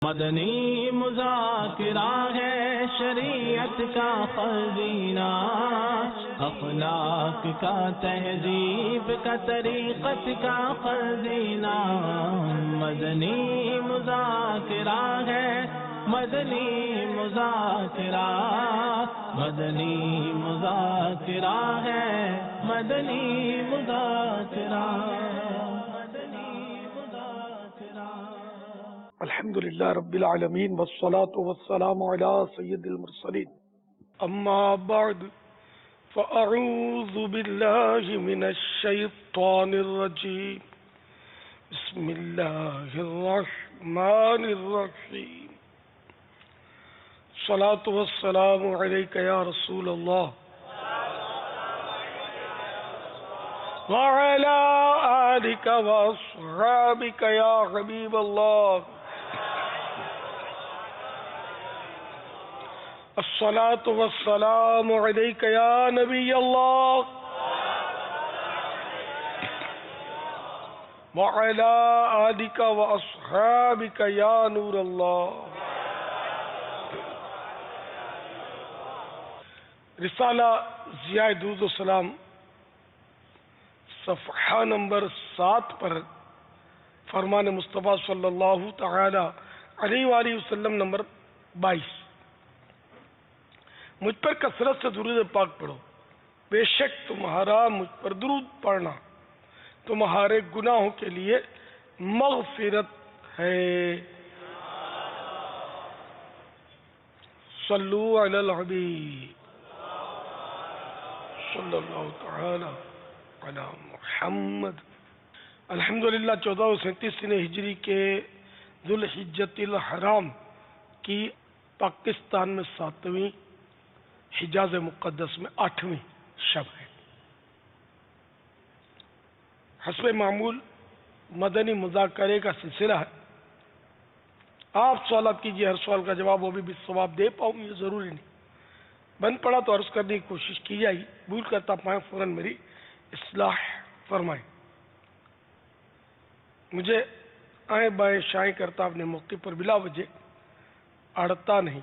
مدنی مذاکرہ ہے شریعت کا خزینہ، اخلاق کا تہذیب کا طریقت کا خزینہ۔ مدنی مذاکرہ ہے، مدنی مذاکرہ، مدنی مذاکرہ ہے، مدنی مذاکرہ۔ الحمدللہ رب العالمین والصلاة والسلام علی سید المرسلین، اما بعد فاعوذ باللہ من الشیطان الرجیم، بسم اللہ الرحمن الرحیم۔ الصلاة والسلام علیک یا رسول اللہ وعلی آلک واصحابک یا حبیب اللہ۔ الصلاة والسلام علیک یا نبی اللہ وعلی آلک واصحابک یا نور اللہ۔ رسالہ ضیاء درود و سلام صفحہ نمبر 7 پر فرمان مصطفیٰ صلی اللہ تعالی علیہ وآلہ وسلم نمبر 22۔ مجھ پر کثرت سے درود پاک پڑھو، بے شک تمہارا مجھ پر درود پڑھنا تمہارے گناہوں کے لیے مغفرت ہے۔ صلو علی الحبیب صلی اللہ تعالی علی محمد۔ الحمدللہ 1437 ہجری کے ذوالحجۃ الحرام کی پاکستان میں 7ویں، حجاز مقدس میں 8ویں شب ہے۔ حسب معمول مدنی مذاکرے کا سلسلہ ہے۔ آپ سوالات کیجئے، ہر سوال کا جواب وہ بھی بالثواب دے پاؤں یہ ضروری نہیں، بند پڑا تو عرض کرنے کی کوشش کی جائے گی، بھول کرتا پائیں فوراً میری اصلاح فرمائیں۔ مجھے آئیں بائیں شائیں کرتا اپنے موقع پر بلا وجہ اڑتا نہیں،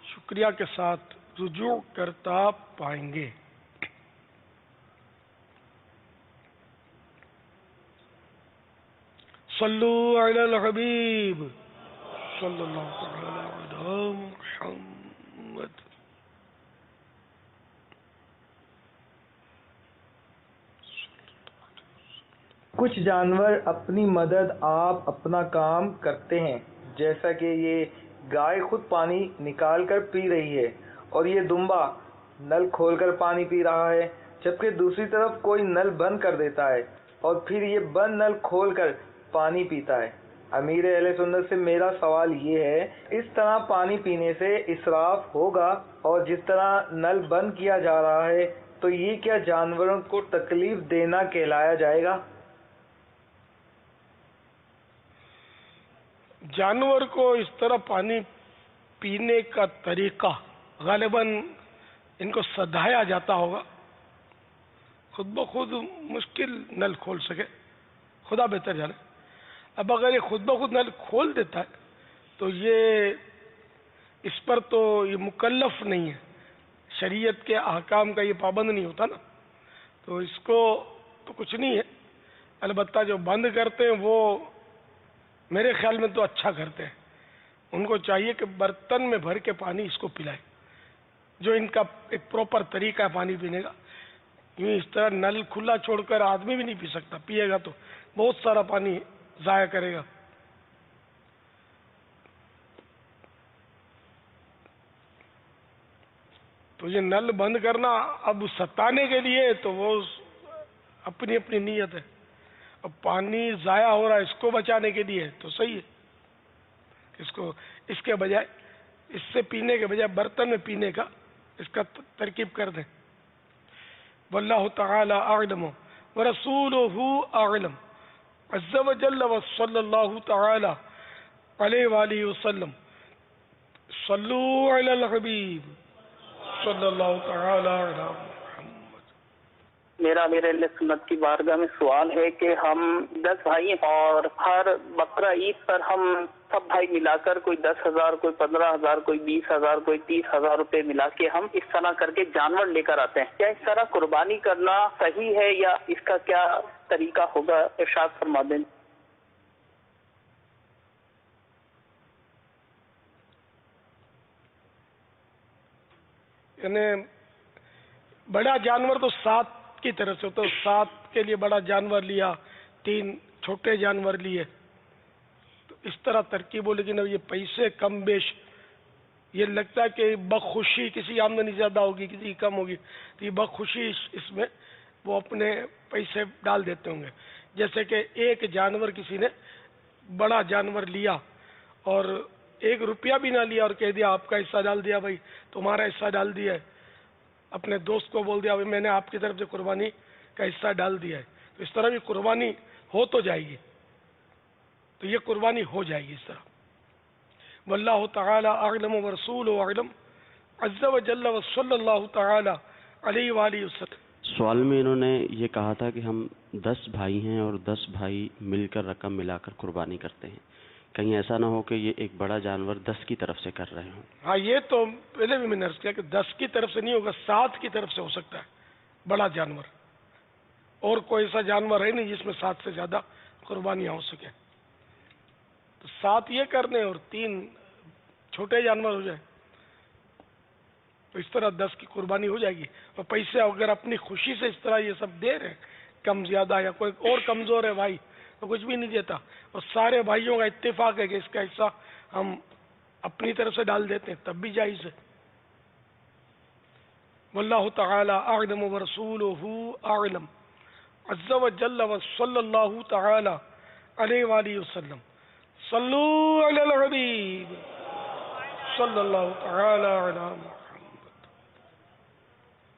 شکریہ کے ساتھ رجوع کرتا پائیں گے۔ صلو علی الحبیب صلی اللہ تعالی علی محمد۔ کچھ جانور اپنی مدد آپ اپنا کام کرتے ہیں، جیسا کہ یہ گائے خود پانی نکال کر پی رہی ہے اور یہ دمبا نل کھول کر پانی پی رہا ہے، جبکہ دوسری طرف کوئی نل بند کر دیتا ہے اور پھر یہ بند نل کھول کر پانی پیتا ہے۔ امیر اہل سنت سے میرا سوال یہ ہے، اس طرح پانی پینے سے اسراف ہوگا اور جس طرح نل بند کیا جا رہا ہے تو یہ کیا جانوروں کو تکلیف دینا کہلایا جائے گا؟ جانور کو اس طرح پانی پینے کا طریقہ غالباً ان کو سدھایا جاتا ہوگا، خود بخود مشکل نل کھول سکے، خدا بہتر جانے۔ اب اگر یہ خود بخود نل کھول دیتا ہے تو یہ اس پر تو یہ مکلف نہیں ہے، شریعت کے احکام کا یہ پابند نہیں ہوتا نا، تو اس کو تو کچھ نہیں ہے۔ البتہ جو بند کرتے ہیں وہ میرے خیال میں تو اچھا کرتے ہیں، ان کو چاہیے کہ برتن میں بھر کے پانی اس کو پلائے، جو ان کا ایک پراپر طریقہ ہے پانی پینے کا۔ یوں اس طرح نل کھلا چھوڑ کر آدمی بھی نہیں پی سکتا، پیے گا تو بہت سارا پانی ضائع کرے گا۔ تو یہ نل بند کرنا اب ستانے کے لیے تو وہ اپنی اپنی نیت ہے، اب پانی ضائع ہو رہا ہے اس کو بچانے کے لیے تو صحیح ہے، اس کے بجائے اس سے پینے کے بجائے برتن میں پینے کا اس کا ترکیب کر دیں۔ واللہ تعالی اعلم ورسولہ اعلم عز وجل وصلی اللہ تعالی علیہ وآلہ وسلم۔ صلو علی الحبیب صلی اللہ تعالی علی محمد۔ میرا امیر اہل سنت کی بارگاہ میں سوال ہے کہ ہم 10 بھائی ہیں اور ہر بقرہ عید پر ہم سب بھائی ملا کر کوئی 10,000 کوئی 15,000 کوئی 20,000 کوئی 30,000 روپے ملا کے ہم اس طرح کر کے جانور لے کر آتے ہیں. کیا اس طرح قربانی کرنا صحیح ہے یا اس کا کیا طریقہ ہوگا؟ ارشاد فرما دیں. یعنی بڑا جانور تو 7 کی طرف سے ہوتا ہے، 7 کے لیے بڑا جانور لیا، 3 چھوٹے جانور لیے، تو اس طرح ترکیب ہو. لیکن اب یہ پیسے کم بیش یہ لگتا ہے کہ بخوشی کسی آمدنی زیادہ ہوگی کسی کی کم ہوگی، تو یہ بخوشی اس میں وہ اپنے پیسے ڈال دیتے ہوں گے. جیسے کہ ایک جانور کسی نے بڑا جانور لیا اور 1 روپیہ بھی نہ لیا اور کہہ دیا آپ کا حصہ ڈال دیا، بھائی تمہارا حصہ ڈال دیا ہے، اپنے دوست کو بول دیا بھائی میں نے آپ کی طرف سے قربانی کا حصہ ڈال دیا ہے، تو اس طرح بھی قربانی ہو تو جائے گی، تو یہ قربانی ہو جائے گی اس طرح. واللہ تعالی اعلم ورسولہ اعلم عز وجل وصلی اللہ تعالی علیہ وآلہ وسلم. سوال میں انہوں نے یہ کہا تھا کہ ہم 10 بھائی ہیں اور 10 بھائی مل کر رقم ملا کر قربانی کرتے ہیں، کہیں ایسا نہ ہو کہ یہ ایک بڑا جانور 10 کی طرف سے کر رہے ہوں. ہاں یہ تو پہلے بھی میں نے عرض کیا کہ 10 کی طرف سے نہیں ہوگا، 7 کی طرف سے ہو سکتا ہے بڑا جانور، اور کوئی ایسا جانور ہے نہیں جس میں 7 سے زیادہ قربانیاں ہو سکے. تو 7 یہ کرنے اور 3 چھوٹے جانور ہو جائے، تو اس طرح 10 کی قربانی ہو جائے گی. اور پیسے اگر اپنی خوشی سے اس طرح یہ سب دے رہے ہیں کم زیادہ، یا کوئی اور کمزور ہے بھائی تو کچھ بھی نہیں دیتا اور سارے بھائیوں کا اتفاق ہے کہ اس کا حصہ ہم اپنی طرف سے ڈال دیتے ہیں، تب بھی جائز ہے. واللہ تعالی اعلم ورسولہ اعلم عز وجل وصلی اللہ تعالی علیہ وآلہ وسلم. صلو علی الحبیب صلی اللہ تعالی علی محمد.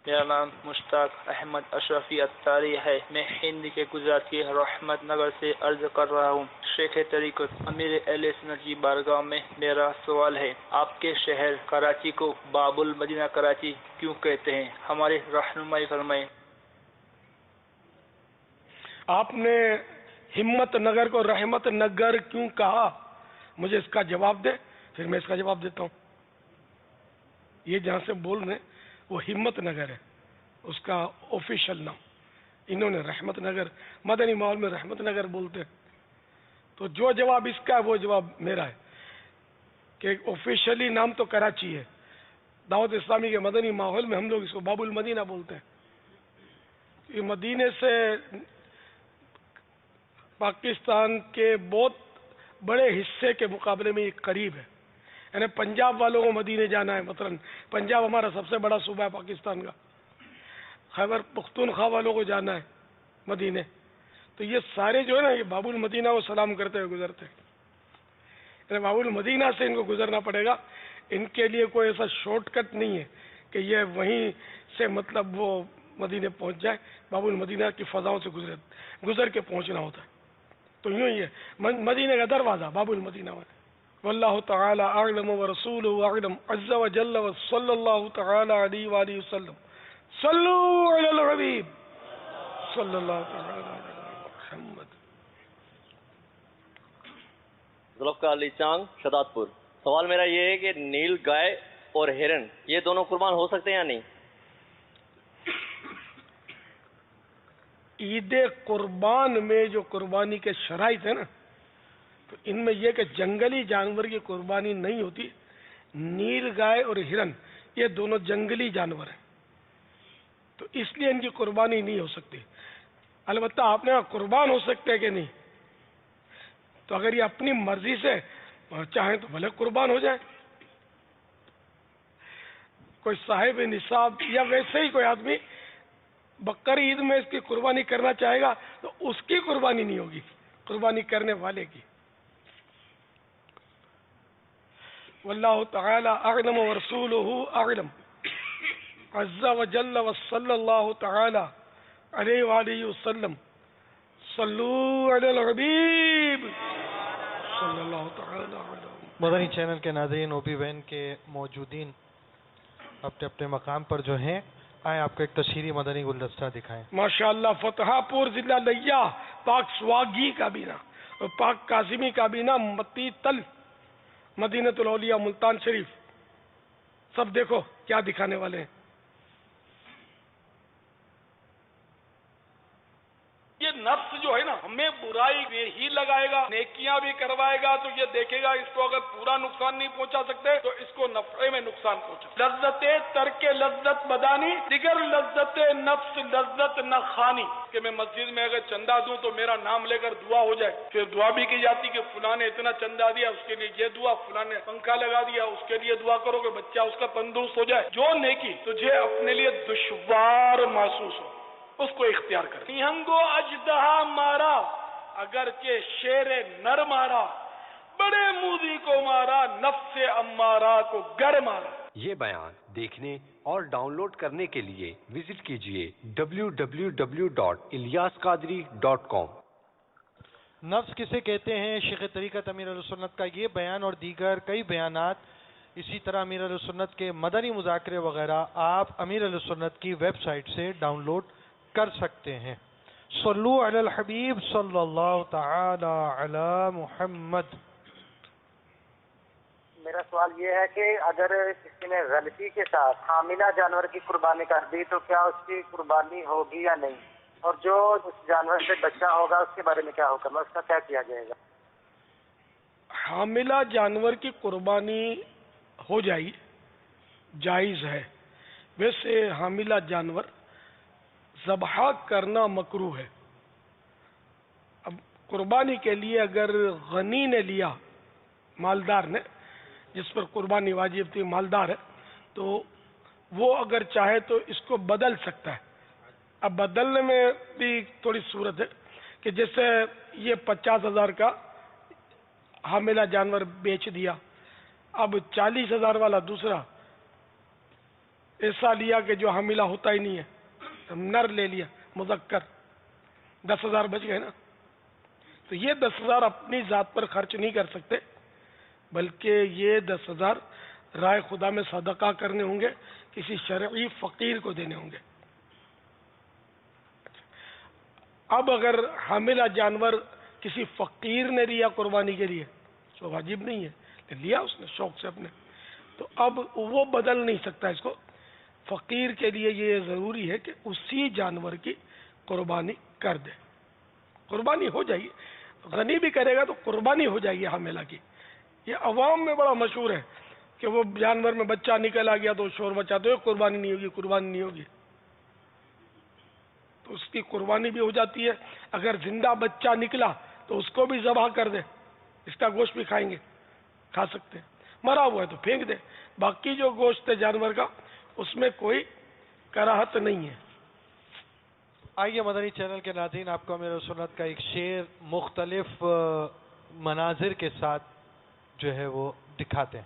میرا نام مشتاق احمد اشرفی اتاری ہے. میں ہند کے گجرات کے رحمت نگر سے عرض کر رہا ہوں. شیخ طریقت امیر اہل سنت کی بارگاہ میں میرا سوال ہے، آپ کے شہر کراچی کو باب المدینہ کراچی کیوں کہتے ہیں؟ ہماری رہنمائی فرمائیں. آپ نے ہمت نگر کو رحمت نگر کیوں کہا؟ مجھے اس کا جواب دے، پھر میں اس کا جواب دیتا ہوں. یہ جہاں سے بول رہے ہیں وہ ہمت نگر ہے، اس کا آفیشل نام. انہوں نے رحمت نگر، مدنی ماحول میں رحمت نگر بولتے ہیں. تو جو جواب اس کا ہے وہ جواب میرا ہے کہ آفیشلی نام تو کراچی ہے. دعوت اسلامی کے مدنی ماحول میں ہم لوگ اس کو باب المدینہ بولتے ہیں. یہ مدینے سے پاکستان کے بہت بڑے حصے کے مقابلے میں یہ قریب ہے. یعنی پنجاب والوں کو مدینے جانا ہے، مثلا پنجاب ہمارا سب سے بڑا صوبہ ہے پاکستان کا، خیبر پختونخوا والوں کو جانا ہے مدینے، تو یہ سارے جو ہے نا یہ باب المدینہ کو سلام کرتے ہوئے گزرتے ہیں. یعنی باب المدینہ سے ان کو گزرنا پڑے گا. ان کے لیے کوئی ایسا شارٹ کٹ نہیں ہے کہ یہ وہیں سے مطلب وہ مدینے پہنچ جائے. باب المدینہ کی فضاؤں سے گزر کے پہنچنا ہوتا ہے. تو یوں ہی ہے مدینے کا دروازہ باب المدینہ میں. واللہ تعالی اعلم ورسولہ اعلم عز وجل وصلی اللہ تعالی علیہ وآلہ وسلم. صلو علی الحبیب صلی اللہ تعالی علی محمد. ذوالفقار علی چانگ شداد پور. سوال میرا یہ ہے کہ نیل گائے اور ہرن یہ دونوں قربان ہو سکتے ہیں یا نہیں؟ عید قربان میں جو قربانی کے شرائط ہیں نا، تو ان میں یہ کہ جنگلی جانور کی قربانی نہیں ہوتی. نیل گائے اور ہرن یہ دونوں جنگلی جانور ہیں، تو اس لیے ان کی قربانی نہیں ہو سکتی. البتہ آپ نے قربان ہو سکتے ہیں کہ نہیں، تو اگر یہ اپنی مرضی سے چاہیں تو بھلے قربان ہو جائے. کوئی صاحب نصاب یا ویسے ہی کوئی آدمی بقر عید میں اس کی قربانی کرنا چاہے گا تو اس کی قربانی نہیں ہوگی، قربانی کرنے والے کی. واللہ تعالی اعلم ورسولہ اعلم عز وجل وصلی اللہ تعالی علیہ وآلہ وسلم. صلو علی الحبیب صلی اللہ تعالی علیہ. مدنی چینل کے ناظرین، او بی وین کے موجودین اپنے اپنے مقام پر جو ہیں، آئے آپ کو ایک تشہیری مدنی گلدستہ دکھائیں. ماشاءاللہ فتح پور ضلع لیا پاک سواگی کابینہ اور پاک کاظمی کابینہ متی تل مدینۃ الاولیاء ملتان شریف. سب دیکھو کیا دکھانے والے ہیں. یہ نفس جو ہے نا ہمیں برائی میں ہی لگائے گا، نیکیاں بھی کروائے گا تو یہ دیکھے گا اس کو اگر پورا نقصان نہیں پہنچا سکتے تو اس کو نفع میں نقصان پہنچا. لذت ترک لذت بدانی دیگر لذت نفس لذت نہ خانی. کہ میں مسجد میں اگر چندہ دوں تو میرا نام لے کر دعا ہو جائے، پھر دعا بھی کی جاتی کہ فلاں نے اتنا چندہ دیا اس کے لیے یہ دعا، فلاں نے پنکھا لگا دیا اس کے لیے دعا کرو کہ بچہ اس کا تندرست ہو جائے. جو نیکی تجھے اپنے لیے دشوار محسوس ہو اس کو اختیار کر. نیہنگو اجدہا مارا اگرچہ شیر نر مارا، بڑے مودی کو مارا نفس امارہ کو گر مارا. یہ بیان دیکھنے اور ڈاؤن لوڈ کرنے کے لیے وزٹ کیجیے www.ilyasqadri.com. نفس کسے کہتے ہیں؟ شیخ طریقت امیر اہل سنت کا یہ بیان اور دیگر کئی بیانات، اسی طرح امیر اہل سنت کے مدنی مذاکرے وغیرہ آپ امیر اہل سنت کی ویب سائٹ سے ڈاؤن لوڈ کر سکتے ہیں. صلو علی الحبیب صلی اللہ تعالی علی محمد. میرا سوال یہ ہے کہ اگر کسی نے غلطی کے ساتھ حاملہ جانور کی قربانی کر دی تو کیا اس کی قربانی ہوگی یا نہیں؟ اور جو اس جانور سے بچہ ہوگا اس کے بارے میں کیا حکم ہے، اس کا کیا کیا جائے گا؟ حاملہ جانور کی قربانی ہو جائے جائز ہے. ویسے حاملہ جانور ذبح کرنا مکروہ ہے. اب قربانی کے لیے اگر غنی نے لیا، مالدار نے جس پر قربانی واجب تھی مالدار ہے، تو وہ اگر چاہے تو اس کو بدل سکتا ہے. اب بدلنے میں بھی تھوڑی صورت ہے کہ جیسے یہ 50,000 کا حاملہ جانور بیچ دیا، اب 40,000 والا دوسرا ایسا لیا کہ جو حاملہ ہوتا ہی نہیں ہے، نر لے لیا مذکر، 10,000 بچ گئے نا. تو یہ 10,000 اپنی ذات پر خرچ نہیں کر سکتے، بلکہ یہ 10,000 رائے خدا میں صدقہ کرنے ہوں گے، کسی شرعی فقیر کو دینے ہوں گے. اب اگر حاملہ جانور کسی فقیر نے لیا قربانی کے لیے تو واجب نہیں ہے، لیا اس نے شوق سے اپنے، تو اب وہ بدل نہیں سکتا اس کو. فقیر کے لیے یہ ضروری ہے کہ اسی جانور کی قربانی کر دے. قربانی ہو جائے گی، غنی بھی کرے گا تو قربانی ہو جائے گی حاملہ کی. یہ عوام میں بڑا مشہور ہے کہ وہ جانور میں بچہ نکل آ گیا تو شور مچاتے ہوئے قربانی نہیں ہوگی، قربانی نہیں ہوگی. تو اس کی قربانی بھی ہو جاتی ہے. اگر زندہ بچہ نکلا تو اس کو بھی ذبح کر دے، اس کا گوشت بھی کھائیں گے، کھا سکتے ہیں. مرا ہوا ہے تو پھینک دے. باقی جو گوشت ہے جانور کا اس میں کوئی کراہت نہیں ہے. آئیے مدنی چینل کے ناظرین آپ کو امیر اہل سنت کا ایک شعر مختلف مناظر کے ساتھ جو ہے وہ دکھاتے ہیں.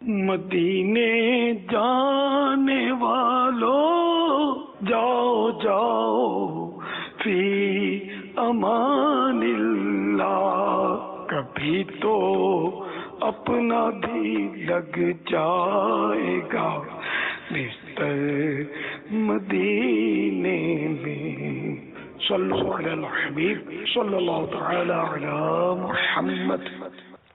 مدینے جانے والوں جاؤ جاؤ فی امان اللہ، کبھی تو اپنا بھی لگ جائے گا بستر مدینے میں. صلو علی الحبیب صلی اللہ تعالی علی محمد.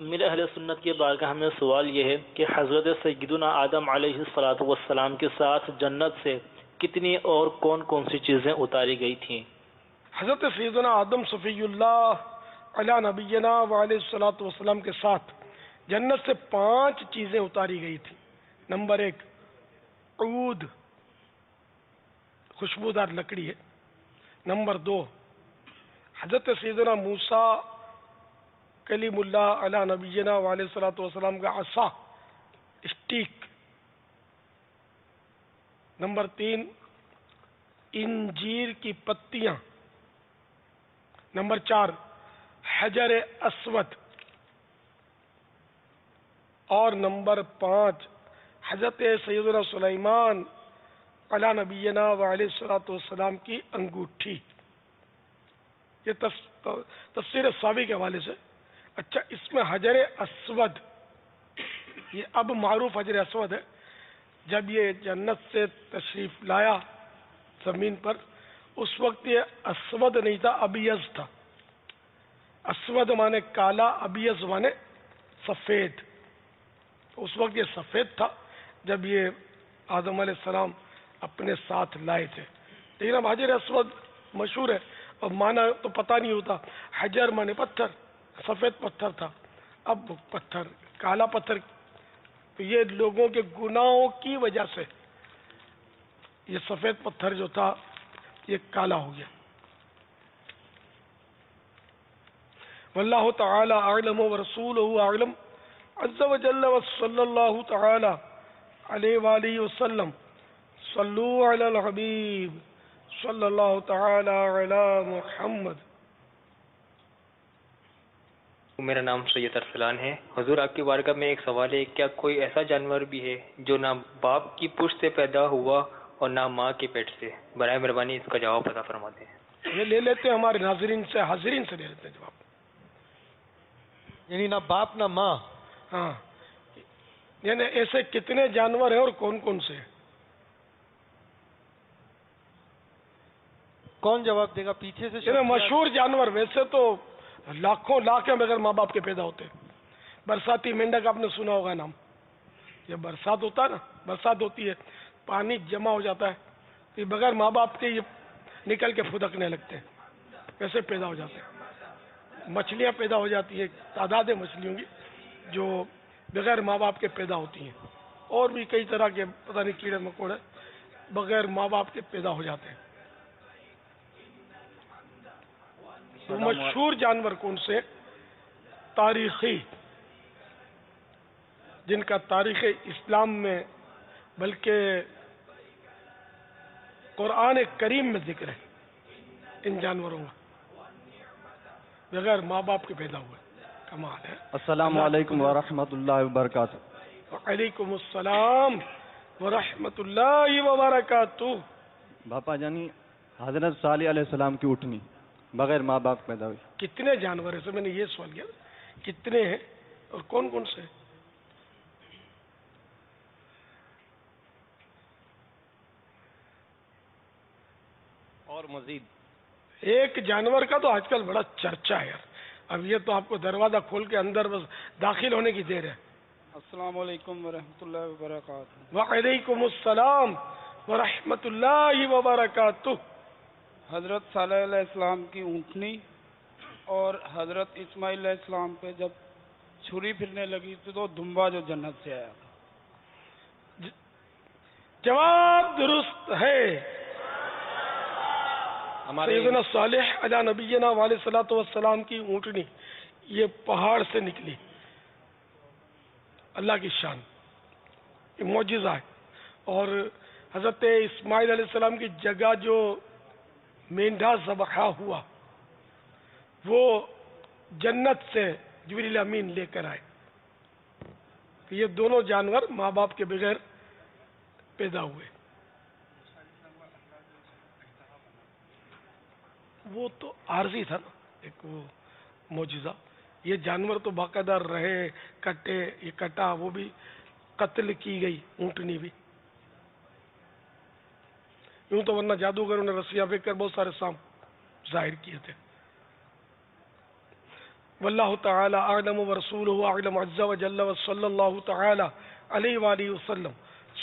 میرے اہل سنت کی بارگاہ میں سوال یہ ہے کہ حضرت سیدنا آدم علیہ السلام کے ساتھ جنت سے کتنی اور کون کون سی چیزیں اتاری گئی تھیں؟ حضرت سیدنا آدم صفی اللہ علی نبینا وعلیہ الصلوۃ والسلام کے ساتھ جنت سے 5 چیزیں اتاری گئی تھیں. نمبر 1 عود، خوشبودار لکڑی ہے. نمبر 2 حضرت سیدنا موسیٰ کلیم اللہ علی نبینا وعلیہ الصلوۃ والسلام کا عصا، اسٹیک. نمبر 3 انجیر کی پتیاں. نمبر 4 حجر اسود. اور نمبر 5 حضرت سیدنا سلیمان علی نبینا وعلیہ الصلوۃ والسلام کی انگوٹھی. یہ تفسیر صاوی کے حوالے سے. اچھا، اس میں حجر اسود، یہ اب معروف حجر اسود ہے، جب یہ جنت سے تشریف لایا زمین پر، اس وقت یہ اسود نہیں تھا، ابیض تھا. اسود مانے کالا، ابیض مانے سفید. اس وقت یہ سفید تھا جب یہ آدم علیہ السلام اپنے ساتھ لائے تھے. لیکن اب حجر اسود مشہور ہے، اور مانا تو پتہ نہیں ہوتا. حجر مانے پتھر، سفید پتھر تھا، اب پتھر کالا پتھر. تو یہ لوگوں کے گناہوں کی وجہ سے یہ سفید پتھر جو تھا یہ کالا ہو گیا. واللہ تعالی اعلم ورسولہ اعلم عز وجل وصلی اللہ تعالی علیہ وآلہ وسلم. صلو علی الحبیب صلی اللہ تعالی علی محمد. میرا نام سید ارسلان ہے. حضور آپ کی بارگاہ میں ایک سوال ہے، کیا کوئی ایسا جانور بھی ہے جو نہ باپ کی پشت سے پیدا ہوا اور نہ ماں کے پیٹ سے؟ برائے مہربانی اس کا جواب عطا فرماتے ہیں. یہ لے لیتے ہیں ہمارے ناظرین سے، حاضرین سے لے لیتے ہیں جواب. یعنی نہ باپ نہ ماں. ہاں، یعنی ایسے کتنے جانور ہیں اور کون کون سے؟ کون جواب دے گا؟ پیچھے سے یعنی مشہور جانور، ویسے تو لاکھوں لاکھ ہیں بغیر ماں باپ کے پیدا ہوتے. برساتی مینڈک آپ نے سنا ہوگا نام. یہ برسات ہوتا ہے نا، برسات ہوتی ہے، پانی جمع ہو جاتا ہے، یہ بغیر ماں باپ کے یہ نکل کے پھدکنے لگتے ہیں، ویسے پیدا ہو جاتے ہیں. مچھلیاں پیدا ہو جاتی ہیں، تعداد ہے مچھلیوں کی جو بغیر ماں باپ کے پیدا ہوتی ہیں. اور بھی کئی طرح کے پتہ نہیں کیڑے مکوڑے بغیر ماں باپ کے پیدا ہو جاتے ہیں. تو مشہور جانور کون سے؟ تاریخی، جن کا تاریخ اسلام میں بلکہ قرآن کریم میں ذکر ہے ان جانوروں کا، بغیر ماں باپ کے پیدا ہوئے. کمال ہے. السلام علیکم ورحمۃ اللہ وبرکاتہ. وعلیکم السلام ورحمۃ اللہ وبرکاتہ. باپا جانی حضرت صالح علیہ السلام کی اٹھنی بغیر ماں باپ پیدا ہوئی. کتنے جانور ہیں؟ میں نے یہ سوال کیا، کتنے ہیں اور کون کون سے؟ اور مزید ایک جانور کا تو آج کل بڑا چرچا ہے یار. اب یہ تو آپ کو دروازہ کھول کے اندر بس داخل ہونے کی دیر ہے. السلام علیکم ورحمۃ اللہ وبرکاتہ. وعلیکم السلام ورحمۃ اللہ وبرکاتہ. حضرت صالح علیہ السلام کی اونٹنی اور حضرت اسماعیل علیہ السلام پہ جب چھری پھرنے لگی تو دمبا جو جنت سے آیا. جواب درست ہے. سیدنا صالح علی نبینا علیہ الصلوۃ والسلام کی اونٹنی یہ پہاڑ سے نکلی. اللہ کی شان، یہ معجزہ ہے. اور حضرت اسماعیل علیہ السلام کی جگہ جو مینڈھا ذبح ہوا وہ جنت سے جبریل امین لے کر آئے. یہ دونوں جانور ماں باپ کے بغیر پیدا ہوئے. وہ تو عارضی تھا نا، ایک وہ معجزہ. یہ جانور تو باقاعدہ رہے، کٹے، یہ کٹا، وہ بھی قتل کی گئی اونٹنی بھی. یوں تو ورنہ جادوگروں نے رسیاں پھینک کر بہت سارے سانپ ظاہر کیے تھے. واللہ تعالی اعلم ورسولہ اعلم عز وجل وصلی اللہ تعالی علیہ وآلہ وسلم.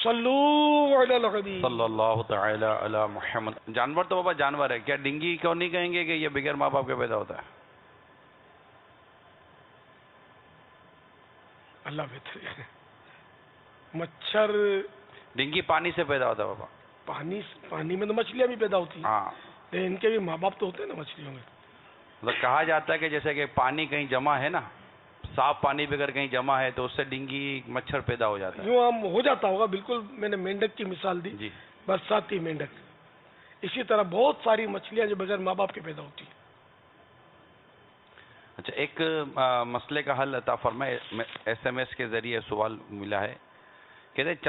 صلو علی الحبیب صلی اللہ تعالی علی محمد. جانور تو بابا جانور ہے، کیا ڈنگی کیوں نہیں کہیں گے کہ یہ بغیر ماں باپ کے پیدا ہوتا ہے؟ اللہ بہتر ہے. مچھر ڈنگی پانی سے پیدا ہوتا ہے بابا. پانی میں تو مچھلیاں بھی پیدا ہوتی ہیں. ہاں، لیکن ان کے بھی ماں باپ تو ہوتے ہیں نا مچھلیوں میں. مطلب کہا جاتا ہے کہ جیسے کہ پانی کہیں جمع ہے نا، صاف پانی بھی اگر کہیں جمع ہے تو اس سے ڈنگی مچھر پیدا ہو جاتا ہے. یوں ہم ہو جاتا ہوگا. بالکل میں نے مینڈک کی مثال دی جی، برساتی مینڈک. اسی طرح بہت ساری مچھلیاں جو بغیر ماں باپ کے پیدا ہوتی ہیں. اچھا، ایک مسئلے کا حل عطا فرمائے. SMS کے ذریعے سوال ملا ہے. کہتے ہیں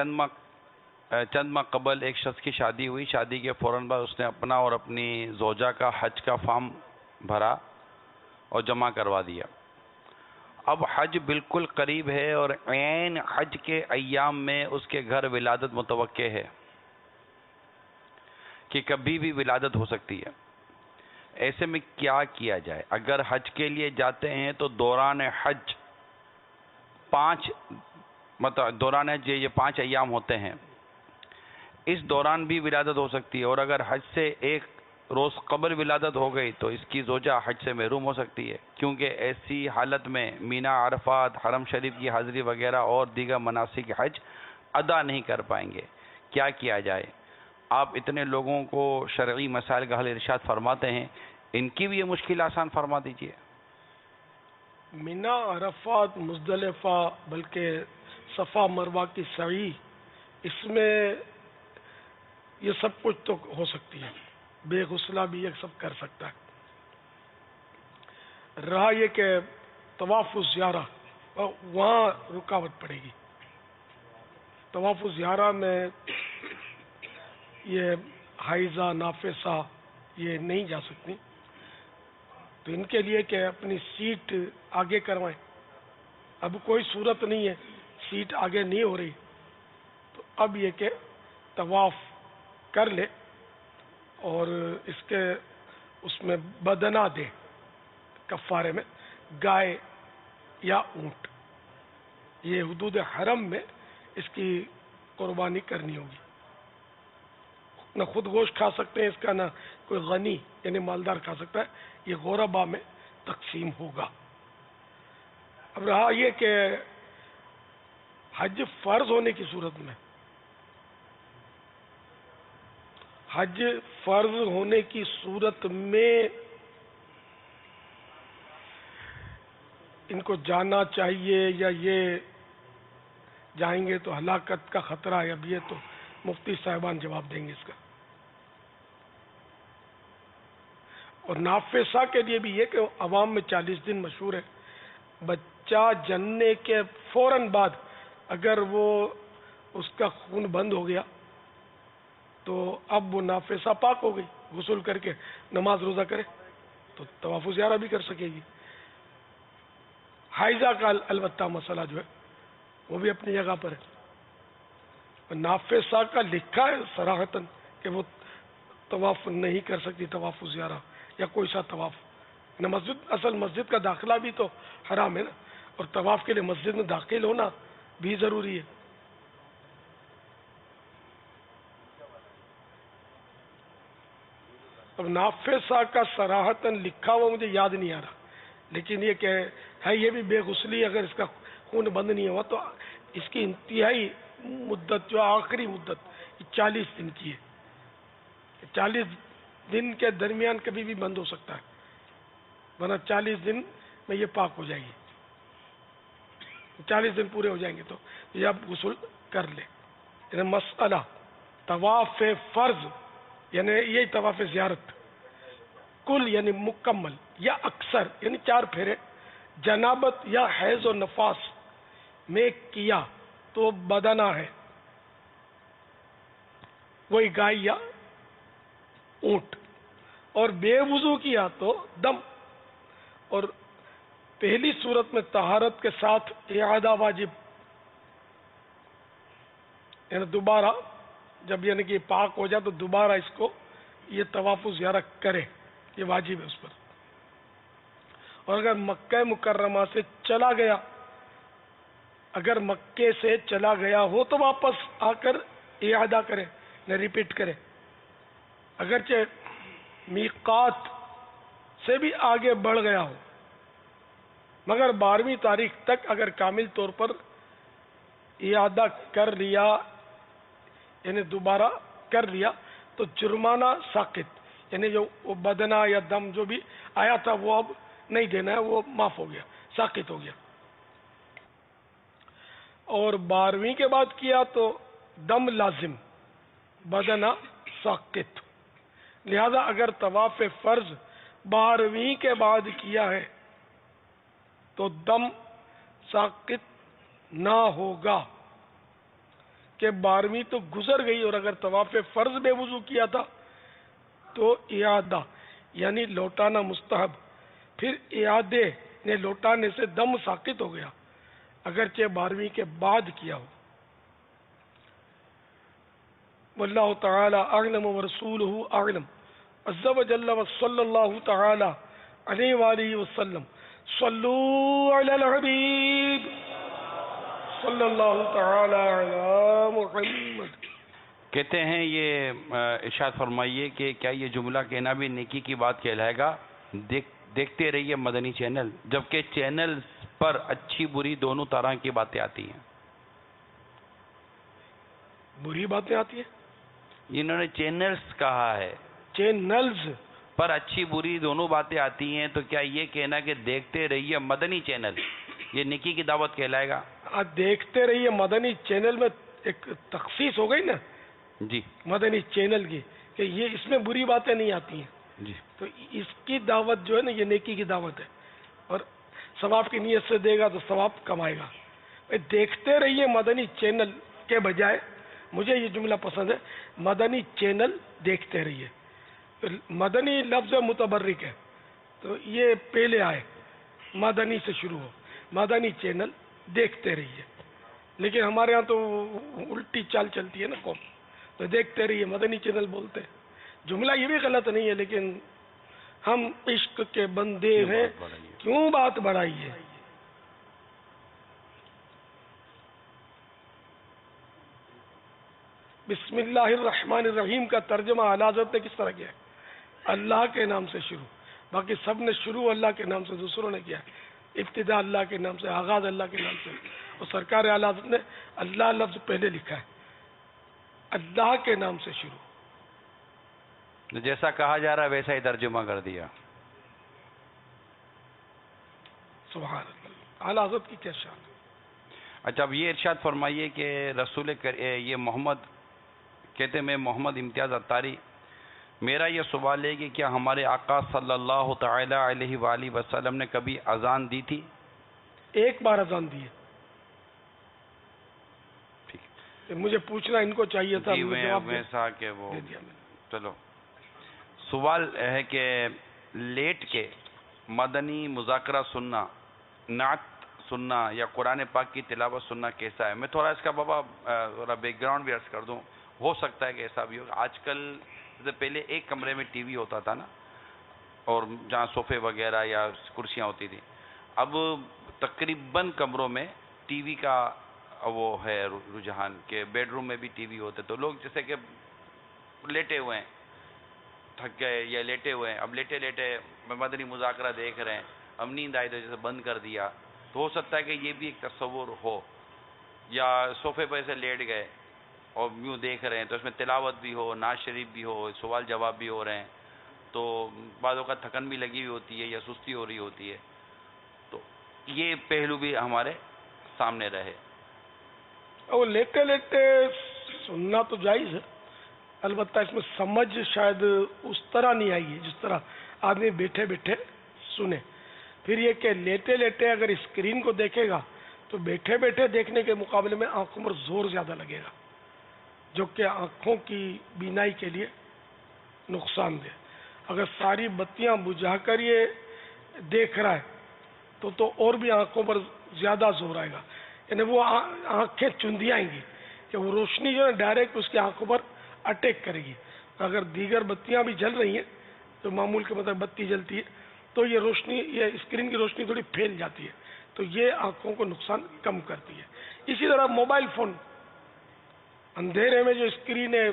چند ماہ قبل ایک شخص کی شادی ہوئی. شادی کے فوراً بعد اس نے اپنا اور اپنی زوجہ کا حج کا فارم بھرا اور جمع کروا دیا. اب حج بالکل قریب ہے اور عین حج کے ایام میں اس کے گھر ولادت متوقع ہے کہ کبھی بھی ولادت ہو سکتی ہے. ایسے میں کیا کیا جائے؟ اگر حج کے لیے جاتے ہیں تو دوران حج دوران حج یہ 5 ایام ہوتے ہیں، اس دوران بھی ولادت ہو سکتی ہے، اور اگر حج سے 1 روز قبل ولادت ہو گئی تو اس کی زوجہ حج سے محروم ہو سکتی ہے، کیونکہ ایسی حالت میں مینا، عرفات، حرم شریف کی حاضری وغیرہ اور دیگر مناسک حج ادا نہیں کر پائیں گے. کیا کیا جائے؟ آپ اتنے لوگوں کو شرعی مسائل کا حل ارشاد فرماتے ہیں، ان کی بھی یہ مشکل آسان فرما دیجیے. مینا، عرفات، مزدلفہ، بلکہ صفا مروہ کی سعی، اس میں یہ سب کچھ تو ہو سکتی ہے، بے غسلہ بھی یہ سب کر سکتا ہے. رہا یہ کہ طواف زیارہ، وہاں رکاوٹ پڑے گی. طواف زیارہ میں یہ حائضہ، نافسہ یہ نہیں جا سکتی، تو ان کے لیے کہ اپنی سیٹ آگے کروائیں. اب کوئی صورت نہیں ہے، سیٹ آگے نہیں ہو رہی، تو اب یہ کہ طواف کر لے اور اس میں بدنہ دے، کفارے میں گائے یا اونٹ. یہ حدود حرم میں اس کی قربانی کرنی ہوگی. نہ خود گوشت کھا سکتے ہیں اس کا، نہ کوئی غنی یعنی مالدار کھا سکتا ہے. یہ غربا میں تقسیم ہوگا. اب رہا یہ کہ حج فرض ہونے کی صورت میں، حج فرض ہونے کی صورت میں ان کو جانا چاہیے یا یہ جائیں گے تو ہلاکت کا خطرہ ہے؟ اب یہ تو مفتی صاحبان جواب دیں گے اس کا. اور نافسہ کے لیے بھی یہ کہ عوام میں 40 دن مشہور ہے. بچہ جننے کے فوراً بعد اگر وہ اس کا خون بند ہو گیا تو اب وہ نافسہ پاک ہو گئی، غسل کر کے نماز روزہ کرے تو طواف زیارہ بھی کر سکے گی. حائضہ کا البتہ مسئلہ جو ہے وہ بھی اپنی جگہ پر ہے. نافسہ کا لکھا ہے صراحتاً کہ وہ طواف نہیں کر سکتی، طواف زیارہ یا کوئی سا طواف. اصل مسجد کا داخلہ بھی تو حرام ہے نا، اور طواف کے لیے مسجد میں داخل ہونا بھی ضروری ہے. اب نافسہ کا صراحتاً لکھا ہوا مجھے یاد نہیں آ رہا، لیکن یہ کہ ہے یہ بھی بے غسلی، اگر اس کا خون بند نہیں ہوا تو اس کی انتہائی مدت جو آخری مدت 40 دن کی ہے. 40 دن کے درمیان کبھی بھی بند ہو سکتا ہے، ورنہ 40 دن میں یہ پاک ہو جائے گی. 40 دن پورے ہو جائیں گے تو یہ اب غسل کر لے. یعنی مسئلہ طواف فرض یعنی یہی طواف زیارت کل یعنی مکمل یا اکثر یعنی 4 پھیرے جنابت یا حیض و نفاس میں کیا تو بدنہ ہے، وہی گائے یا اونٹ. اور بے وضو کیا تو دم. اور پہلی صورت میں طہارت کے ساتھ اعادہ واجب، یعنی دوبارہ جب یعنی کہ پاک ہو جائے تو دوبارہ اس کو یہ طواف زیارہ کرے، یہ واجب ہے اس پر. اور اگر مکہ مکرمہ سے چلا گیا، اگر مکے سے چلا گیا ہو تو واپس آ کر اعادہ کرے، نہ ریپیٹ کرے. اگرچہ میقات سے بھی آگے بڑھ گیا ہو، مگر 12ویں تاریخ تک اگر کامل طور پر اعادہ کر لیا یعنی دوبارہ کر لیا تو جرمانہ ساقط، یعنی جو وہ بدنہ یا دم جو بھی آیا تھا وہ اب نہیں دینا ہے، وہ معاف ہو گیا، ساقط ہو گیا. اور 12ویں کے بعد کیا تو دم لازم، بدنہ ساقط. لہذا اگر طواف فرض 12ویں کے بعد کیا ہے تو دم ساقط نہ ہوگا کہ 12ویں تو گزر گئی. اور اگر طواف فرض بے وضو کیا تھا تو اعادہ یعنی لوٹانا مستحب، پھر اعادے نے لوٹانے سے دم ساقط ہو گیا، اگرچہ 12ویں کے بعد کیا ہو۔ واللہ تعالی اعلم ورسولہ اعلم عز وجل وصلی اللہ تعالی علیہ وآلہ وسلم۔ صلو علی الحبیب صلی اللہ تعالی علی محمد۔ کہتے ہیں یہ ارشاد فرمائیے کہ کیا یہ جملہ کہنا بھی نیکی کی بات کہلائے گا؟ دیکھتے رہیے مدنی چینل، جبکہ چینل پر اچھی بری دونوں طرح کی باتیں آتی ہیں۔ بری باتیں آتی ہیں؟ انہوں نے چینلز کہا ہے، چینلز پر اچھی بری دونوں باتیں آتی ہیں، تو کیا یہ کہنا کہ دیکھتے رہیے مدنی چینل یہ نیکی کی دعوت کہلائے گا؟ دیکھتے رہیے مدنی چینل میں ایک تخصیص ہو گئی نا جی مدنی چینل کی، کہ یہ اس میں بری باتیں نہیں آتی ہیں، جی، تو اس کی دعوت جو ہے نا یہ نیکی کی دعوت ہے، اور ثواب کی نیت سے دے گا تو ثواب کمائے گا۔ دیکھتے رہیے مدنی چینل کے بجائے مجھے یہ جملہ پسند ہے، مدنی چینل دیکھتے رہیے۔ مدنی لفظ متبرک ہے تو یہ پہلے آئے، مدنی سے شروع ہو، مدنی چینل دیکھتے رہیے، لیکن ہمارے ہاں تو الٹی چال چلتی ہے نا قوم، تو دیکھتے رہیے مدنی چینل بولتے ہیں۔ جملہ یہ بھی غلط نہیں ہے، لیکن ہم عشق کے بندے ہیں، کیوں بات بڑھائی ہے؟ بسم اللہ الرحمن الرحیم کا ترجمہ اعلیٰ حضرت نے کس طرح کیا ہے؟ اللہ کے نام سے شروع، باقی سب نے شروع اللہ کے نام سے، دوسروں نے کیا ہے ابتدا اللہ کے نام سے، آغاز اللہ کے نام سے، اور سرکار اعلیٰ حضرت نے اللہ لفظ پہلے لکھا ہے، اللہ کے نام سے شروع۔ جیسا کہا جا رہا ہے ویسا ہی ترجمہ کر دیا۔ سبحان اللہ، اعلیٰ حضرت کی کیا شان ہے۔ اچھا، اب یہ ارشاد فرمائیے کہ یہ محمد کہتے میں محمد امتیاز اتاری، میرا یہ سوال ہے کہ کیا ہمارے آقا صلی اللہ تعالی علیہ وآلہ وسلم نے کبھی اذان دی تھی؟ ایک بار اذان دی ہے۔ مجھے پوچھنا ان کو چاہیے تھا، کہ وہ چلو سوال ہے کہ لیٹ کے مدنی مذاکرہ سننا، نعت سننا یا قرآن پاک کی تلاوت سننا کیسا ہے؟ میں تھوڑا اس کا بابا بیک گراؤنڈ بھی عرض کر دوں، ہو سکتا ہے کہ ایسا بھی ہو۔ آج کل سے پہلے ایک کمرے میں ٹی وی ہوتا تھا نا، اور جہاں صوفے وغیرہ یا کرسیاں ہوتی تھیں، اب تقریباً کمروں میں ٹی وی کا وہ ہے رجحان، کہ بیڈ روم میں بھی ٹی وی ہوتے، تو لوگ جیسے کہ لیٹے ہوئے ہیں، تھک گئے یا لیٹے ہوئے ہیں، اب لیٹے لیٹے مدنی مذاکرہ دیکھ رہے ہیں، اب نیند آئی تو جیسے بند کر دیا، تو ہو سکتا ہے کہ یہ بھی ایک تصور ہو، یا صوفے پر سے لیٹ گئے اور یوں دیکھ رہے ہیں، تو اس میں تلاوت بھی ہو، نعت شریف بھی ہو، سوال جواب بھی ہو رہے ہیں، تو بعض اوقات تھکن بھی لگی ہوئی ہوتی ہے یا سستی ہو رہی ہوتی ہے، تو یہ پہلو بھی ہمارے سامنے رہے۔ اور لیٹے لیٹے سننا تو جائز ہے، البتہ اس میں سمجھ شاید اس طرح نہیں آئی ہے جس طرح آدمی بیٹھے بیٹھے سنے۔ پھر یہ کہ لیٹے لیٹے اگر اسکرین کو دیکھے گا تو بیٹھے بیٹھے دیکھنے کے مقابلے میں آنکھوں پر زور زیادہ لگے گا، جو کہ آنکھوں کی بینائی کے لیے نقصان دہ۔ اگر ساری بتیاں بجھا کر یہ دیکھ رہا ہے تو اور بھی آنکھوں پر زیادہ زور آئے گا، یعنی وہ آنکھیں چندیائیں گی کہ وہ روشنی جو ہے ڈائریکٹ اس کی آنکھوں پر اٹیک کرے گی۔ اگر دیگر بتیاں بھی جل رہی ہیں تو معمول کے مطابق بتی جلتی ہے تو یہ روشنی، یہ اسکرین کی روشنی تھوڑی پھیل جاتی ہے، تو یہ آنکھوں کو نقصان کم کرتی ہے۔ اسی طرح موبائل فون، اندھیرے میں جو اسکرین ہے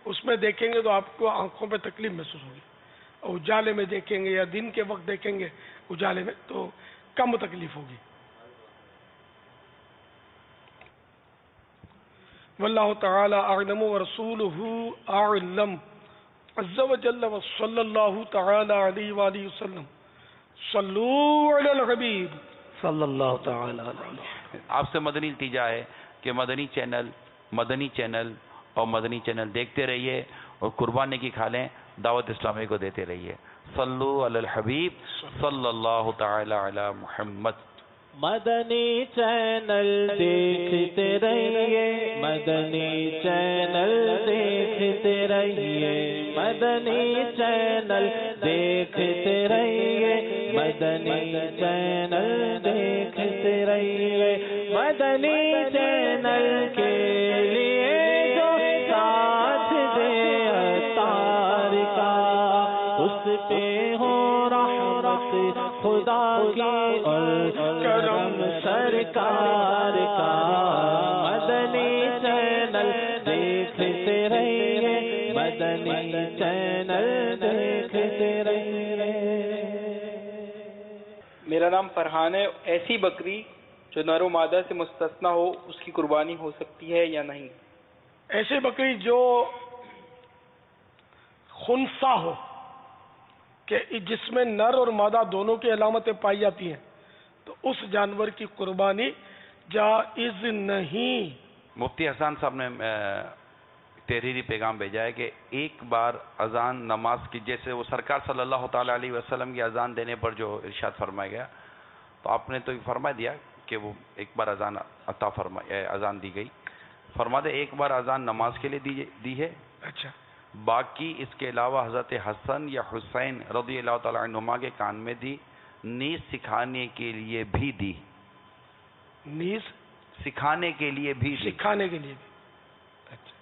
اس میں دیکھیں گے تو آپ کو آنکھوں پہ تکلیف محسوس ہوگی، اور اجالے میں دیکھیں گے یا دن کے وقت دیکھیں گے اجالے میں تو کم تکلیف ہوگی۔ واللہ تعالی اعلم ورسولہ اعلم عز وجل وصلی اللہ تعالی علیہ وآلہ وسلم۔ صلو علی الحبیب صلی اللہ تعالی علیہ۔ آپ سے مدنی التجا ہے کہ مدنی چینل اور مدنی چینل دیکھتے رہیے اور قربانی کی کھالیں، دعوت اسلامی کو دیتے رہیے۔ صلو علی الحبیب صلی اللہ تعالی علی محمد۔ مدنی چینل دیکھتے رہیے، مدنی چینل دیکھتے رہیے، مدنی چینل دیکھتے رہیے، مدنی چینل دیکھتے رہیے مدنی چینل کے لیے جو ساتھ دے عطار کا اس پہ ہو رحمت خدا کی اور کرم سرکار کا مدنی چینل دیکھتے رہیے مدنی چینل دیکھتے رہیے. میرا نام فرحان ہے. ایسی بکری جو نر و مادہ سے مستثنا ہو اس کی قربانی ہو سکتی ہے یا نہیں؟ ایسی بکری جو خنثی ہو کہ جس میں نر اور مادہ دونوں کی علامتیں پائی جاتی ہیں تو اس جانور کی قربانی جائز نہیں. مفتی حسان صاحب نے تحریری پیغام بھیجا ہے کہ ایک بار اذان نماز کی، جیسے وہ سرکار صلی اللہ تعالی علیہ وسلم کی اذان دینے پر جو ارشاد فرمایا گیا، تو آپ نے تو فرما دیا کہ وہ ایک بار اذان اذان دی گئی. فرما دے ایک بار اذان نماز کے لیے دی ہے. اچھا. باقی اس کے علاوہ حضرت حسن یا حسین رضی اللہ تعالی عنہما کے کان میں دی، نیز سکھانے کے لیے بھی دی. نیز سکھانے کے لیے بھی دی. سکھانے کے لیے بھی. اچھا.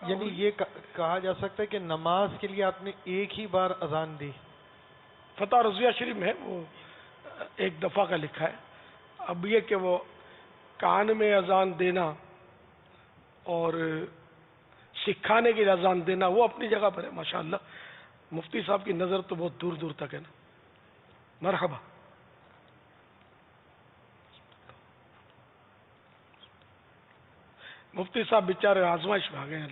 یعنی یہ کہا جا سکتا ہے کہ نماز کے لیے آپ نے ایک ہی بار اذان دی. فتح رضویہ شریف میں وہ ایک دفعہ کا لکھا ہے. اب یہ کہ وہ کان میں اذان دینا اور سکھانے کے لیے اذان دینا وہ اپنی جگہ پر ہے. ماشاءاللہ مفتی صاحب کی نظر تو بہت دور دور تک ہے نا. مرحبا. مفتی صاحب بیچارے آزمائش میں آ گئے.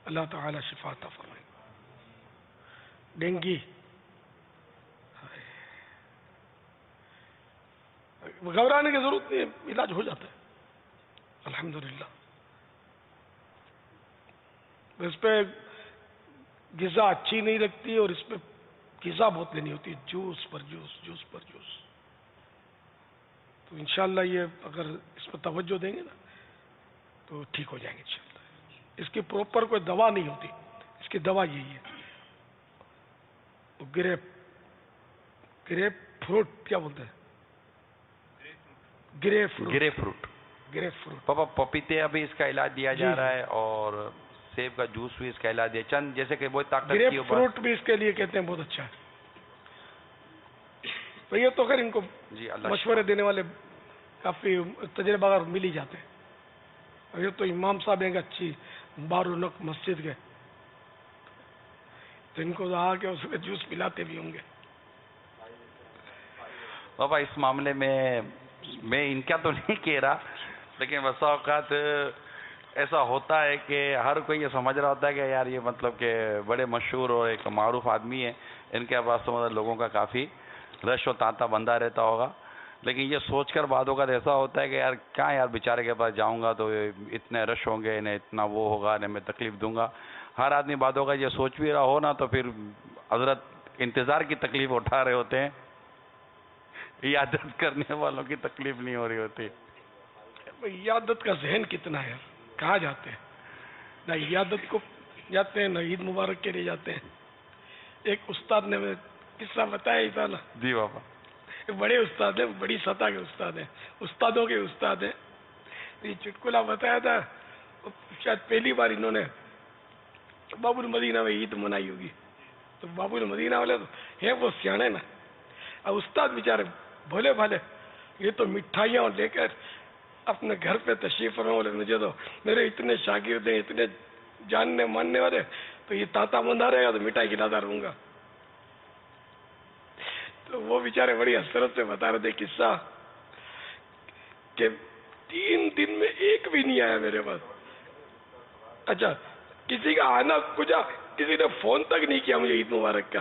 اللہ تعالی شفا عطا فرمائے. ڈینگی گھبرانے کی ضرورت نہیں ہے، علاج ہو جاتا ہے الحمدللہ. اس پہ غذا اچھی نہیں لگتی اور اس پہ غذا بہت لینی ہوتی ہے، جوس پر جوس جوس پر جوس. تو انشاءاللہ یہ اگر اس پر توجہ دیں گے نا تو ٹھیک ہو جائیں گے انشاءاللہ. اس کی پروپر کوئی دوا نہیں ہوتی، اس کی دوا یہی ہے. گریپ فروٹ کیا بولتے ہیں؟ Grip fruit. پاپا پپیتے ابھی اس کا علاج دیا جا رہا ہے اور سیب کا جوس بھی اس کا علاج دیا. چند جیسے کہ بہت طاقت کی گریپ فروٹ بھی اس کے لیے کہتے ہیں بہت اچھا ہے. تو یہ تو خیر ان کو مشورے دینے والے کافی تجربہ کار مل ہی جاتے ہیں. یہ تو امام صاحب ہیں اچھی بارونق مسجد کے، تو ان کو آ کے اس میں جوس پلاتے بھی ہوں گے. بابا اس معاملے میں ان کا تو نہیں کہہ رہا، لیکن بسا اوقات ایسا ہوتا ہے کہ ہر کوئی یہ سمجھ رہا ہوتا ہے کہ یار یہ مطلب کہ بڑے مشہور اور ایک معروف آدمی ہے، ان کے پاس تو مطلب لوگوں کا کافی رش و تانتا بندہ رہتا ہوگا. لیکن یہ سوچ کر بعدوں کا ایسا ہوتا ہے کہ یار کیا یار بیچارے کے پاس جاؤں گا تو اتنے رش ہوں گے، انہیں اتنا وہ ہوگا، انہیں میں تکلیف دوں گا. ہر آدمی بعدوں کا یہ سوچ بھی رہا ہو نا تو پھر حضرت انتظار کی تکلیف اٹھا رہے ہوتے ہیں، عیادت کرنے والوں کی تکلیف نہیں ہو رہی ہوتی. عیادت کا ذہن کتنا ہے، کہاں جاتے ہیں؟ نہ عیادت کو جاتے ہیں نہ عید مبارک کے لیے جاتے ہیں. ایک استاد نے قصہ بتایا ہی تھا نا. جی بابا. بڑے استاد ہیں، بڑی سطح کے استاد ہیں، استادوں کے استاد ہیں. یہ چٹکلا بتایا تھا، شاید پہلی بار انہوں نے باب المدینہ میں عید منائی ہوگی. تو باب المدینہ والے تو ہیں وہ سیانے نا. اب استاد بیچارے بھولے بھالے یہ تو مٹھائیاں لے کر اپنے گھر پہ تشریف فرما. بولے مجھے تو میرے اتنے شاگرد ہیں، اتنے جاننے ماننے والے، تو یہ تاتا بندھا رہے گا تو مٹھائی کھلاتا رہوں گا. تو وہ بیچارے بڑی حسرت سے بتا رہے تھے قصہ کہ 3 دن میں ایک بھی نہیں آیا میرے پاس. اچھا کسی کا آنا کچھ کسی نے فون تک نہیں کیا مجھے عید مبارک کا،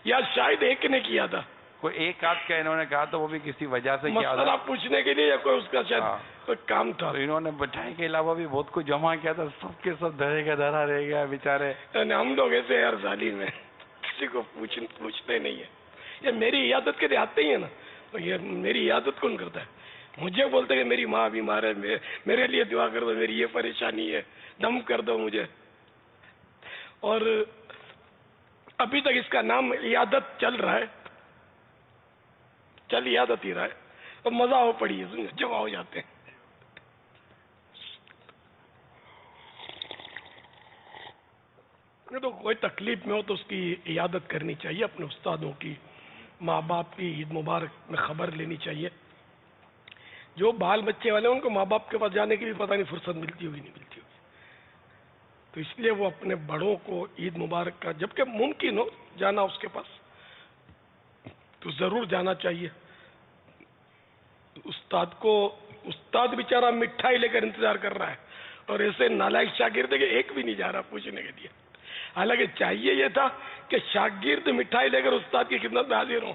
یا شاید ایک نے کیا تھا. کوئی ایک آدھ کا انہوں نے کہا تو وہ بھی کسی وجہ سے کیا مسئلہ پوچھنے کے لیے یا کوئی اس کا شاید کوئی کام تھا. انہوں نے مٹھائی کے علاوہ بھی بہت کچھ جمع کیا تھا، سب کے سب دھرے کا دھرا رہ گیا بیچارے. ہم لوگ ایسے یار ظالم میں کسی کو پوچھتے نہیں ہے. یہ میری عیادت کے لیے آتے ہی ہیں نا، تو یہ میری عیادت کون کرتا ہے؟ مجھے بولتے کہ میری ماں بیمار ہے، میرے لیے دعا کر دو، میری یہ پریشانی ہے، دم کر دو مجھے. اور ابھی تک اس کا نام عیادت چل رہا ہے، چل عیادت ہی رہا ہے، اور مزہ ہو پڑی ہے، جمع ہو جاتے ہیں۔ تو کوئی تکلیف میں ہو تو اس کی عیادت کرنی چاہیے، اپنے استادوں کی، ماں باپ کی عید مبارک میں خبر لینی چاہیے۔ جو بال بچے والے ہیں ان کو ماں باپ کے پاس جانے کی بھی پتہ نہیں فرصت ملتی ہوگی نہیں ملتی ہوگی، تو اس لیے وہ اپنے بڑوں کو عید مبارک کا جبکہ ممکن ہو جانا اس کے پاس تو ضرور جانا چاہیے۔ استاد بیچارہ مٹھائی لے کر انتظار کر رہا ہے اور ایسے نالائق شاگرد کہ ایک بھی نہیں جا رہا پوچھنے کے لیے، حالانکہ چاہیے یہ تھا کہ شاگرد مٹھائی لے کر استاد کی خدمت میں حاضر ہوں،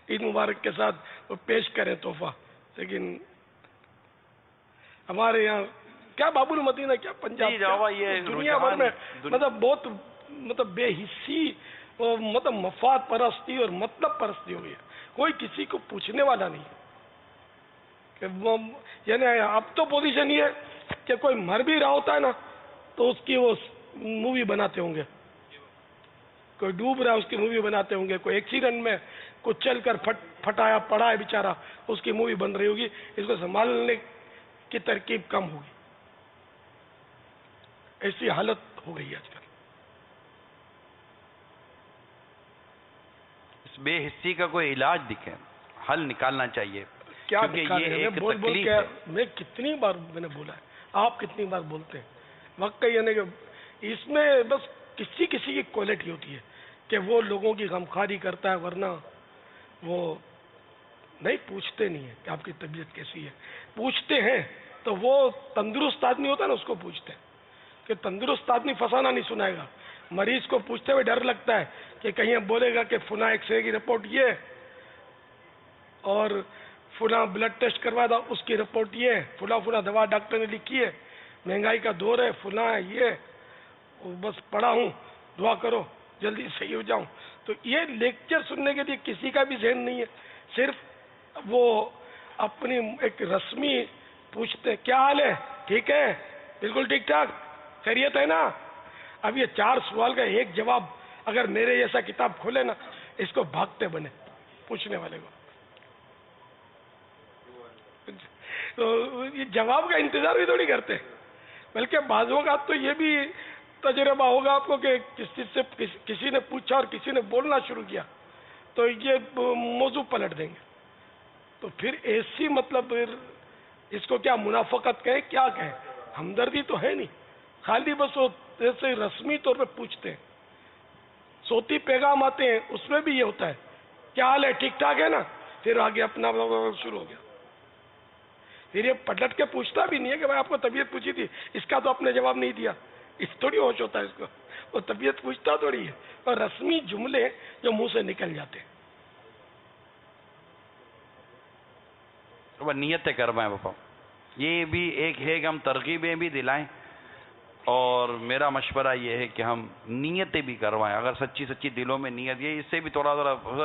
عید مبارک کے ساتھ وہ پیش کریں تحفہ، لیکن ہمارے یہاں کیا باب المدینہ کیا پنجاب یہ دنیا بھر میں بہت بے حسی اور مفاد پرستی اور مطلب پرستی ہوئی ہے، کوئی کسی کو پوچھنے والا نہیں کہ وہ، یعنی اب تو پوزیشن یہ ہے کہ کوئی مر بھی رہا ہوتا ہے نا تو اس کی وہ مووی بناتے ہوں گے، کوئی ڈوب رہا ہے اس کی مووی بناتے ہوں گے، کوئی ایکسیڈنٹ میں کچھ چل کر پھٹایا پڑا ہے بیچارہ اس کی مووی بن رہی ہوگی، اس کو سنبھالنے کی ترکیب کم ہوگی، ایسی حالت ہو گئی آج کل۔ اس بے حسی کا کوئی علاج دکھے، حل نکالنا چاہیے، کیا بول کے میں کتنی بار میں نے بولا ہے، آپ کتنی بار بولتے ہیں، وقت یعنی کہ اس میں بس کسی کی کوالٹی ہوتی ہے کہ وہ لوگوں کی غمخواری کرتا ہے، ورنہ وہ نہیں پوچھتے نہیں ہیں کہ آپ کی طبیعت کیسی ہے، پوچھتے ہیں تو وہ تندرست آدمی ہوتا ہے نا اس کو پوچھتے ہیں، کہ تندرست آدمی فسانہ نہیں سنائے گا، مریض کو پوچھتے ہوئے ڈر لگتا ہے کہ کہیں بولے گا کہ فلاں ایکس رے کی رپورٹ یہ اور فلاں بلڈ ٹیسٹ کروا تھا اس کی رپورٹ یہ، فلاں دوا ڈاکٹر نے لکھی ہے، مہنگائی کا دور ہے، فلاں ہے یہ، بس پڑھا ہوں دعا کرو جلدی صحیح ہو جاؤں۔ تو یہ لیکچر سننے کے لیے کسی کا بھی ذہن نہیں ہے، صرف وہ اپنی ایک رسمی پوچھتے کیا حال ہے، ٹھیک ہے، بالکل ٹھیک ٹھاک، خیریت ہے نا۔ اب یہ 4 سوال کا ایک جواب اگر میرے جیسا کتاب کھولے نا اس کو بھاگتے بنے پوچھنے والے کو، تو یہ جواب کا انتظار بھی تھوڑی کرتے، بلکہ بعضوں کا تو یہ بھی تجربہ ہوگا آپ کو کہ کسی نے پوچھا اور کسی نے بولنا شروع کیا تو یہ موضوع پلٹ دیں گے، تو پھر ایسی اس کو کیا منافقت کہیں کیا کہیں، ہمدردی تو ہے نہیں، خالی بس وہ ایسے رسمی طور پہ پوچھتے ہیں۔ صوتی پیغام آتے ہیں اس میں بھی یہ ہوتا ہے کیا حال ہے، ٹھیک ٹھاک ہے نا، پھر آگے اپنا شروع ہو گیا، پھر یہ پلٹ کے پوچھتا بھی نہیں ہے کہ بھائی آپ کو طبیعت پوچھی تھی، اس کا تو آپ نے جواب نہیں دیا، اس تھوڑی ہوش ہوتا ہے اس کو، وہ طبیعت پوچھتا تھوڑی ہے، اور رسمی جملے جو منہ سے نکل جاتے ہیں۔ نیتیں کروائیں باپا، یہ بھی ایک ہے کہ ہم ترغیبیں بھی دلائیں، اور میرا مشورہ یہ ہے کہ ہم نیتیں بھی کروائیں، اگر سچی دلوں میں نیت، یہ اس سے بھی تھوڑا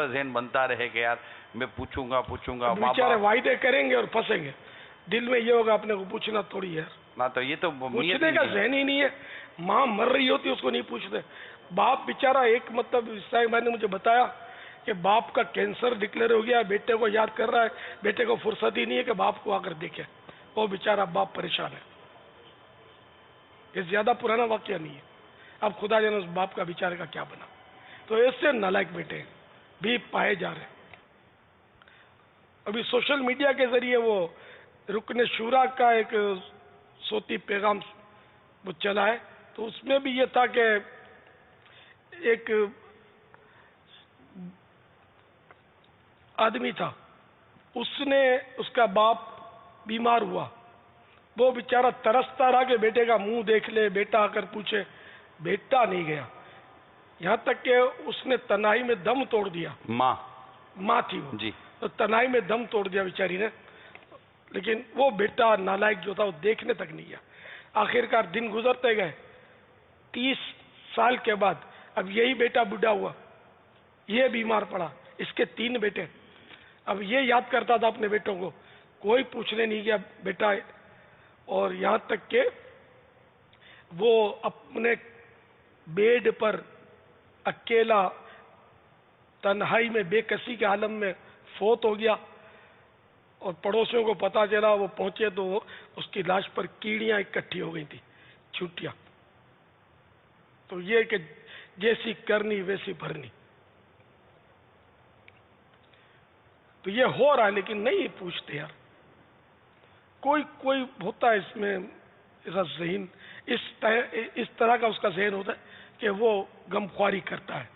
ذہن بنتا رہے کہ یار میں پوچھوں گا بیچارے وعدے کریں گے اور پھنسیں گے، دل میں یہ ہوگا اپنے کو پوچھنا تھوڑی ہے، نہ تو یہ تو پوچھنے کا ذہن ہی نہیں ہے، ماں مر رہی ہوتی اس کو نہیں پوچھتے، باپ بیچارہ ایک بھائی نے مجھے بتایا کہ باپ کا کینسر ڈکلیئر ہو گیا، بیٹے کو یاد کر رہا ہے، بیٹے کو فرصت ہی نہیں ہے کہ باپ کو آ کر دیکھے، وہ بیچارہ باپ پریشان ہے، یہ زیادہ پرانا واقعہ نہیں ہے، اب خدا جانے اس باپ کا بیچارے کا کیا بنا، تو ایسے نالائق بیٹے بھی پائے جا رہے ہیں۔ ابھی سوشل میڈیا کے ذریعے وہ رکن شورا کا ایک صوتی پیغام وہ چلا ہے، تو اس میں بھی یہ تھا کہ ایک آدمی تھا، اس کا باپ بیمار ہوا، وہ بیچارہ ترستا رہا کہ بیٹے کا منہ دیکھ لے، بیٹا آ کر پوچھے، بیٹا نہیں گیا، یہاں تک کہ اس نے تنہائی میں دم توڑ دیا، ماں تھی وہ جی، تو تنہائی میں دم توڑ دیا بیچاری نے، لیکن وہ بیٹا نالائق جو تھا وہ دیکھنے تک نہیں گیا۔ آخرکار دن گزرتے گئے، 30 سال کے بعد اب یہی بیٹا بڈھا ہوا، یہ بیمار پڑا، اس کے 3 بیٹے، اب یہ یاد کرتا تھا اپنے بیٹوں کو، کوئی پوچھنے نہیں گیا بیٹا، اور یہاں تک کہ وہ اپنے بیڈ پر اکیلا تنہائی میں بے کسی کے عالم میں فوت ہو گیا اور پڑوسیوں کو پتا چلا، وہ پہنچے تو اس کی لاش پر کیڑیاں اکٹھی ہو گئی تھی، چونٹیاں. تو یہ کہ جیسی کرنی ویسی بھرنی. تو یہ ہو رہا ہے لیکن نہیں پوچھتے یار. کوئی ہوتا ہے اس میں ایسا ذہن، اس طرح کا اس کا ذہن ہوتا ہے کہ وہ غمخواری کرتا ہے.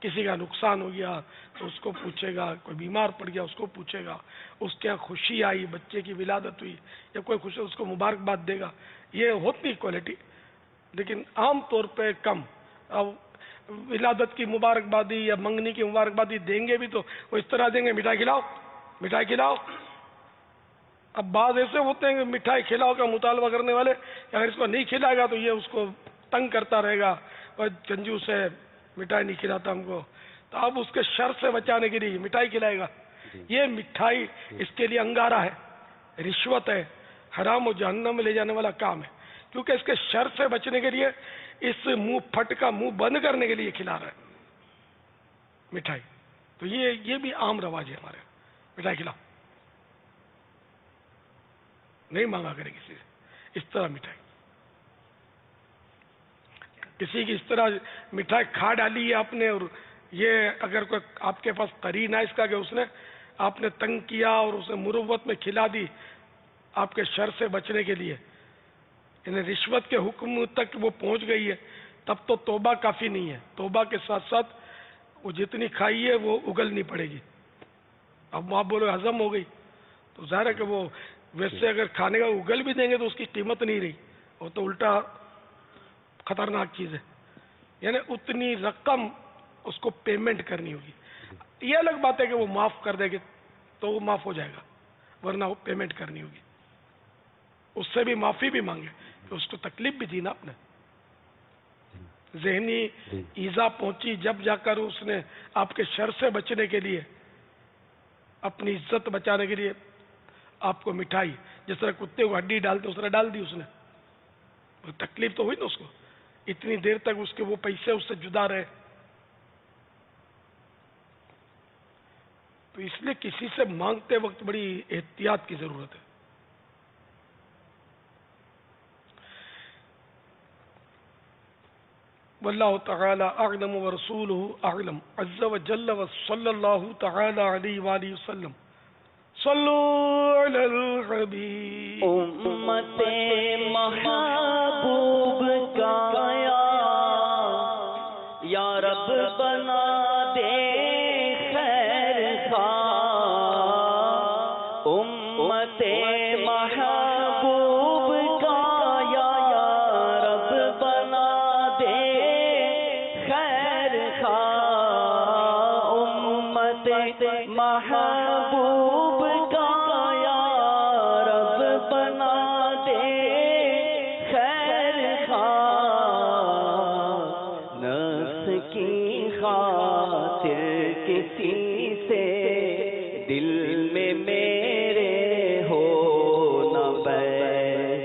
کسی کا نقصان ہو گیا تو اس کو پوچھے گا، کوئی بیمار پڑ گیا اس کو پوچھے گا، اس کے یہاں خوشی آئی، بچے کی ولادت ہوئی یا کوئی خوشی، اس کو مبارکباد دے گا. یہ ہوتی کوالٹی، لیکن عام طور پہ کم. اب ولادت کی مبارکبادی یا منگنی کی مبارکبادی دیں گے بھی تو وہ اس طرح دیں گے، مٹھائی کھلاؤ مٹھائی کھلاؤ. اب بعض ایسے ہوتے ہیں کہ مٹھائی کھلاؤ کا مطالبہ کرنے والے، اگر اس کو نہیں کھلائے گا تو یہ اس کو تنگ کرتا رہے گا، اور کنجوس ہے مٹھائی نہیں کھلاتا ہم کو. تو اب اس کے شر سے بچانے کے لیے مٹھائی کھلائے گا. یہ مٹھائی اس کے لیے انگارہ ہے، رشوت ہے، حرام و جہنم میں لے جانے والا کام ہے، کیونکہ اس کے شر سے بچنے کے لیے، اس منہ پھٹ کا منہ بند کرنے کے لیے کھلا رہا ہے مٹھائی. تو یہ بھی عام رواج ہے ہمارے. مٹھائی کھلاؤ، نہیں مانگا کرے کسی سے اس طرح مٹھائی. کسی کی اس طرح مٹھائی کھا ڈالی ہے آپ نے، اور یہ اگر کوئی آپ کے پاس قرین ہے اس کا کہ اس نے آپ نے تنگ کیا اور اسے مروت میں کھلا دی آپ کے شر سے بچنے کے لیے، یعنی رشوت کے حکم تک وہ پہنچ گئی ہے، تب تو توبہ کافی نہیں ہے. توبہ کے ساتھ ساتھ وہ جتنی کھائی ہے وہ اگلنی پڑے گی. اب آپ بولو ہضم ہو گئی تو ظاہر ہے کہ وہ ویسے اگر کھانے کا اگل بھی دیں گے تو اس کی قیمت نہیں رہی، وہ تو الٹا خطرناک چیز ہے. یعنی اتنی رقم اس کو پیمنٹ کرنی ہوگی. یہ الگ بات ہے کہ وہ معاف کر دے گی تو وہ معاف ہو جائے گا، ورنہ وہ پیمنٹ کرنی ہوگی. اس سے بھی معافی بھی مانگے کہ اس کو تکلیف بھی دی نا آپ نے، ذہنی ایذا پہنچی، جب جا کر اس نے آپ کے شر سے بچنے کے لیے، اپنی عزت بچانے کے لیے آپ کو مٹھائی، جس طرح کتے کو ہڈی ڈالتے اس طرح ڈال دی اس نے. تکلیف تو ہوئی نا اس کو، اتنی دیر تک اس کے وہ پیسے اس سے جدا رہے. تو اس لیے کسی سے مانگتے وقت بڑی احتیاط کی ضرورت ہے. واللہ تعالی اعلم ورسولہ اعلم عز وجل وصلی اللہ تعالی علیہ وآلہ وسلم. صلو علی الحبیب. امت محبوب کا یا رب بنا دے خیر خواہ. امت محبوب کا یا رب بنا دے خیر خواہ. امت محبوب کا یا رب بنا دے خیر خواہ. نفس کی خاطر کسی سے دل میں میرے ہو نہ بیس،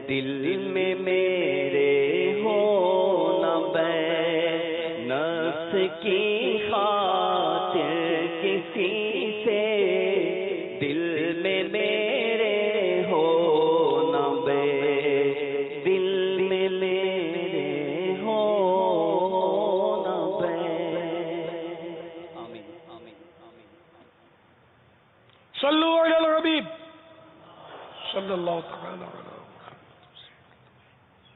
دل میں میرے ہو نہ بیس. نفس کی خاطر کسی سے دل میں میرے ہو نہ بیس، دل میں میرے ہو نہ بیس. صلو علی الحبیب صلی اللہ تعالی علیہ.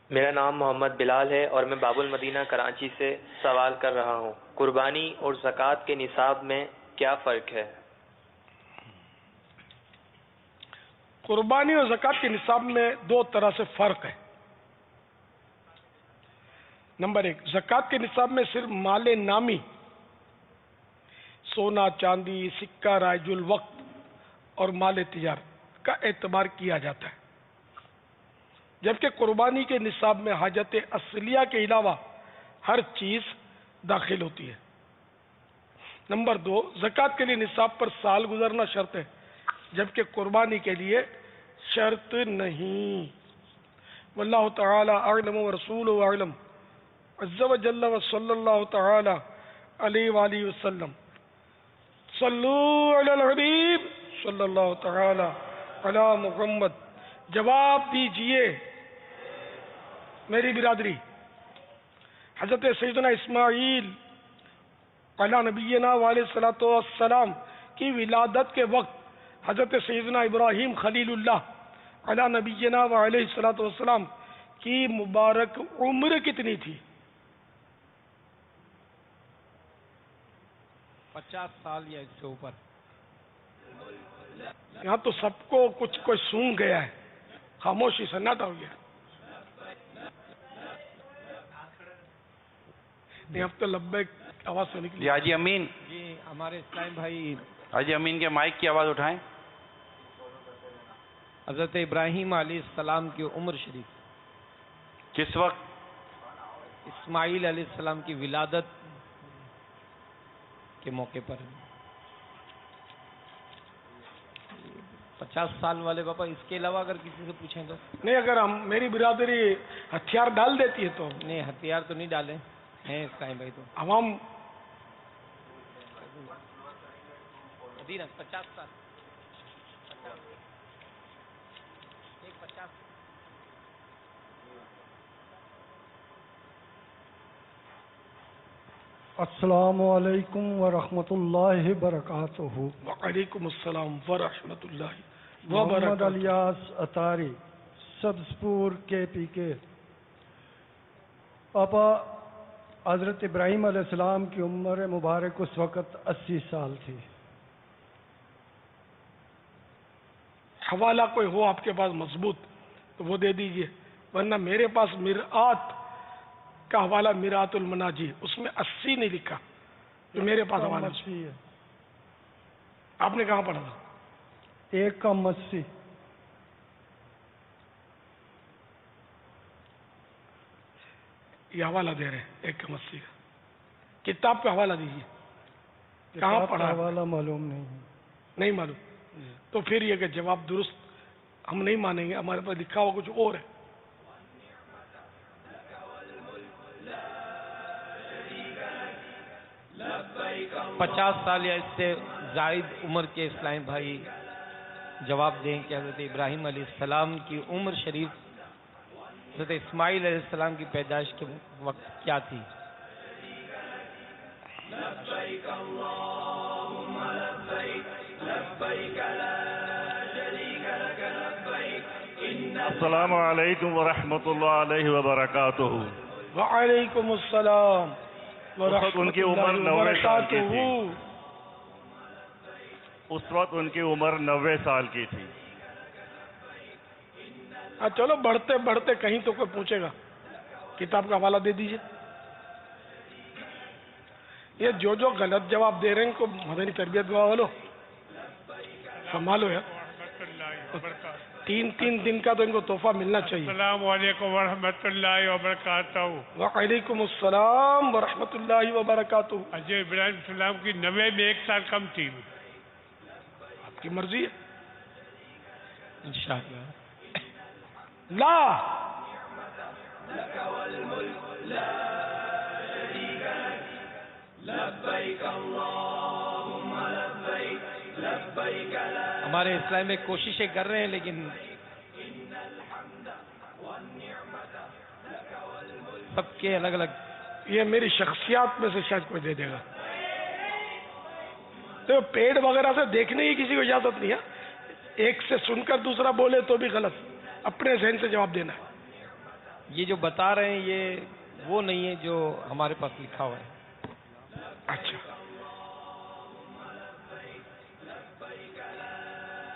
میرا نام محمد بلال ہے اور میں باب المدینہ کراچی سے سوال کر رہا ہوں، قربانی اور زکوٰۃ کے نصاب میں کیا فرق ہے؟ قربانی اور زکوٰۃ کے نصاب میں دو طرح سے فرق ہے. نمبر ایک، زکوٰۃ کے نصاب میں صرف مال نامی، سونا چاندی سکہ رائج الوقت اور مال تجارت کا اعتبار کیا جاتا ہے، جبکہ قربانی کے نصاب میں حاجت اصلیہ کے علاوہ ہر چیز داخل ہوتی ہے. نمبر دو، زکوٰۃ کے لیے نصاب پر سال گزرنا شرط ہے، جبکہ قربانی کے لیے شرط نہیں. واللہ تعالی اعلم ورسولہ اعلم عز و جل و صلی اللہ تعالی علیہ وآلہ وسلم. صلو علی الحبیب صلی اللہ تعالی علی محمد. جواب دیجئے میری برادری. حضرت سیدنا اسماعیل علی نبینا علیہ الصلوۃ والسلام کی ولادت کے وقت حضرت سیدنا ابراہیم خلیل اللہ علی نبینا علیہ الصلوۃ والسلام کی مبارک عمر کتنی تھی؟ 50 سال یا اس سے اوپر. یہاں تو سب کو کچھ کوئی سونگ گیا ہے، خاموشی سناٹا ہو گیا. نہیں اب تو لبیک آواز سے نکلی. حاجی امین. جی ہمارے اسلام بھائی حاجی امین کے مائک کی آواز اٹھائیں. حضرت ابراہیم علیہ السلام کی عمر شریف کس وقت؟ اسماعیل علیہ السلام کی ولادت کے موقع پر. 50 سال والے باپا. اس کے علاوہ اگر کسی سے پوچھیں تو نہیں، اگر ہم میری برادری ہتھیار ڈال دیتی ہے تو نہیں، ہتھیار تو نہیں ڈالے ہیں اسلام بھائی. تو عوام 50 سال. 50. السلام علیکم ورحمۃ اللہ وبرکاتہ. وعلیکم السلام ورحمۃ اللہ محمد وبرکاتہ. الیاس اطاری، سبزپور کے پی کے. پاپا، حضرت ابراہیم علیہ السلام کی عمر مبارک اس وقت 80 سال تھی. حوالہ کوئی ہو آپ کے پاس مضبوط تو وہ دے دیجئے، ورنہ میرے پاس مرآت کا حوالہ مرآت المناجی، اس میں 80 نہیں لکھا جو میرے پاس حوالہ ہے. آپ نے کہاں پڑھا تھا؟ 1:80. یہ حوالہ دے رہے ہیں 1:80 کا. کتاب کا حوالہ دیجیے. کہاں پڑھا؟ حوالہ معلوم نہیں. نہیں معلوم تو پھر یہ کہ جواب درست ہم نہیں مانیں گے، ہمارے پاس لکھا ہوا کچھ اور ہے. پچاس سال یا اس سے زائد عمر کے اسلام بھائی جواب دیں کہ حضرت ابراہیم علیہ السلام کی عمر شریف حضرت اسماعیل علیہ السلام کی پیدائش کے وقت کیا تھی؟ السلام علیکم ورحمۃ اللہ علیہ وبرکاتہ. وعلیکم السلام ان کی عمر 90 سال کی تھی. اس وقت ان کی عمر 90 سال کی تھی. چلو بڑھتے بڑھتے کہیں تو کوئی پوچھے گا. کتاب کا حوالہ دے دیجئے. یہ جو غلط جواب دے رہے ہیں ان کو مدنی تربیت دعا والو سنبھالو یار. 3 دن کا تو ان کو تحفہ ملنا چاہیے. السلام علیکم ورحمۃ اللہ وبرکاتہ. وعلیکم السلام ورحمۃ اللہ وبرکاتہ. حضرت ابراہیم السلام کی 90 میں 1 سال کم تھی. آپ کی مرضی ہے. انشاءاللہ. لا ہمارے اسلام میں کوششیں کر رہے ہیں لیکن سب کے الگ الگ. یہ میری شخصیات میں سے شاید کوئی دے دے گا. تو پیڑ وغیرہ سے دیکھنے کی کسی کو اجازت نہیں ہے. ایک سے سن کر دوسرا بولے تو بھی غلط. اپنے ذہن سے جواب دینا ہے. یہ جو بتا رہے ہیں یہ وہ نہیں ہے جو ہمارے پاس لکھا ہوا ہے. اچھا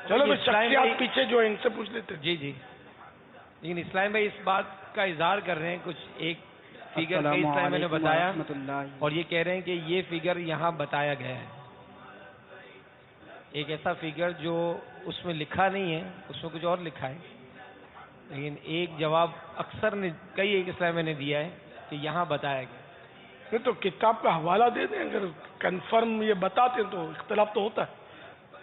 چلو میں شخصیات پیچھے جو ان سے پوچھ لیتے. جی جی. لیکن اسلام بھائی اس بات کا اظہار کر رہے ہیں کچھ ایک فگر کا اسلام میں نے بتایا اور یہ کہہ رہے ہیں کہ یہ فگر یہاں بتایا گیا ہے. ایک ایسا فگر جو اس میں لکھا نہیں ہے، اس میں کچھ اور لکھا ہے. لیکن ایک جواب اکثر نے کئی ایک اسلام نے دیا ہے کہ یہاں بتایا گیا. نہیں تو کتاب کا حوالہ دے دیں. اگر کنفرم یہ بتاتے تو اختلاف تو ہوتا ہے.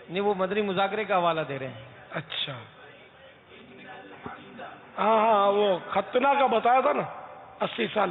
نہیں وہ مدنی مذاکرے کا حوالہ دے رہے ہیں. اچھا ہاں وہ ختنہ کا بتایا تھا نا 80 سال.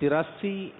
83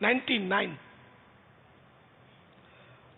99।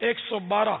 112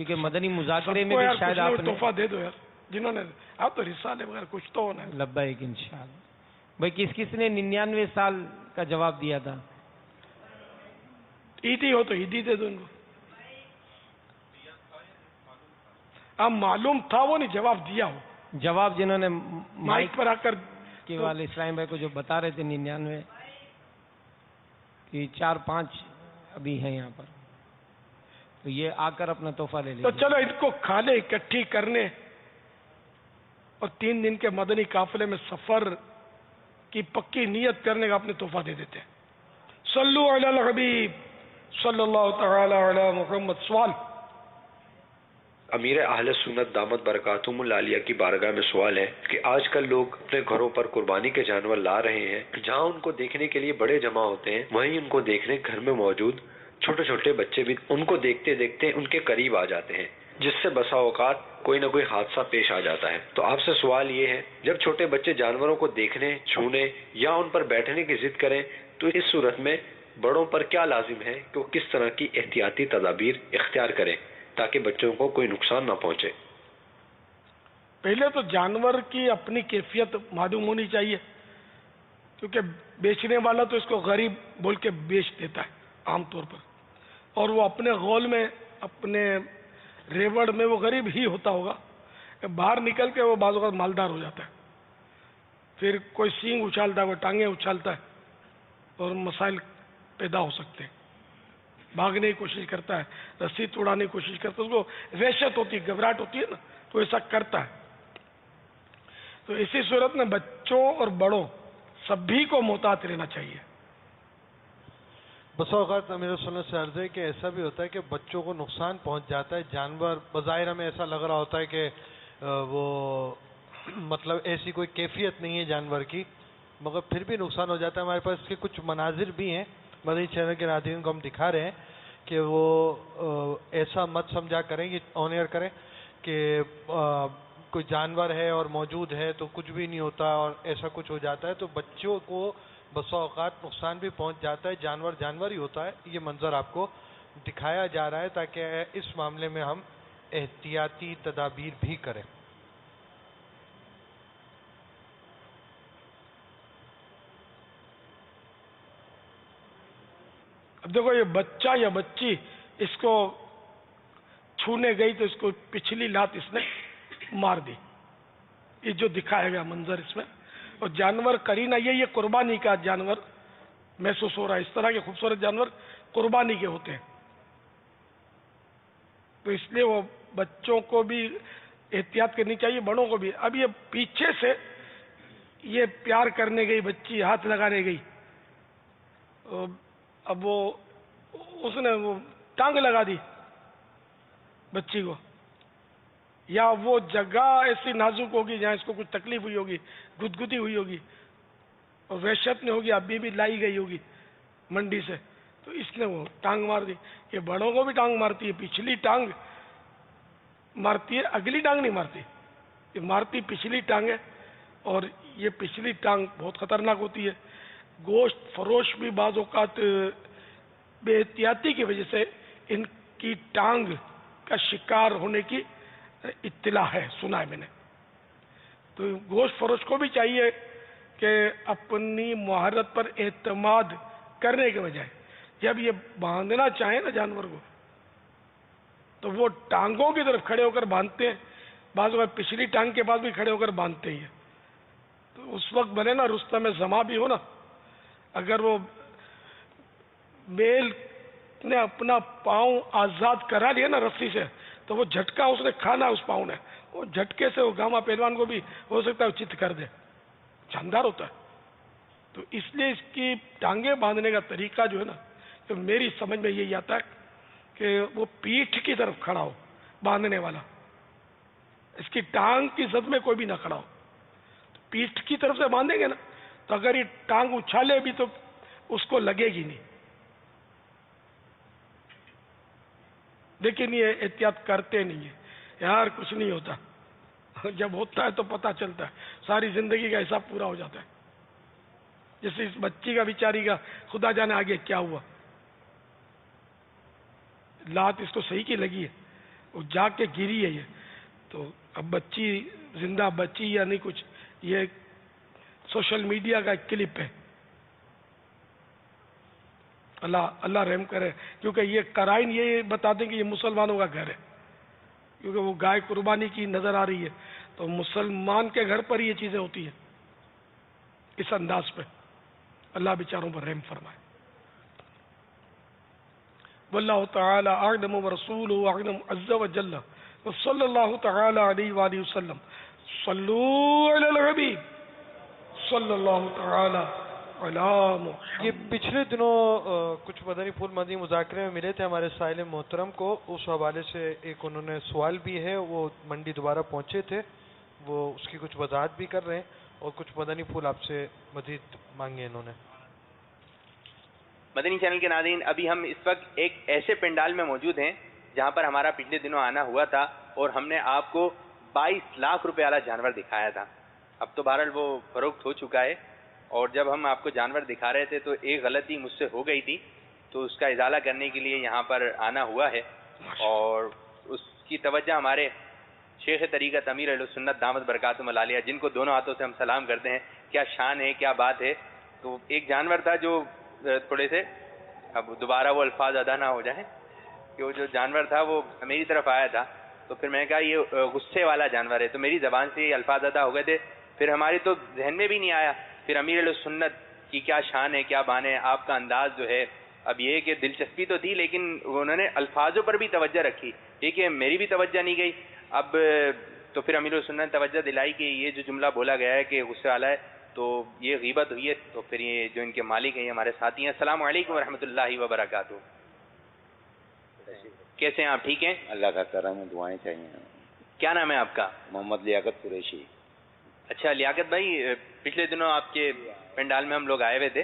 کیونکہ مدنی مذاکرے سب میں کو بھی یار شاید کچھ نہ آپ کچھ نے تحفہ دے دو یار، جنہوں نے آپ تو رسالے وغیرہ کچھ تو ہونا ہے. لبیک انشاءاللہ. بھائی کس نے 99 سال کا جواب دیا تھا؟ عیدی ہو تو عیدی دے دو ان کو. اب معلوم تھا وہ نہیں جواب دیا ہو. جواب جنہوں نے مائک پر آ کر کے والے اسلام بھائی کو جو بتا رہے تھے 99 کہ 4-5 ابھی ہیں یہاں پر، تو یہ آ کر اپنا تحفہ لے تو لیں. چلو ان کو کھالے اکٹھی کرنے اور 3 دن کے مدنی قافلے میں سفر کی پکی نیت کرنے کا اپنے تحفہ دے دیتے ہیں. صلو علی الحبیب صلی اللہ تعالی علی محمد. سوال امیر اہل سنت دامت برکاتہم العالیہ کی بارگاہ میں سوال ہے کہ آج کل لوگ اپنے گھروں پر قربانی کے جانور لا رہے ہیں، جہاں ان کو دیکھنے کے لیے بڑے جمع ہوتے ہیں، وہیں ان کو دیکھنے گھر میں موجود چھوٹے چھوٹے بچے بھی ان کو دیکھتے دیکھتے ان کے قریب آ جاتے ہیں، جس سے بسا اوقات کوئی نہ کوئی حادثہ پیش آ جاتا ہے. تو آپ سے سوال یہ ہے، جب چھوٹے بچے جانوروں کو دیکھنے، چھونے یا ان پر بیٹھنے کی ضد کریں تو اس صورت میں بڑوں پر کیا لازم ہے کہ وہ کس طرح کی احتیاطی تدابیر اختیار کریں تاکہ بچوں کو کوئی نقصان نہ پہنچے؟ پہلے تو جانور کی اپنی کیفیت معلوم ہونی چاہیے، کیونکہ بیچنے والا تو اس کو غریب بول کے بیچ دیتا ہے عام طور پر، اور وہ اپنے غول میں اپنے ریوڑ میں وہ غریب ہی ہوتا ہوگا. باہر نکل کے وہ بعض اوقات مالدار ہو جاتا ہے، پھر کوئی سینگ اچھالتا ہے، وہ ٹانگیں اچھالتا ہے اور مسائل پیدا ہو سکتے ہیں. بھاگنے کی کوشش کرتا ہے، رسی توڑانے کی کوشش کرتا ہے، اس کو وحشت ہوتی ہے، گھبراہٹ ہوتی ہے نا، تو ایسا کرتا ہے. تو اسی صورت میں بچوں اور بڑوں سبھی کو محتاط رہنا چاہیے. بسا اوقات امیر سنت سے عرض ہے کہ ایسا بھی ہوتا ہے کہ بچوں کو نقصان پہنچ جاتا ہے. جانور بظاہر ہمیں ایسا لگ رہا ہوتا ہے کہ وہ مطلب ایسی کوئی کیفیت نہیں ہے جانور کی، مگر پھر بھی نقصان ہو جاتا ہے. ہمارے پاس اس کے کچھ مناظر بھی ہیں، مدنی چینل کے ناظرین کو ہم دکھا رہے ہیں کہ وہ ایسا مت سمجھا کریں، یہ آن ایئر کریں کہ کوئی جانور ہے اور موجود ہے تو کچھ بھی نہیں ہوتا اور ایسا کچھ ہو جاتا ہے. تو بچوں کو بسا اوقات نقصان بھی پہنچ جاتا ہے. جانور جانور ہی ہوتا ہے. یہ منظر آپ کو دکھایا جا رہا ہے تاکہ اس معاملے میں ہم احتیاطی تدابیر بھی کریں. اب دیکھو یہ بچہ یا بچی اس کو چھونے گئی تو اس کو پچھلی لات اس نے مار دی. یہ جو دکھایا گیا منظر اس میں، اور جانور کرینہ یہ قربانی کا جانور محسوس ہو رہا ہے. اس طرح کے خوبصورت جانور قربانی کے ہوتے ہیں، تو اس لیے وہ بچوں کو بھی احتیاط کرنی چاہیے، بڑوں کو بھی. اب یہ پیچھے سے یہ پیار کرنے گئی بچی، ہاتھ لگانے گئی، اب وہ اس نے وہ ٹانگ لگا دی بچی کو، یا وہ جگہ ایسی نازک ہوگی جہاں اس کو کچھ تکلیف ہوئی ہوگی، گدگدی ہوئی ہوگی اور وحشت میں ہوگی، ابھی بھی لائی گئی ہوگی منڈی سے، تو اس نے وہ ٹانگ مار دی. یہ بڑوں کو بھی ٹانگ مارتی ہے، پچھلی ٹانگ مارتی ہے، اگلی ٹانگ نہیں مارتی. یہ مارتی پچھلی ٹانگ ہے، اور یہ پچھلی ٹانگ بہت خطرناک ہوتی ہے. گوشت فروش بھی بعض اوقات بے احتیاطی کی وجہ سے ان کی ٹانگ کا شکار ہونے کی اطلاع ہے، سنا ہے میں نے. تو گوشت فروش کو بھی چاہیے کہ اپنی مہارت پر اعتماد کرنے کے بجائے جب یہ باندھنا چاہیں نا جانور کو، تو وہ ٹانگوں کی طرف کھڑے ہو کر باندھتے ہیں، بعض اوقات پچھلی ٹانگ کے پاس بھی کھڑے ہو کر باندھتے ہیں. تو اس وقت بنے نا رستم زما بھی ہو نا، اگر وہ بیل نے اپنا پاؤں آزاد کرا لیا نا رسی سے، تو وہ جھٹکا اس نے کھانا، اس پاؤں نے، وہ جھٹکے سے وہ گاما پہلوان کو بھی ہو سکتا ہے چت کر دے. شاندار ہوتا ہے. تو اس لیے اس کی ٹانگیں باندھنے کا طریقہ جو ہے نا، تو میری سمجھ میں یہی آتا ہے کہ وہ پیٹھ کی طرف کھڑا ہو باندھنے والا، اس کی ٹانگ کی زد میں کوئی بھی نہ کھڑا ہو. تو پیٹھ کی طرف سے باندھیں گے نا، تو اگر یہ ٹانگ اچھالے بھی تو اس کو لگے گی نہیں. لیکن یہ احتیاط کرتے نہیں ہیں یار، کچھ نہیں ہوتا. جب ہوتا ہے تو پتہ چلتا ہے، ساری زندگی کا حساب پورا ہو جاتا ہے. جیسے اس بچی کا بیچاری کا خدا جانے آگے کیا ہوا، لات اس کو صحیح کی لگی ہے، وہ جا کے گری ہے یہ. تو اب بچی زندہ بچی یا نہیں کچھ، یہ سوشل میڈیا کا ایک کلپ ہے. اللہ رحم کرے، کیونکہ یہ قرائن یہ بتا دیں کہ یہ مسلمانوں کا گھر ہے، کیونکہ وہ گائے قربانی کی نظر آ رہی ہے. تو مسلمان کے گھر پر یہ چیزیں ہوتی ہیں اس انداز پہ. اللہ بیچاروں پر رحم فرمائے. واللہ تعالی اعلم ورسولہ اعلم عز وجل وصلی اللہ تعالی علیہ وآلہ وسلم. صلو علی الحبیب صلی اللہ تعالی علی محمد. یہ پچھلے دنوں کچھ مدنی پھول مدنی مذاکرے میں ملے تھے ہمارے سائل محترم کو، اس حوالے سے ایک انہوں نے سوال بھی ہے. وہ منڈی دوبارہ پہنچے تھے، وہ اس کی کچھ وضاحت بھی کر رہے ہیں اور کچھ مدنی پھول آپ سے مزید مانگے انہوں نے. مدنی چینل کے ناظرین، ابھی ہم اس وقت ایک ایسے پنڈال میں موجود ہیں جہاں پر ہمارا پچھلے دنوں آنا ہوا تھا اور ہم نے آپ کو 22 لاکھ روپے والا جانور دکھایا تھا. اب تو بہرحال وہ فروخت ہو چکا ہے، اور جب ہم آپ کو جانور دکھا رہے تھے تو ایک غلطی مجھ سے ہو گئی تھی، تو اس کا ازالہ کرنے کے لیے یہاں پر آنا ہوا ہے. اور اس کی توجہ ہمارے شیخ طریقت امیر اہل سنت دامت برکاتہم العالیہ، جن کو دونوں ہاتھوں سے ہم سلام کرتے ہیں. کیا شان ہے، کیا بات ہے. تو ایک جانور تھا جو تھوڑے سے، اب دوبارہ وہ الفاظ ادا نہ ہو جائیں، کہ وہ جو جانور تھا وہ میری طرف آیا تھا، تو پھر میں نے کہا یہ غصے والا جانور ہے، تو میری زبان سے یہ الفاظ ادا ہو گئے تھے. پھر ہماری تو ذہن میں بھی نہیں آیا. پھر امیر اہل سنت کی کیا شان ہے، کیا بان ہے، آپ کا انداز جو ہے، اب یہ کہ دلچسپی تو تھی لیکن انہوں نے الفاظوں پر بھی توجہ رکھی، یہ کہ میری بھی توجہ نہیں گئی. اب تو پھر امیر السنت نے توجہ دلائی کہ یہ جو جملہ بولا گیا ہے کہ غصے والا ہے، تو یہ غیبت ہوئی ہے. تو پھر یہ جو ان کے مالک ہیں، یہ ہمارے ساتھی ہیں. السلام علیکم ورحمۃ اللہ وبرکاتہ. کیسے ہیں آپ؟ ٹھیک ہیں؟ اللہ کا کرم، دعائیں چاہیے. کیا نام ہے آپ کا؟ محمد لیاقت قریشی. اچھا لیاقت بھائی، پچھلے دنوں آپ کے پنڈال میں ہم لوگ آئے ہوئے تھے،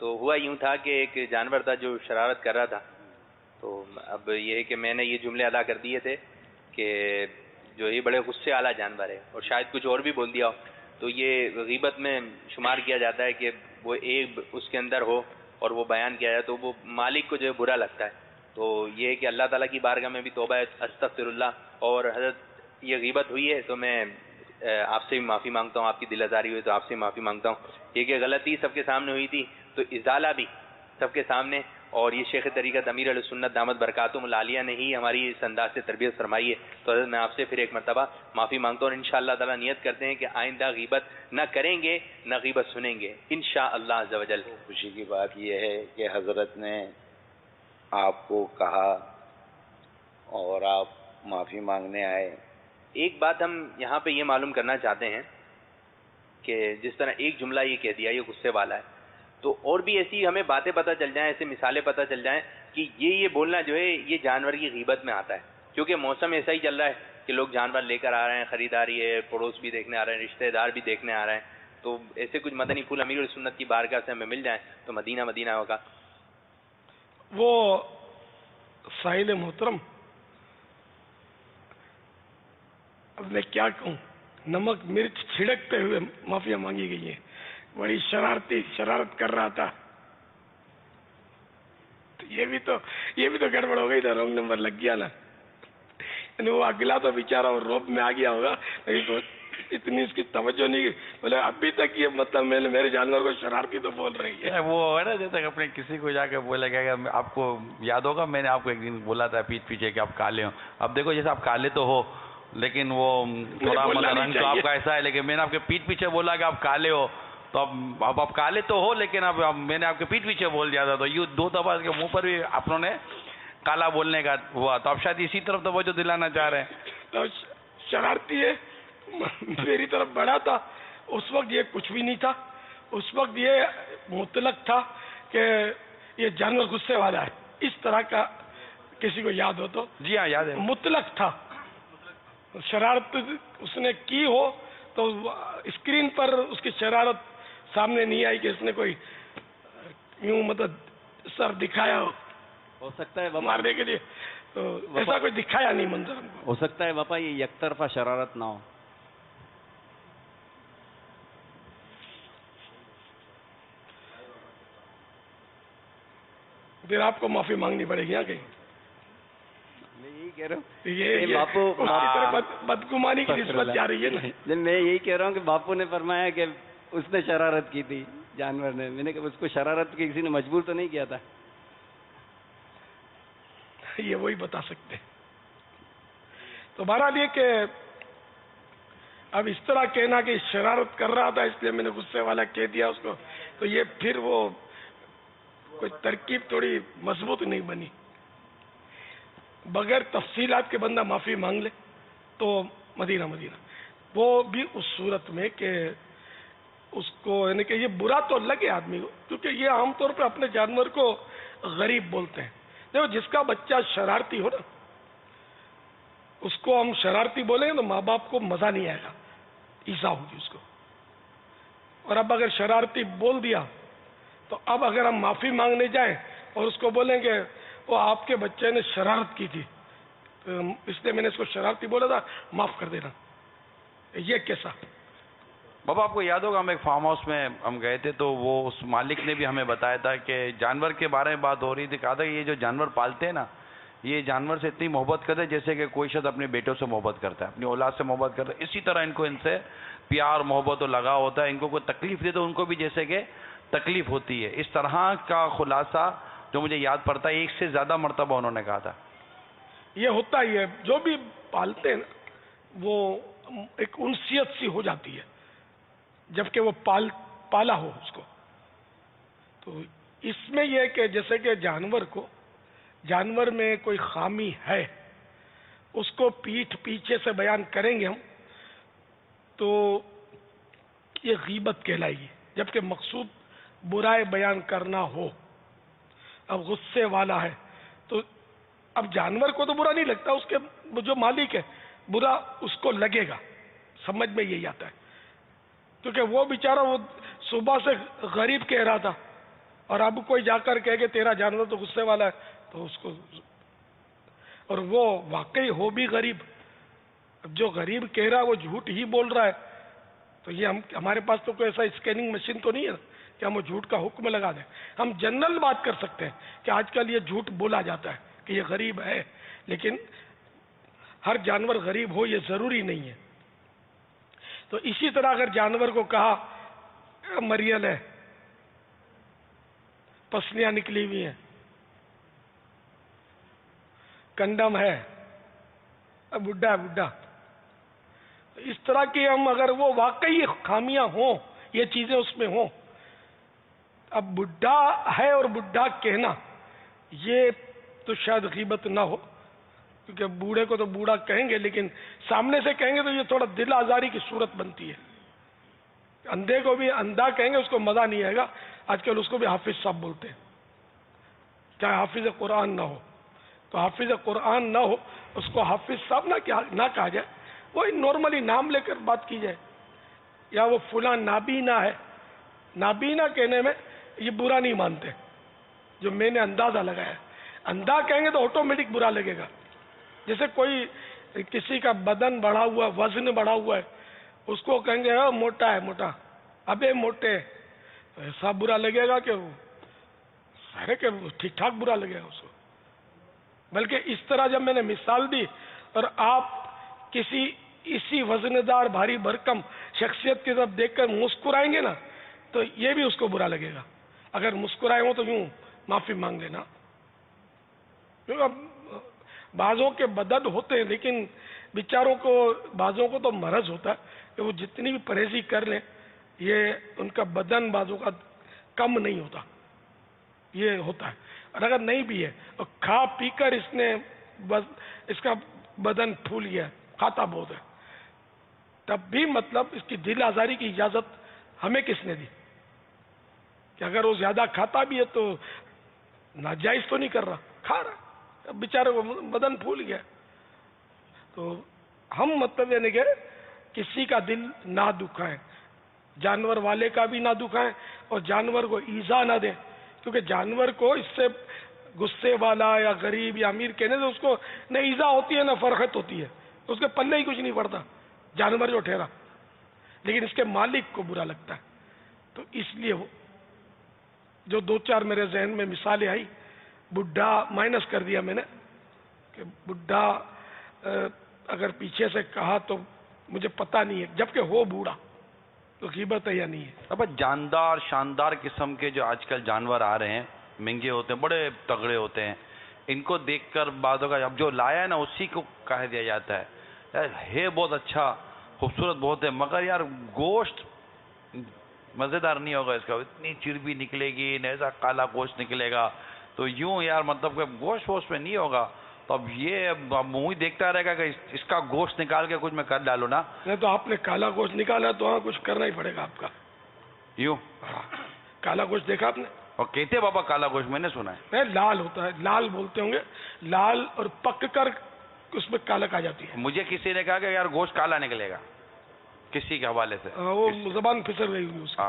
تو ہوا یوں تھا کہ ایک جانور تھا جو شرارت کر رہا تھا. تو اب یہ ہے کہ میں نے یہ جملے ادا کر دیے تھے کہ جو یہ بڑے غصے والا جانور ہے، اور شاید کچھ اور بھی بول دیا ہو. تو یہ غیبت میں شمار کیا جاتا ہے کہ وہ ایک اس کے اندر ہو اور وہ بیان کیا جائے تو وہ مالک کو جو ہے برا لگتا ہے. تو یہ ہے کہ اللہ تعالیٰ کی بارگاہ میں بھی توبہ ہے، استغفر اللہ. اور حضرت یہ غیبت ہوئی ہے تو میں آپ سے بھی معافی مانگتا ہوں، آپ کی دل آزاری ہوئی تو آپ سے معافی مانگتا ہوں. یہ کہ غلطی سب کے سامنے ہوئی تھی تو ازالہ بھی سب کے سامنے. اور یہ شیخ طریقت امیر اہل سنت دامت برکاتہم العالیہ نے ہی ہماری اس انداز سے تربیت فرمائی ہے. تو حضرت میں آپ سے پھر ایک مرتبہ معافی مانگتا ہوں، اور انشاءاللہ تعالیٰ نیت کرتے ہیں کہ آئندہ غیبت نہ کریں گے، نہ غیبت سنیں گے انشاءاللہ عز و جل. خوشی کی بات یہ ہے کہ حضرت نے آپ کو کہا اور آپ معافی مانگنے آئے. ایک بات ہم یہاں پہ یہ معلوم کرنا چاہتے ہیں کہ جس طرح ایک جملہ یہ کہہ دیا یہ غصے والا ہے، تو اور بھی ایسی ہمیں باتیں پتہ چل جائیں، ایسے مثالیں پتہ چل جائیں کہ یہ بولنا جو ہے یہ جانور کی غیبت میں آتا ہے. کیونکہ موسم ایسا ہی چل رہا ہے کہ لوگ جانور لے کر آ رہے ہیں، خریداری ہے، پڑوس بھی دیکھنے آ رہے ہیں، رشتہ دار بھی دیکھنے آ رہے ہیں. تو ایسے کچھ مدنی پھول امیر السنت کی بارگاہ سے ہمیں مل جائیں تو مدینہ مدینہ ہوگا. وہ سائل محترم، اب میں کیا کہوں، نمک مرچ چھڑکتے ہوئے معافیاں مانگی گئی ہیں. بڑی شرارت کر رہا تھا. تو یہ بھی تو گڑبڑ ہو گئی تھا، رانگ نمبر لگ گیا نا. یعنی وہ اگلا تو بیچارہ اور روب میں آ گیا ہوگا، لیکن اتنی اس کی توجہ نہیں. بولے ابھی تک یہ مطلب میرے جانور کو شرارتی تو بول رہی ہے. وہ ہے نا جیسے اپنے کسی کو جا کے بولے گا، آپ کو یاد ہوگا میں نے آپ کو ایک دن بولا تھا پیٹ پیچھے کہ آپ کالے ہو. اب دیکھو جیسے آپ کالے تو ہو لیکن وہ تھوڑا مطلب رنگ تو آپ کا ایسا ہے، لیکن میں نے آپ کے پیٹ پیچھے بولا کہ آپ کالے ہو، تو اب آپ کالے تو ہو لیکن اب میں نے آپ کے پیٹ پیچھے بول دیا تھا. تو یہ دو دفعہ کے منہ پر بھی اپنوں نے کالا بولنے کا ہوا. تو اب شاید اسی طرف توجہ دلانا چاہ رہے ہیں. شرارتی ہے، میری طرف بڑھا تھا. اس وقت یہ کچھ بھی نہیں تھا، اس وقت یہ مطلق تھا کہ یہ جانور غصے والا ہے. اس طرح کا کسی کو یاد ہو تو؟ جی ہاں یاد ہے. مطلق تھا. شرارت اس نے کی ہو تو اسکرین پر اس کی شرارت سامنے نہیں آئی کہ اس نے کوئی یوں مطلب سر دکھایا ہو سکتا ہے مارنے کے لیے، تو ایسا کوئی دکھایا نہیں منظر. ہو سکتا ہے وفا یہ یک طرفہ شرارت نہ ہو. پھر آپ کو معافی مانگنی پڑے گی. یہاں کہیں کہہ رہا ہوں یہ باپو بدگمانی کی نسبت جا رہی ہے نا. میں یہی کہہ رہا ہوں کہ باپو نے فرمایا کہ اس نے شرارت کی تھی جانور نے. میں نے کہا اس کو شرارت کی کسی نے مجبور تو نہیں کیا تھا. یہ وہی بتا سکتے. تو بہرحال یہ کہ اب اس طرح کہنا کہ شرارت کر رہا تھا اس لیے میں نے غصے والا کہہ دیا اس کو, تو یہ پھر وہ کوئی ترکیب تھوڑی مضبوط نہیں بنی. بغیر تفصیلات کے بندہ معافی مانگ لے تو مدینہ وہ بھی اس صورت میں کہ اس کو یعنی کہ یہ برا تو لگے آدمی کو, کیونکہ یہ عام طور پہ اپنے جانور کو غریب بولتے ہیں. دیکھو جس کا بچہ شرارتی ہو نا اس کو ہم شرارتی بولیں گے تو ماں باپ کو مزہ نہیں آئے گا, ایزا ہوگی اس کو. اور اب اگر شرارتی بول دیا تو اب اگر ہم معافی مانگنے جائیں اور اس کو بولیں کہ وہ آپ کے بچے نے شرارت کی تھی اس لیے میں نے اس کو شرارتی بولا تھا, معاف کر دینا, یہ کیسا؟ بابا آپ کو یاد ہوگا ہم ایک فارم ہاؤس میں ہم گئے تھے تو وہ اس مالک نے بھی ہمیں بتایا تھا کہ جانور کے بارے میں بات ہو رہی تھی. کہا تھا کہ یہ جو جانور پالتے ہیں نا یہ جانور سے اتنی محبت کرتے ہیں جیسے کہ کوئی شخص اپنے بیٹوں سے محبت کرتا ہے, اپنی اولاد سے محبت کرتا ہے. اسی طرح ان کو ان سے پیار محبت اور لگاؤ ہوتا ہے. ان کو کوئی تکلیف دے تو ان کو بھی جیسے کہ تکلیف ہوتی ہے. اس طرح کا خلاصہ جو مجھے یاد پڑتا ہے ایک سے زیادہ مرتبہ انہوں نے کہا تھا. یہ ہوتا ہی ہے, جو بھی پالتے ہیں نا وہ ایک انسیت سی ہو جاتی ہے جبکہ وہ پالا ہو اس کو. تو اس میں یہ کہ جیسے کہ جانور میں کوئی خامی ہے اس کو پیٹھ پیچھے سے بیان کریں گے ہم تو یہ غیبت کہلائے گی, جبکہ مقصود برائے بیان کرنا ہو. اب غصے والا ہے تو اب جانور کو تو برا نہیں لگتا, اس کے جو مالک ہے برا اس کو لگے گا. سمجھ میں یہی آتا ہے کیونکہ وہ بیچارہ وہ صبح سے غریب کہہ رہا تھا اور اب کوئی جا کر کہے کہ تیرا جانور تو غصے والا ہے تو اس کو, اور وہ واقعی ہو بھی غریب. اب جو غریب کہہ رہا ہے وہ جھوٹ ہی بول رہا ہے تو یہ ہمارے پاس تو کوئی ایسا اسکیننگ مشین تو نہیں ہے کہ ہم وہ جھوٹ کا حکم لگا دیں. ہم جنرل بات کر سکتے ہیں کہ آج کل یہ جھوٹ بولا جاتا ہے کہ یہ غریب ہے, لیکن ہر جانور غریب ہو یہ ضروری نہیں ہے. تو اسی طرح اگر جانور کو کہا مریل ہے, پسلیاں نکلی ہوئی ہیں, کنڈم ہے, بڈھا بڈھا, اس طرح کی ہم اگر وہ واقعی خامیاں ہوں یہ چیزیں اس میں ہوں. اب بڈھا ہے اور بڈھا کہنا یہ تو شاید غیبت نہ ہو کیونکہ بوڑھے کو تو بوڑھا کہیں گے لیکن سامنے سے کہیں گے تو یہ تھوڑا دل آزاری کی صورت بنتی ہے. اندھے کو بھی اندھا کہیں گے اس کو مزہ نہیں آئے گا. آج کل اس کو بھی حافظ صاحب بولتے ہیں چاہے حافظ قرآن نہ ہو. تو حافظ قرآن نہ ہو اس کو حافظ صاحب نہ کہا جائے, وہ نارملی نام لے کر بات کی جائے. یا وہ فلاں نابینا ہے, نابینا کہنے میں یہ برا نہیں مانتے جو میں نے اندازہ لگایا. اندھا کہیں گے تو آٹومیٹک برا لگے گا. جیسے کوئی کسی کا بدن بڑھا ہوا وزن بڑھا ہوا ہے اس کو کہیں گے موٹا ہے موٹا, ابے موٹے, تو ایسا برا لگے گا کہ سارے کہ ٹھیک ٹھاک برا لگے گا اس کو. بلکہ اس طرح جب میں نے مثال دی اور آپ کسی اسی وزندار بھاری بھرکم شخصیت کی طرف دیکھ کر مسکرائیں گے نا تو یہ بھی اس کو برا لگے گا. اگر مسکرائے ہوں تو یوں معافی مانگ لینا. بعضوں کے بدد ہوتے ہیں لیکن بیچاروں کو بعضوں کو تو مرض ہوتا ہے کہ وہ جتنی بھی پرہیزی کر لیں یہ ان کا بدن بعضوں کا کم نہیں ہوتا, یہ ہوتا ہے. اور اگر نہیں بھی ہے اور کھا پی کر اس کا بدن پھول گیا, کھاتا بہت ہے, تب بھی مطلب اس کی دل آزاری کی اجازت ہمیں کس نے دی کہ اگر وہ زیادہ کھاتا بھی ہے تو ناجائز تو نہیں کر رہا, کھا رہا, اب بیچارے کو بدن پھول گیا. تو ہم مطلب یعنی کہ کسی کا دل نہ دکھائیں, جانور والے کا بھی نہ دکھائیں اور جانور کو ایزا نہ دیں, کیونکہ جانور کو اس سے غصے والا یا غریب یا امیر کہنے سے اس کو نہ ایزا ہوتی ہے نہ فرحت ہوتی ہے, اس کے پلے ہی کچھ نہیں پڑتا جانور جو ٹھہرا, لیکن اس کے مالک کو برا لگتا ہے. تو اس لیے جو دو چار میرے ذہن میں مثالیں آئی, بڈھا مائنس کر دیا میں نے کہ بڈھا اگر پیچھے سے کہا تو مجھے پتہ نہیں ہے، جبکہ ہو بوڑھا تو غیبت ہے یا نہیں ہے؟ اب جاندار شاندار قسم کے جو آج کل جانور آ رہے ہیں، مہنگے ہوتے ہیں، بڑے تگڑے ہوتے ہیں، ان کو دیکھ کر بعضوں کا اب جو لایا ہے نا اسی کو کہہ دیا جاتا ہے یار ہے بہت اچھا خوبصورت بہت ہے، مگر یار گوشت مزیدار نہیں ہوگا، اس کا اتنی چربی نکلے گی، ایسا کالا گوشت نکلے گا، تو یوں یار مطلب کہ گوشت ووشت میں نہیں ہوگا، تو اب یہ اب منہ ہی دیکھتا رہے گا کہ اس کا گوشت نکال کے کچھ میں کر ڈالوں نا. نہیں تو آپ نے کالا گوشت نکالا تو ہاں کچھ کرنا ہی پڑے گا آپ کا. یوں کالا گوشت دیکھا آپ نے؟ اور کہتے بابا کالا گوشت میں نے سنا ہے. نہیں لال ہوتا ہے، لال بولتے ہوں گے، لال اور پک کر اس میں کالک آ جاتی ہے. مجھے کسی نے کہا کہ یار گوشت کالا نکلے گا کسی کے حوالے سے، وہ زبان پھسل گئی ہوئی اس کی.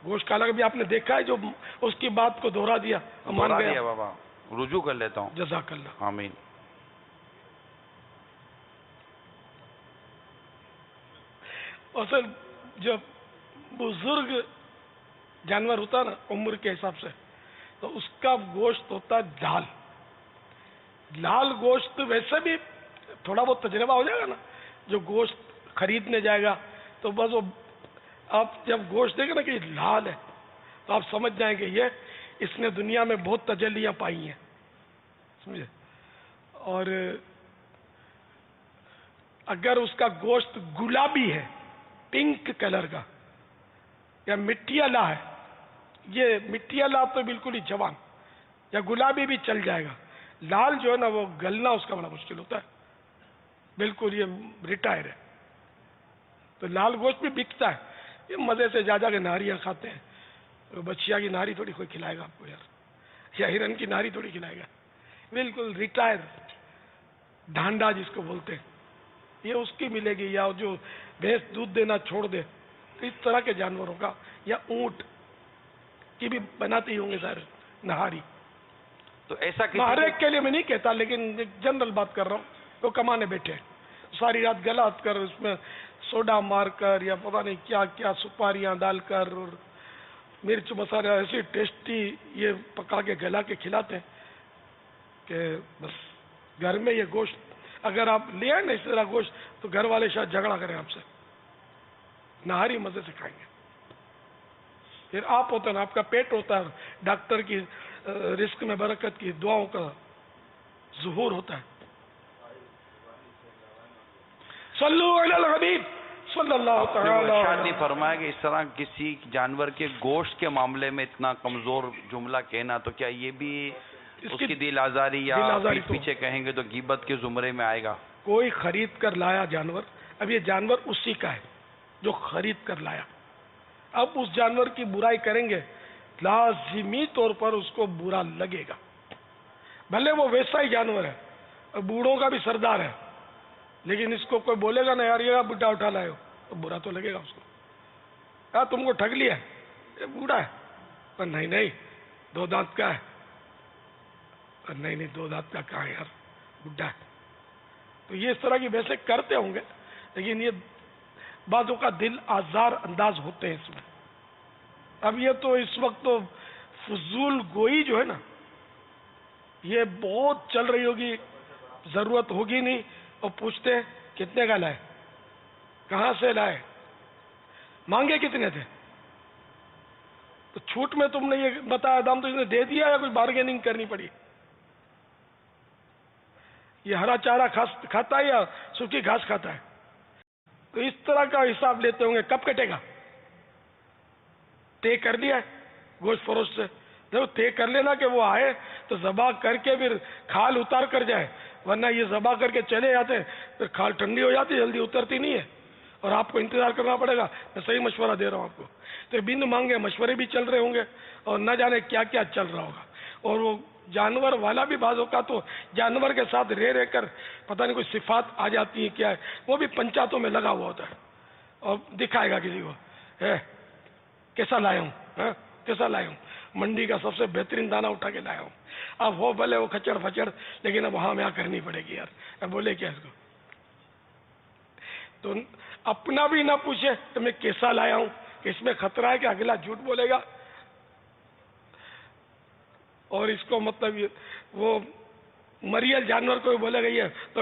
گوشت کالا بھی آپ نے دیکھا ہے جو اس کی بات کو دوہرا دیا، دوہرا دیا بابا، رجوع کر لیتا ہوں. جزاک اللہ. آمین. اصل جب بزرگ جانور ہوتا ہے نا عمر کے حساب سے تو اس کا گوشت ہوتا ہے لال. لال گوشت ویسے بھی تھوڑا بہت تجربہ ہو جائے گا نا، جو گوشت خریدنے جائے گا تو بس وہ آپ جب گوشت دیکھیں نا کہ لال ہے تو آپ سمجھ جائیں کہ یہ اس نے دنیا میں بہت تجلیاں پائی ہیں، سمجھے. اور اگر اس کا گوشت گلابی ہے، پنک کلر کا، یا مٹیالا ہے، یہ مٹیالا تو بالکل ہی جوان، یا گلابی بھی چل جائے گا. لال جو ہے نا وہ گلنا اس کا بڑا مشکل ہوتا ہے، بالکل یہ ریٹائر ہے. تو لال گوشت بھی بکتا ہے. یہ مزے سے جا کے نہاریاں کھاتے ہیں. بچیا کی نہاری تھوڑی کوئی کھلائے گا آپ کو یار، یا ہرن کی نہاری تھوڑی کھلائے گا. بالکل ریٹائر ڈھانڈا جس کو بولتے ہیں، یہ اس کی ملے گی. یا جو بھینس دودھ دینا چھوڑ دے، اس طرح کے جانوروں کا، یا اونٹ کی بھی بناتے ہی ہوں گے سارے نہاری. تو ایسا ہر ایک کے لیے میں نہیں کہتا، لیکن ایک جنرل بات کر رہا ہوں. وہ کمانے بیٹھے ساری رات گلا کر اس میں سوڈا مار کر یا پتہ نہیں کیا کیا سپاریاں ڈال کر اور مرچ مسالہ ایسی ٹیسٹی یہ پکا کے گلا کے کھلاتے ہیں کہ بس گھر میں یہ گوشت اگر آپ لے آئے نا اس طرح گوشت تو گھر والے شاید جھگڑا کریں آپ سے. نہاری مزے سے کھائیں گے. پھر آپ ہوتا ہے نا، آپ کا پیٹ ہوتا ہے، ڈاکٹر کی رزق میں برکت کی دعاؤں کا ظہور ہوتا ہے. صلو علی الحبیب صلی اللہ تعالی. ارشاد نہیں فرمایا کہ اس طرح کسی جانور کے گوشت کے معاملے میں اتنا کمزور جملہ کہنا، تو کیا یہ بھی اس کی دل آزاری یا پیچھے کہیں گے تو غیبت کے زمرے میں آئے گا؟ کوئی خرید کر لایا جانور، اب یہ جانور اسی کا ہے جو خرید کر لایا. اب اس جانور کی برائی کریں گے لازمی طور پر اس کو برا لگے گا. بھلے وہ ویسا ہی جانور ہے، بوڑھوں کا بھی سردار ہے، لیکن اس کو کوئی بولے گا نا یار یہ بڈھا اٹھا لائے ہو، تو برا تو لگے گا اس کو. یار تم کو ٹھگ لیا ہے، یہ بوڑھا ہے. پر نہیں 2 دانت کا ہے. پر نہیں 2 دانت کا کہاں یار، بڈھا ہے. تو یہ اس طرح کی ویسے کرتے ہوں گے، لیکن یہ بعضوں کا دل آزار انداز ہوتے ہیں اس میں. اب یہ تو اس وقت تو فضول گوئی جو ہے نا یہ بہت چل رہی ہوگی، ضرورت ہوگی نہیں، اور پوچھتے ہیں کتنے کا لائے، کہاں سے لائے، مانگے کتنے تھے. تو چھوٹ میں تم نے یہ بتایا دام تو اس نے دے دیا یا کوئی بارگیننگ کرنی پڑی. یہ ہرا چارہ کھاتا ہے یا سوکھی گھاس کھاتا ہے. تو اس طرح کا حساب لیتے ہوں گے. کب کٹے گا؟ طے کر لیا ہے گوشت فروش سے، دیکھو طے کر لینا کہ وہ آئے تو ذبح کر کے پھر کھال اتار کر جائے، ورنہ یہ ذبح کر کے چلے جاتے پھر کھال ٹھنڈی ہو جاتی، جلدی اترتی نہیں ہے اور آپ کو انتظار کرنا پڑے گا. میں صحیح مشورہ دے رہا ہوں آپ کو. تو بن مانگے مشورے بھی چل رہے ہوں گے اور نہ جانے کیا کیا چل رہا ہوگا. اور وہ جانور والا بھی بعض اوقات تو جانور کے ساتھ رہ کر پتہ نہیں کوئی صفات آ جاتی ہیں کیا ہے، وہ بھی پنچاتوں میں لگا ہوا ہوتا ہے اور دکھائے گا کسی کو کیسا لایا ہوں، کیسا لایا ہوں، منڈی کا سب سے بہترین دانہ اٹھا کے لایا ہوں. اب وہ بھلے وہ کھچڑ پھچڑ، لیکن اب وہاں میں کرنی پڑے گی یار. اب بولے کیا اس کو، تو اپنا بھی نہ پوچھے تو میں کیسا لایا ہوں، کہ اس میں خطرہ ہے کہ اگلا جھوٹ بولے گا. اور اس کو مطلب وہ مریل جانور کو بولے گا یہ تو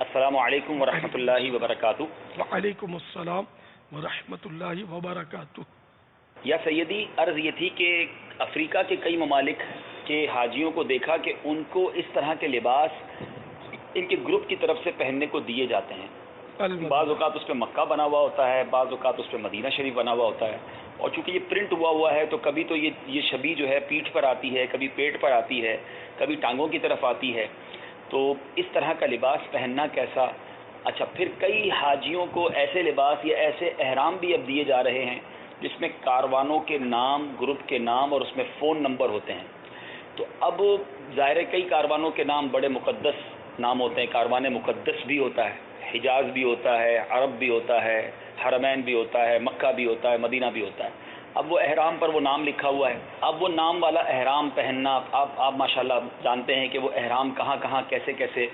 السلام علیکم ورحمۃ اللہ وبرکاتہ. وعلیکم السلام ورحمۃ اللہ وبرکاتہ. یا سیدی، عرض یہ تھی کہ افریقہ کے کئی ممالک کے حاجیوں کو دیکھا کہ ان کو اس طرح کے لباس ان کے گروپ کی طرف سے پہننے کو دیے جاتے ہیں. بعض اوقات اس پہ مکہ بنا ہوا ہوتا ہے، بعض اوقات اس پہ مدینہ شریف بنا ہوا ہوتا ہے، اور چونکہ یہ پرنٹ ہوا ہے تو کبھی تو یہ شبیہ جو ہے پیٹھ پر آتی ہے، کبھی پیٹ پر آتی ہے، کبھی ٹانگوں کی طرف آتی ہے. تو اس طرح کا لباس پہننا کیسا؟ اچھا، پھر کئی حاجیوں کو ایسے لباس یا ایسے احرام بھی اب دیے جا رہے ہیں جس میں کاروانوں کے نام، گروپ کے نام اور اس میں فون نمبر ہوتے ہیں. تو اب ظاہر ہے کئی کاروانوں کے نام بڑے مقدس نام ہوتے ہیں. کاروان مقدس بھی ہوتا ہے، حجاز بھی ہوتا ہے، عرب بھی ہوتا ہے، حرمین بھی ہوتا ہے، مکہ بھی ہوتا ہے، مدینہ بھی ہوتا ہے. اب وہ احرام پر وہ نام لکھا ہوا ہے. اب وہ نام والا احرام پہننا، آپ ماشاءاللہ جانتے ہیں کہ وہ احرام کہاں کہاں کیسے کیسے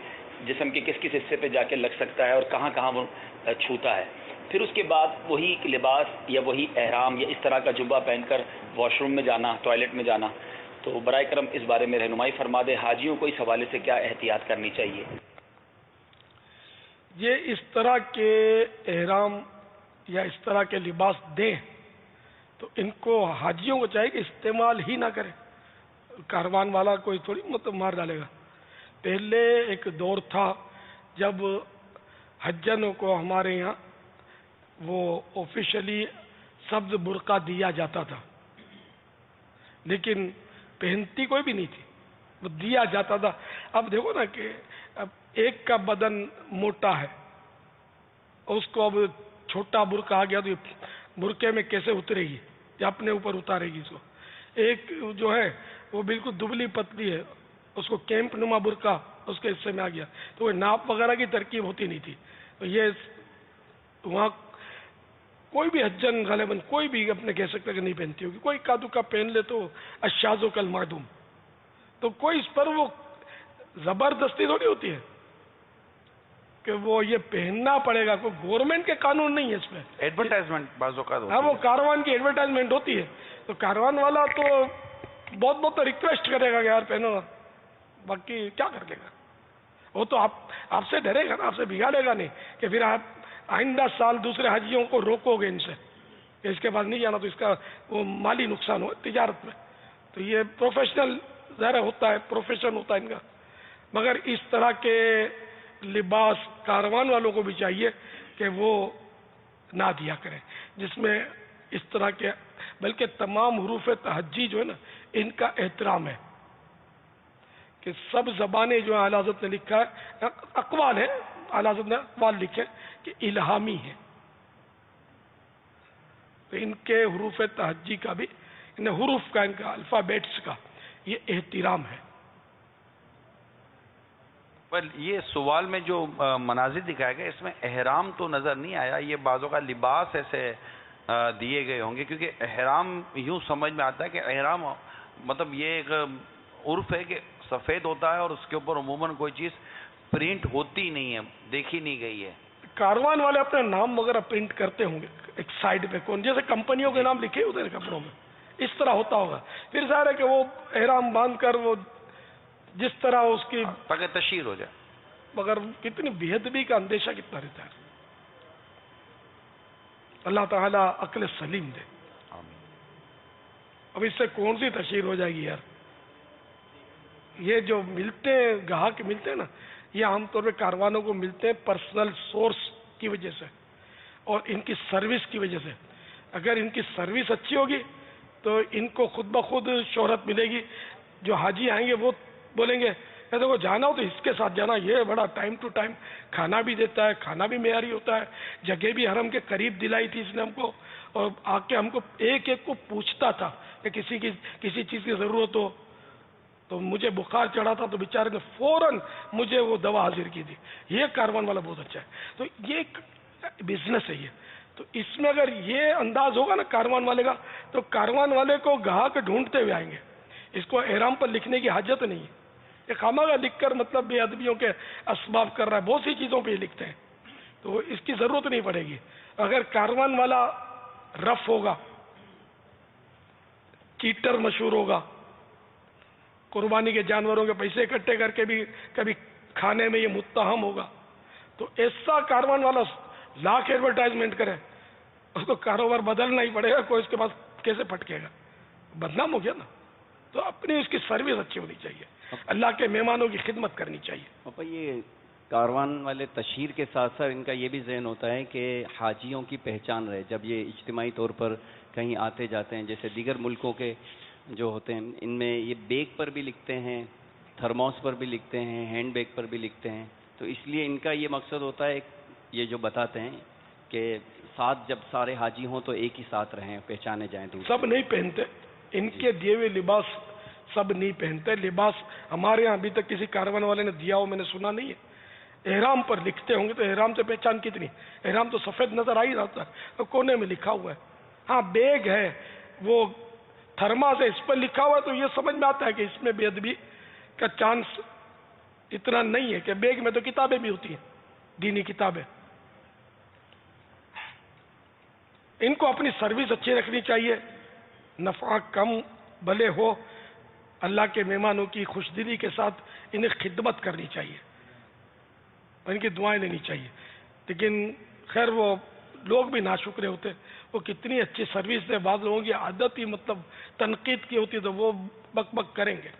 جسم کے کس کس حصے پہ جا کے لگ سکتا ہے اور کہاں کہاں وہ چھوتا ہے. پھر اس کے بعد وہی لباس یا وہی احرام یا اس طرح کا جبہ پہن کر واش روم میں جانا، ٹوائلٹ میں جانا. تو برائے کرم اس بارے میں رہنمائی فرما دے، حاجیوں کو اس حوالے سے کیا احتیاط کرنی چاہیے؟ یہ اس طرح کے احرام یا اس طرح کے لباس دیں تو ان کو حاجیوں کو چاہیے کہ استعمال ہی نہ کریں. کاروان والا کوئی تھوڑی مطلب مار ڈالے گا. پہلے ایک دور تھا جب حجانوں کو ہمارے یہاں وہ آفیشلی سبز برقع دیا جاتا تھا، لیکن پہنتی کوئی بھی نہیں تھی، وہ دیا جاتا تھا. اب دیکھو نا کہ اب ایک کا بدن موٹا ہے، اس کو اب چھوٹا برقع آ گیا تو برقعے میں کیسے اترے گی یا اپنے اوپر اتارے گی اس کو. ایک جو ہے وہ بالکل دبلی پتلی ہے، اس کو کیمپ نما برقع اس کے حصے میں آ گیا تو وہ ناپ وغیرہ کی ترکیب ہوتی نہیں تھی. تو یہ وہاں کوئی بھی حجن غالباً کوئی بھی اپنے کہہ سکتا کہ نہیں پہنتی ہوگی. کوئی کا دکا پہن لے تو الشاذ کل معدوم. تو کوئی اس پر وہ زبردستی تھوڑی ہوتی ہے کہ وہ یہ پہننا پڑے گا. کوئی گورنمنٹ کے قانون نہیں ہے اس میں. ایڈورٹائزمنٹ بعض اوقات ہوتی ہاں، وہ ہے. کاروان کی ایڈورٹائزمنٹ ہوتی ہے تو کاروان والا تو بہت تو ریکویسٹ کرے گا کہ یار پہنو، باقی کیا کر لے گا. وہ تو آپ سے ڈرے گا نا، آپ سے بگاڑے گا نہیں کہ پھر آپ آئندہ سال دوسرے حاجیوں کو روکو گے ان سے کہ اس کے بعد نہیں جانا تو اس کا وہ مالی نقصان ہو تجارت میں. تو یہ پروفیشنل ظاہر ہوتا ہے، پروفیشن ہوتا ہے ان کا. مگر اس طرح کے لباس کاروان والوں کو بھی چاہیے کہ وہ نہ دیا کریں جس میں اس طرح کے، بلکہ تمام حروف تہجی جو ہے نا ان کا احترام ہے کہ سب زبانیں جو اعلی حضرت نے لکھا ہے، اقوال ہے، اعلی حضرت نے اقوال لکھے کہ الہامی ہے. تو ان کے حروف تہجی کا بھی، ان حروف کا، ان کا الفابیٹس کا یہ احترام ہے. پر یہ سوال میں جو مناظر دکھایا گیا اس میں احرام تو نظر نہیں آیا. یہ بعضوں کا لباس ایسے دیے گئے ہوں گے، کیونکہ احرام یوں سمجھ میں آتا ہے کہ احرام مطلب یہ ایک عرف ہے کہ سفید ہوتا ہے اور اس کے اوپر عموماً کوئی چیز پرنٹ ہوتی نہیں ہے، دیکھی نہیں گئی ہے. کاروان والے اپنے نام وغیرہ پرنٹ کرتے ہوں گے ایک سائڈ پہ، کون جیسے کمپنیوں کے نام لکھے ہوتے ہیں کپڑوں میں، اس طرح ہوتا ہوگا. پھر ظاہر ہے کہ وہ احرام باندھ کر وہ جس طرح اس کی تاکہ تشہیر ہو جائے. مگر کتنی بے ادبی کا اندیشہ کتنا رہتا ہے. اللہ تعالیٰ عقل سلیم دے. اب اس سے کون سی تشہیر ہو جائے گی یار. یہ جو ملتے ہیں گاہک ملتے ہیں نا، یہ عام طور پہ کاروانوں کو ملتے ہیں پرسنل سورس کی وجہ سے اور ان کی سروس کی وجہ سے. اگر ان کی سروس اچھی ہوگی تو ان کو خود بخود شہرت ملے گی. جو حاجی آئیں گے وہ بولیں گے دیکھو جانا ہو تو اس کے ساتھ جانا، یہ بڑا ٹائم ٹو ٹائم کھانا بھی دیتا ہے، کھانا بھی معیاری ہوتا ہے، جگہ بھی حرم کے قریب دلائی تھی اس نے ہم کو، اور آ کے ہم کو ایک ایک کو پوچھتا تھا کہ کسی چیز کی ضرورت ہو تو مجھے بخار چڑھا تھا تو بیچارے نے فوراً مجھے وہ دوا حاضر کی تھی. یہ کاروان والا بہت اچھا ہے. تو یہ ایک بزنس ہے یہ. تو اس میں اگر یہ انداز ہوگا نا کاروان والے کا تو کاروان والے کو گاہک ڈھونڈتے ہوئے آئیں گے. اس کو احرام پر لکھنے کی حاجت نہیں ہے. یہ خامخواہ لکھ کر مطلب بے ادبیوں کے اسباب کر رہا ہے، بہت سی چیزوں پہ یہ لکھتے ہیں تو اس کی ضرورت نہیں پڑے گی. اگر کاروان والا رف ہوگا، چیٹر مشہور ہوگا، قربانی کے جانوروں کے پیسے اکٹھے کر کے بھی کبھی کھانے میں یہ متہم ہوگا، تو ایسا کاروان والا لاکھ ایڈورٹائزمنٹ کرے, اس کو کاروبار بدلنا ہی پڑے گا, کوئی اس کے پاس کیسے پھٹکے گا, بدنام ہو گیا نا. تو اپنی اس کی سروس اچھی ہونی چاہیے, اللہ کے مہمانوں کی خدمت کرنی چاہیے. پاپا یہ کاروان والے تشہیر کے ساتھ ساتھ ان کا یہ بھی ذہن ہوتا ہے کہ حاجیوں کی پہچان رہے جب یہ اجتماعی طور پر کہیں آتے جاتے ہیں, جیسے دیگر ملکوں کے جو ہوتے ہیں ان میں یہ بیگ پر بھی لکھتے ہیں, تھرموس پر بھی لکھتے ہیں, ہینڈ بیگ پر بھی لکھتے ہیں. تو اس لیے ان کا یہ مقصد ہوتا ہے یہ جو بتاتے ہیں کہ ساتھ جب سارے حاجی ہوں تو ایک ہی ساتھ رہیں, پہچانے جائیں. سب نہیں پہنتے ان کے دیے ہوئے لباس, سب نہیں پہنتے لباس. ہمارے یہاں ابھی تک کسی کاروان والے نے دیا ہو میں نے سنا نہیں ہے. احرام پر لکھتے ہوں گے تو احرام سے پہچان کتنی, احرام تو سفید نظر آ ہی رہتا ہے, کونے میں لکھا ہوا ہے. ہاں بیگ ہے وہ تھرماس ہے اس پر لکھا ہوا ہے تو یہ سمجھ میں آتا ہے کہ اس میں بے ادبی کا چانس اتنا نہیں ہے, کہ بیگ میں تو کتابیں بھی ہوتی ہیں, دینی کتابیں. ان کو اپنی سروس اچھی رکھنی چاہیے, نفع کم بھلے ہو, اللہ کے مہمانوں کی خوش دلی کے ساتھ انہیں خدمت کرنی چاہیے, ان کی دعائیں لینی چاہیے. لیکن خیر وہ لوگ بھی ناشکرے ہوتے, وہ کتنی اچھی سروس دے, بعض لوگوں کی عادت ہی مطلب تنقید کی ہوتی ہے تو وہ بک بک کریں گے.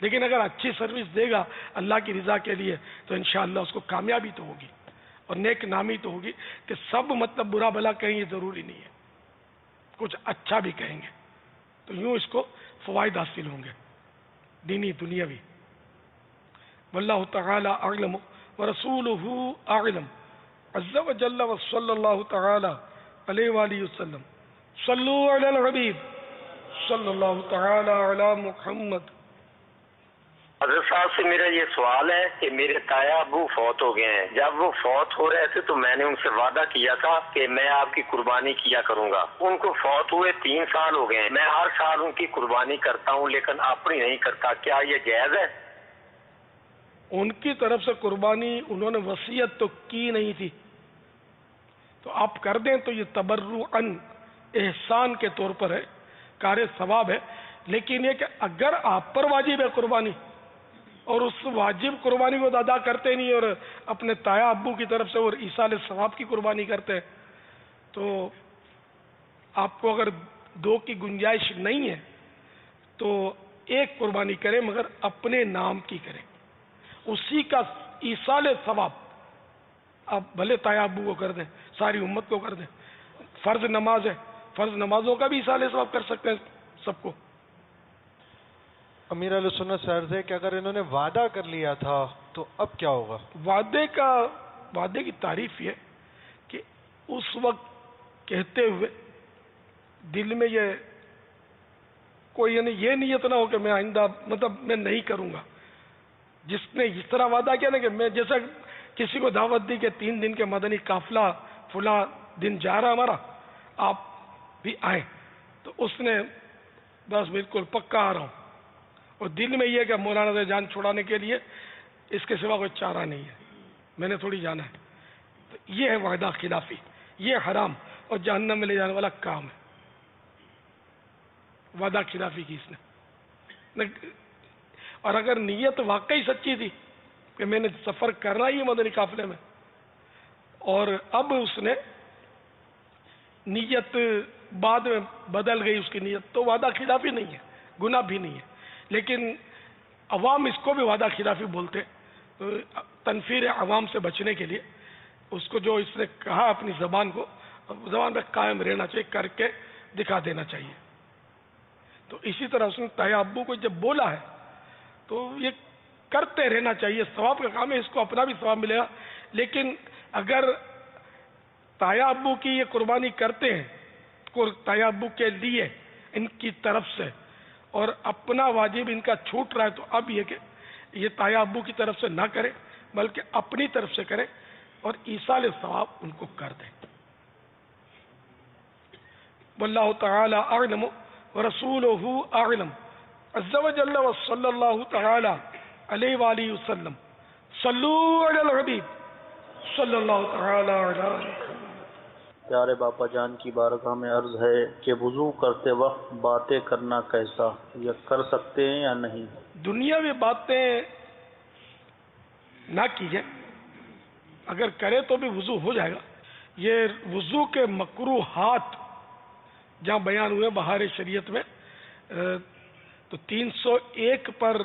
لیکن اگر اچھی سروس دے گا اللہ کی رضا کے لیے تو انشاءاللہ اس کو کامیابی تو ہوگی اور نیک نامی تو ہوگی. کہ سب مطلب برا بھلا کہیں یہ ضروری نہیں ہے, کچھ اچھا بھی کہیں گے تو یوں اس کو فوائد حاصل ہوں گے دینی دنیاوی. واللہ تعالی اعلم ورسولہ اعلم عز وجل وصلی اللہ تعالی علیہ وآلہ وسلم. صلو علی الحبیب صلی اللہ تعالی علی محمد. حضرت صاحب سے میرا یہ سوال ہے کہ میرے تایا ابو فوت ہو گئے ہیں. جب وہ فوت ہو رہے تھے تو میں نے ان سے وعدہ کیا تھا کہ میں آپ کی قربانی کیا کروں گا. ان کو فوت ہوئے 3 سال ہو گئے ہیں. میں ہر سال ان کی قربانی کرتا ہوں لیکن اپنی نہیں کرتا, کیا یہ جائز ہے؟ ان کی طرف سے قربانی انہوں نے وصیت تو کی نہیں تھی, تو آپ کر دیں تو یہ تبرعاً احسان کے طور پر ہے, کار ثواب ہے. لیکن یہ کہ اگر آپ پر واجب ہے قربانی اور اس واجب قربانی کو ادا کرتے نہیں اور اپنے تایا ابو کی طرف سے اور ایصال ثواب کی قربانی کرتے ہیں تو آپ کو اگر 2 کی گنجائش نہیں ہے تو ایک قربانی کریں, مگر اپنے نام کی کریں, اسی کا ایصال ثواب آپ بھلے تایا ابو کو کر دیں, ساری امت کو کر دیں. فرض نماز ہے, فرض نمازوں کا بھی ایصال ثواب کر سکتے ہیں سب کو. امیر اہل سنت سے عرض ہے کہ اگر انہوں نے وعدہ کر لیا تھا تو اب کیا ہوگا؟ وعدے کی تعریف یہ کہ اس وقت کہتے ہوئے دل میں یہ کوئی یعنی یہ نیت نہ ہو کہ میں آئندہ مطلب میں نہیں کروں گا. جس نے اس طرح وعدہ کیا نا کہ میں جیسا کسی کو دعوت دی کہ 3 دن کے مدنی قافلہ فلاں دن جا رہا ہمارا, آپ بھی آئیں, تو اس نے بس بالکل پکا آ رہا ہوں, اور دل میں یہ کہ مولانا سے جان چھڑانے کے لیے اس کے سوا کوئی چارہ نہیں ہے, میں نے تھوڑی جانا ہے. تو یہ ہے وعدہ خلافی, یہ حرام اور جہنم میں لے جانے والا کام ہے. وعدہ خلافی کی اس نے. اور اگر نیت واقعی سچی تھی کہ میں نے سفر کرنا ہی مدنی قافلے میں اور اب اس نے نیت بعد میں بدل گئی اس کی نیت, تو وعدہ خلافی نہیں ہے, گناہ بھی نہیں ہے. لیکن عوام اس کو بھی وعدہ خلافی بولتے. تو تنفیر عوام سے بچنے کے لیے اس کو جو اس نے کہا اپنی زبان کو, زبان پہ قائم رہنا چاہیے, کر کے دکھا دینا چاہیے. تو اسی طرح اس نے تایا ابو کو جب بولا ہے تو یہ کرتے رہنا چاہیے, ثواب کا کام ہے, اس کو اپنا بھی ثواب ملے گا. لیکن اگر تایا ابو کی یہ قربانی کرتے ہیں تایا ابو کے لیے ان کی طرف سے اور اپنا واجب ان کا چھوٹ رہا ہے, تو اب یہ کہ یہ تایا ابو کی طرف سے نہ کریں بلکہ اپنی طرف سے کریں اور ایصال ثواب ان کو کر دیں. واللہ تعالی اعلم ورسولہ اعلم عز وجل وصلی اللہ تعالی علیہ وآلہ وسلم. صلو علی الحبیب صلی اللہ تعالی علیہ. پیارے باپا جان کی بارگاہ میں عرض ہے کہ وضو کرتے وقت باتیں کرنا کیسا, یہ کر سکتے ہیں یا نہیں؟ دنیا میں باتیں نہ کیجیے, اگر کرے تو بھی وضو ہو جائے گا. یہ وضو کے مکروہات جہاں بیان ہوئے بہار شریعت میں، تو 301 پر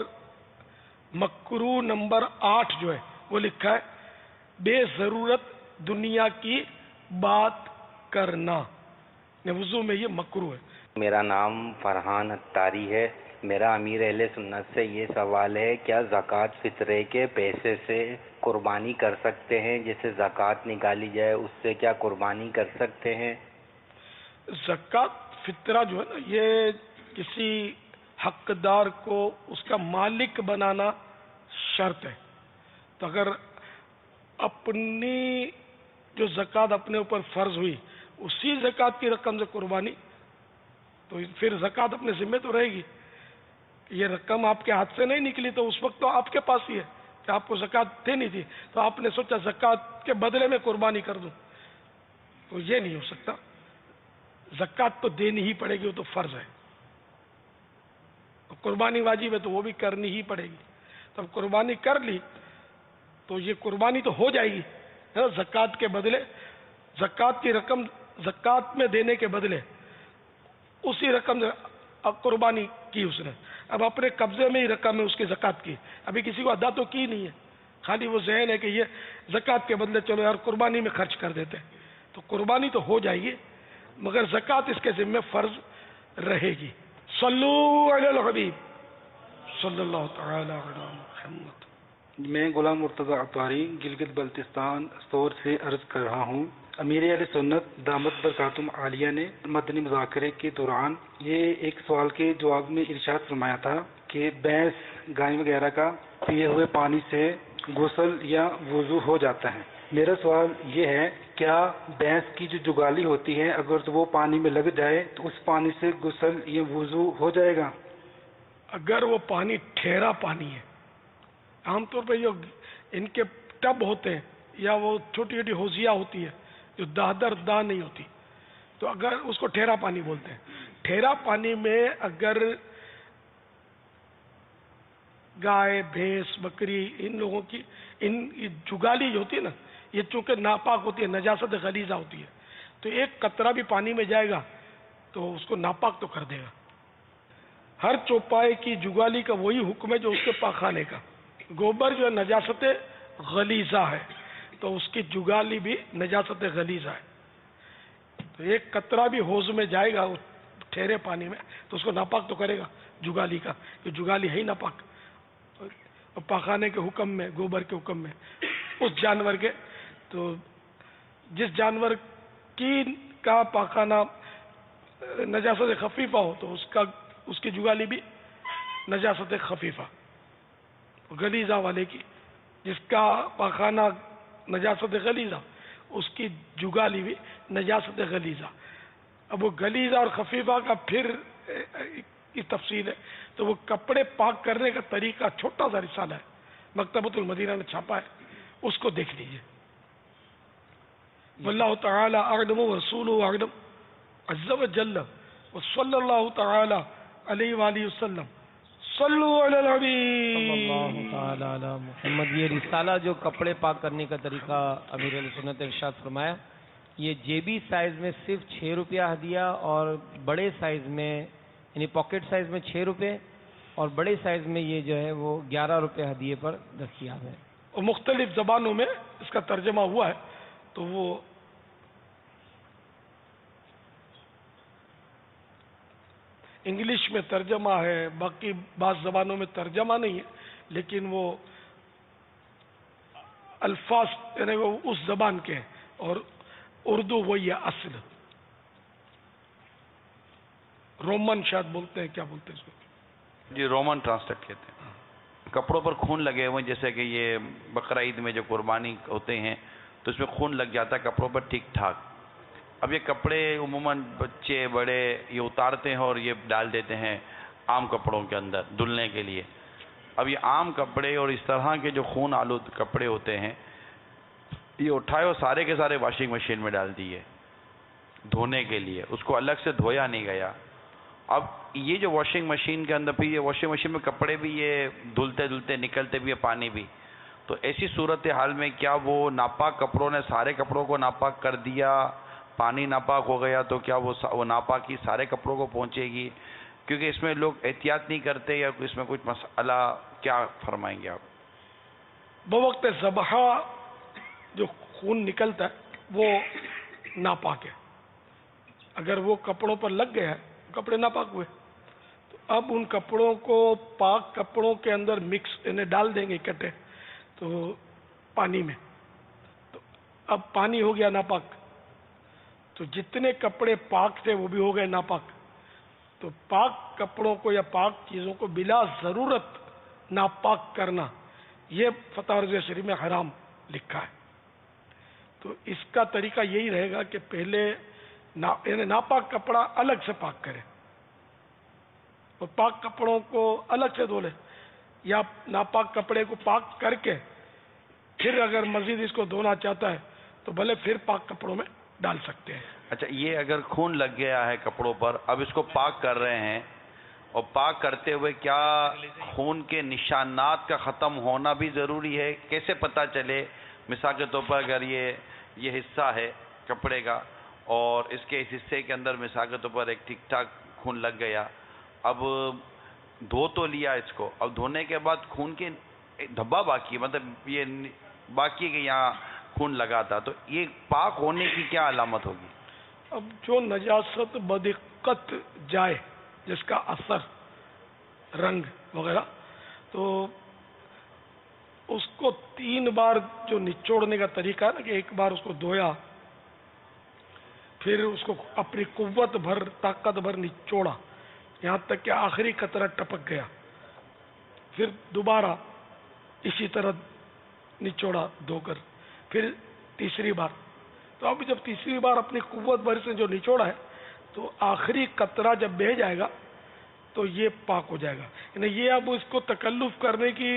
مکروہ نمبر 8 جو ہے وہ لکھا ہے بے ضرورت دنیا کی بات کرنا. وضو میں یہ مکروہ ہے. میرا نام فرحان اتاری ہے. میرا امیر اہل سنت سے یہ سوال ہے، کیا زکوٰۃ فطرے کے پیسے سے قربانی کر سکتے ہیں؟ جیسے زکوٰۃ نکالی جائے اس سے کیا قربانی کر سکتے ہیں؟ زکوٰۃ فطرہ جو ہے نا، یہ کسی حقدار کو اس کا مالک بنانا شرط ہے. تو اگر اپنی جو زکوٰۃ اپنے اوپر فرض ہوئی اسی زکوٰۃ کی رقم سے قربانی، تو پھر زکوٰۃ اپنے ذمہ تو رہے گی. یہ رقم آپ کے ہاتھ سے نہیں نکلی تو اس وقت تو آپ کے پاس ہی ہے کہ آپ کو زکوٰۃ دینی تھی، تو آپ نے سوچا زکوٰۃ کے بدلے میں قربانی کر دوں، تو یہ نہیں ہو سکتا. زکوٰۃ تو دینی ہی پڑے گی، وہ تو فرض ہے. قربانی واجب ہے تو وہ بھی کرنی ہی پڑے گی. تب قربانی کر لی تو یہ قربانی تو ہو جائے گی. زکوٰۃ کے بدلے، زکوٰۃ کی رقم زکوٰۃ میں دینے کے بدلے اسی رقم سے اب قربانی کی اس نے، اب اپنے قبضے میں ہی رقم ہے اس کی زکوٰۃ کی، ابھی کسی کو ادا تو کی نہیں ہے، خالی وہ ذہن ہے کہ یہ زکوٰۃ کے بدلے چلو یار قربانی میں خرچ کر دیتے. تو قربانی تو ہو جائے گی مگر زکوٰۃ اس کے ذمہ فرض رہے گی. صلو علی الحبیب صلی اللہ تعالی علی محمد. میں غلام مرتضی اتاری گلگت بلتستان استور سے عرض کر رہا ہوں. امیر اہل سنت دامت برکاتہم عالیہ نے مدنی مذاکرے کے دوران یہ ایک سوال کے جواب میں ارشاد فرمایا تھا کہ بھینس گائے وغیرہ کا پیے ہوئے پانی سے غسل یا وضو ہو جاتا ہے. میرا سوال یہ ہے، کیا بھینس کی جو جگالی ہوتی ہے اگر تو وہ پانی میں لگ جائے تو اس پانی سے غسل یا وضو ہو جائے گا؟ اگر وہ پانی ٹھہرا پانی ہے، عام طور پہ جو ان کے ٹب ہوتے ہیں یا وہ چھوٹی چھوٹی ہوزیاں ہوتی ہے جو دادر دا نہیں ہوتی، تو اگر اس کو ٹھہرا پانی بولتے ہیں. ٹھہرا پانی میں اگر گائے بھینس بکری ان لوگوں کی جگالی جو ہوتی ہے نا، یہ چونکہ ناپاک ہوتی ہے، نجاست غلیظہ ہوتی ہے، تو ایک قطرہ بھی پانی میں جائے گا تو اس کو ناپاک تو کر دے گا. ہر چوپائے کی جگالی کا وہی حکم ہے جو اس کے پاخانے کا. گوبر جو ہے نجاست غلیظہ ہے تو اس کی جگالی بھی نجاست غلیظہ ہے. تو ایک قطرہ بھی حوض میں جائے گا ٹھہرے پانی میں تو اس کو ناپاک تو کرے گا جگالی کا، کہ جگالی ہے ہی ناپاک. پاخانے کے حکم میں، گوبر کے حکم میں اس جانور کے، تو جس جانور کا پاخانہ نجاست خفیفہ ہو تو اس کی جگالی بھی نجاست خفیفہ. غلیظہ والے کی، جس کا پاخانہ نجاست غلیظہ، اس کی جگالی بھی نجاست غلیظہ. اب وہ غلیظہ اور خفیفہ کا پھر کی تفصیل ہے، تو وہ کپڑے پاک کرنے کا طریقہ چھوٹا سا رسالہ ہے، مکتبۃ المدینہ نے چھاپا ہے، اس کو دیکھ لیجئے. واللہ تعالی اعلم ورسولہ اعلم عز وجل وصلی اللہ تعالی علیہ وآلہ وسلم. صلو علی الحبیب صلی اللہ تعالی علی محمد. یہ رسالہ جو کپڑے پاک کرنے کا طریقہ امیر علیہ سنت نے ارشاد فرمایا، یہ جیبی سائز میں صرف 6 روپیہ ہدیہ، اور بڑے سائز میں یعنی پاکٹ سائز میں 6 روپے، اور بڑے سائز میں یہ جو ہے وہ 11 روپے ہدیے پر دستیاب ہے. اور مختلف زبانوں میں اس کا ترجمہ ہوا ہے، تو وہ انگلش میں ترجمہ ہے، باقی بعض زبانوں میں ترجمہ نہیں ہے، لیکن وہ الفاظ یعنی وہ اس زبان کے ہیں، اور اردو وہی ہے اصل. رومن شاید بولتے ہیں، کیا بولتے ہیں اس کو؟ جی رومن ٹرانسلیٹ کہتے ہیں. کپڑوں پر خون لگے ہوئے، جیسے کہ یہ بقرہ عید میں جو قربانی ہوتے ہیں تو اس میں خون لگ جاتا ہے کپڑوں پر ٹھیک ٹھاک. اب یہ کپڑے عموماً بچے بڑے یہ اتارتے ہیں اور یہ ڈال دیتے ہیں عام کپڑوں کے اندر دھلنے کے لیے. اب یہ عام کپڑے اور اس طرح کے جو خون آلود کپڑے ہوتے ہیں، یہ اٹھائے اور سارے کے سارے واشنگ مشین میں ڈال دیے دھونے کے لیے، اس کو الگ سے دھویا نہیں گیا. اب یہ جو واشنگ مشین کے اندر، پھر یہ واشنگ مشین میں کپڑے بھی یہ دھلتے دھلتے نکلتے بھی ہے پانی بھی، تو ایسی صورتحال میں کیا وہ ناپاک کپڑوں نے سارے کپڑوں کو ناپاک کر دیا، پانی ناپاک ہو گیا تو کیا وہ ناپاکی سارے کپڑوں کو پہنچے گی؟ کیونکہ اس میں لوگ احتیاط نہیں کرتے، یا اس میں کچھ مسئلہ کیا فرمائیں گے آپ؟ بوقت ذبح جو خون نکلتا ہے وہ ناپاک ہے، اگر وہ کپڑوں پر لگ گیا ہے کپڑے ناپاک ہوئے، تو اب ان کپڑوں کو پاک کپڑوں کے اندر مکس انہیں ڈال دیں گے اکٹھے تو پانی میں، تو اب پانی ہو گیا ناپاک، تو جتنے کپڑے پاک تھے وہ بھی ہو گئے ناپاک۔ تو پاک کپڑوں کو یا پاک چیزوں کو بلا ضرورت ناپاک کرنا یہ فتح رضویہ شریف میں حرام لکھا ہے۔ تو اس کا طریقہ یہی رہے گا کہ پہلے یعنی ناپاک کپڑا الگ سے پاک کرے اور پاک کپڑوں کو الگ سے دھو لے، یا ناپاک کپڑے کو پاک کر کے پھر اگر مزید اس کو دھونا چاہتا ہے تو بھلے پھر پاک کپڑوں میں ڈال سکتے ہیں۔ اچھا، یہ اگر خون لگ گیا ہے کپڑوں پر، اب اس کو پاک کر رہے ہیں، اور پاک کرتے ہوئے کیا خون کے نشانات کا ختم ہونا بھی ضروری ہے؟ کیسے پتہ چلے؟ مثال کے طور پر اگر یہ حصہ ہے کپڑے کا اور اس کے اس حصے کے اندر مثال کے طور پر ایک ٹھیک ٹھاک خون لگ گیا، اب دھو تو لیا اس کو، اب دھونے کے بعد خون کے دھبا باقی ہے، مطلب یہ باقی ہے کہ یہاں خون لگا تھا، تو یہ پاک ہونے کی کیا علامت ہوگی؟ اب جو نجاست بدقت جائے، جس کا اثر رنگ وغیرہ، تو اس کو 3 بار جو نچوڑنے کا طریقہ ہے نا کہ ایک بار اس کو دھویا، پھر اس کو اپنی قوت بھر طاقت بھر نچوڑا یہاں تک کہ آخری قطرہ ٹپک گیا، پھر دوبارہ اسی طرح نچوڑا دھو کر، پھر تیسری بار، تو اب جب تیسری بار اپنی قوت بھر سے جو نچوڑا ہے تو آخری قطرہ جب بہہ جائے گا تو یہ پاک ہو جائے گا۔ یعنی یہ اب اس کو تکلف کرنے کی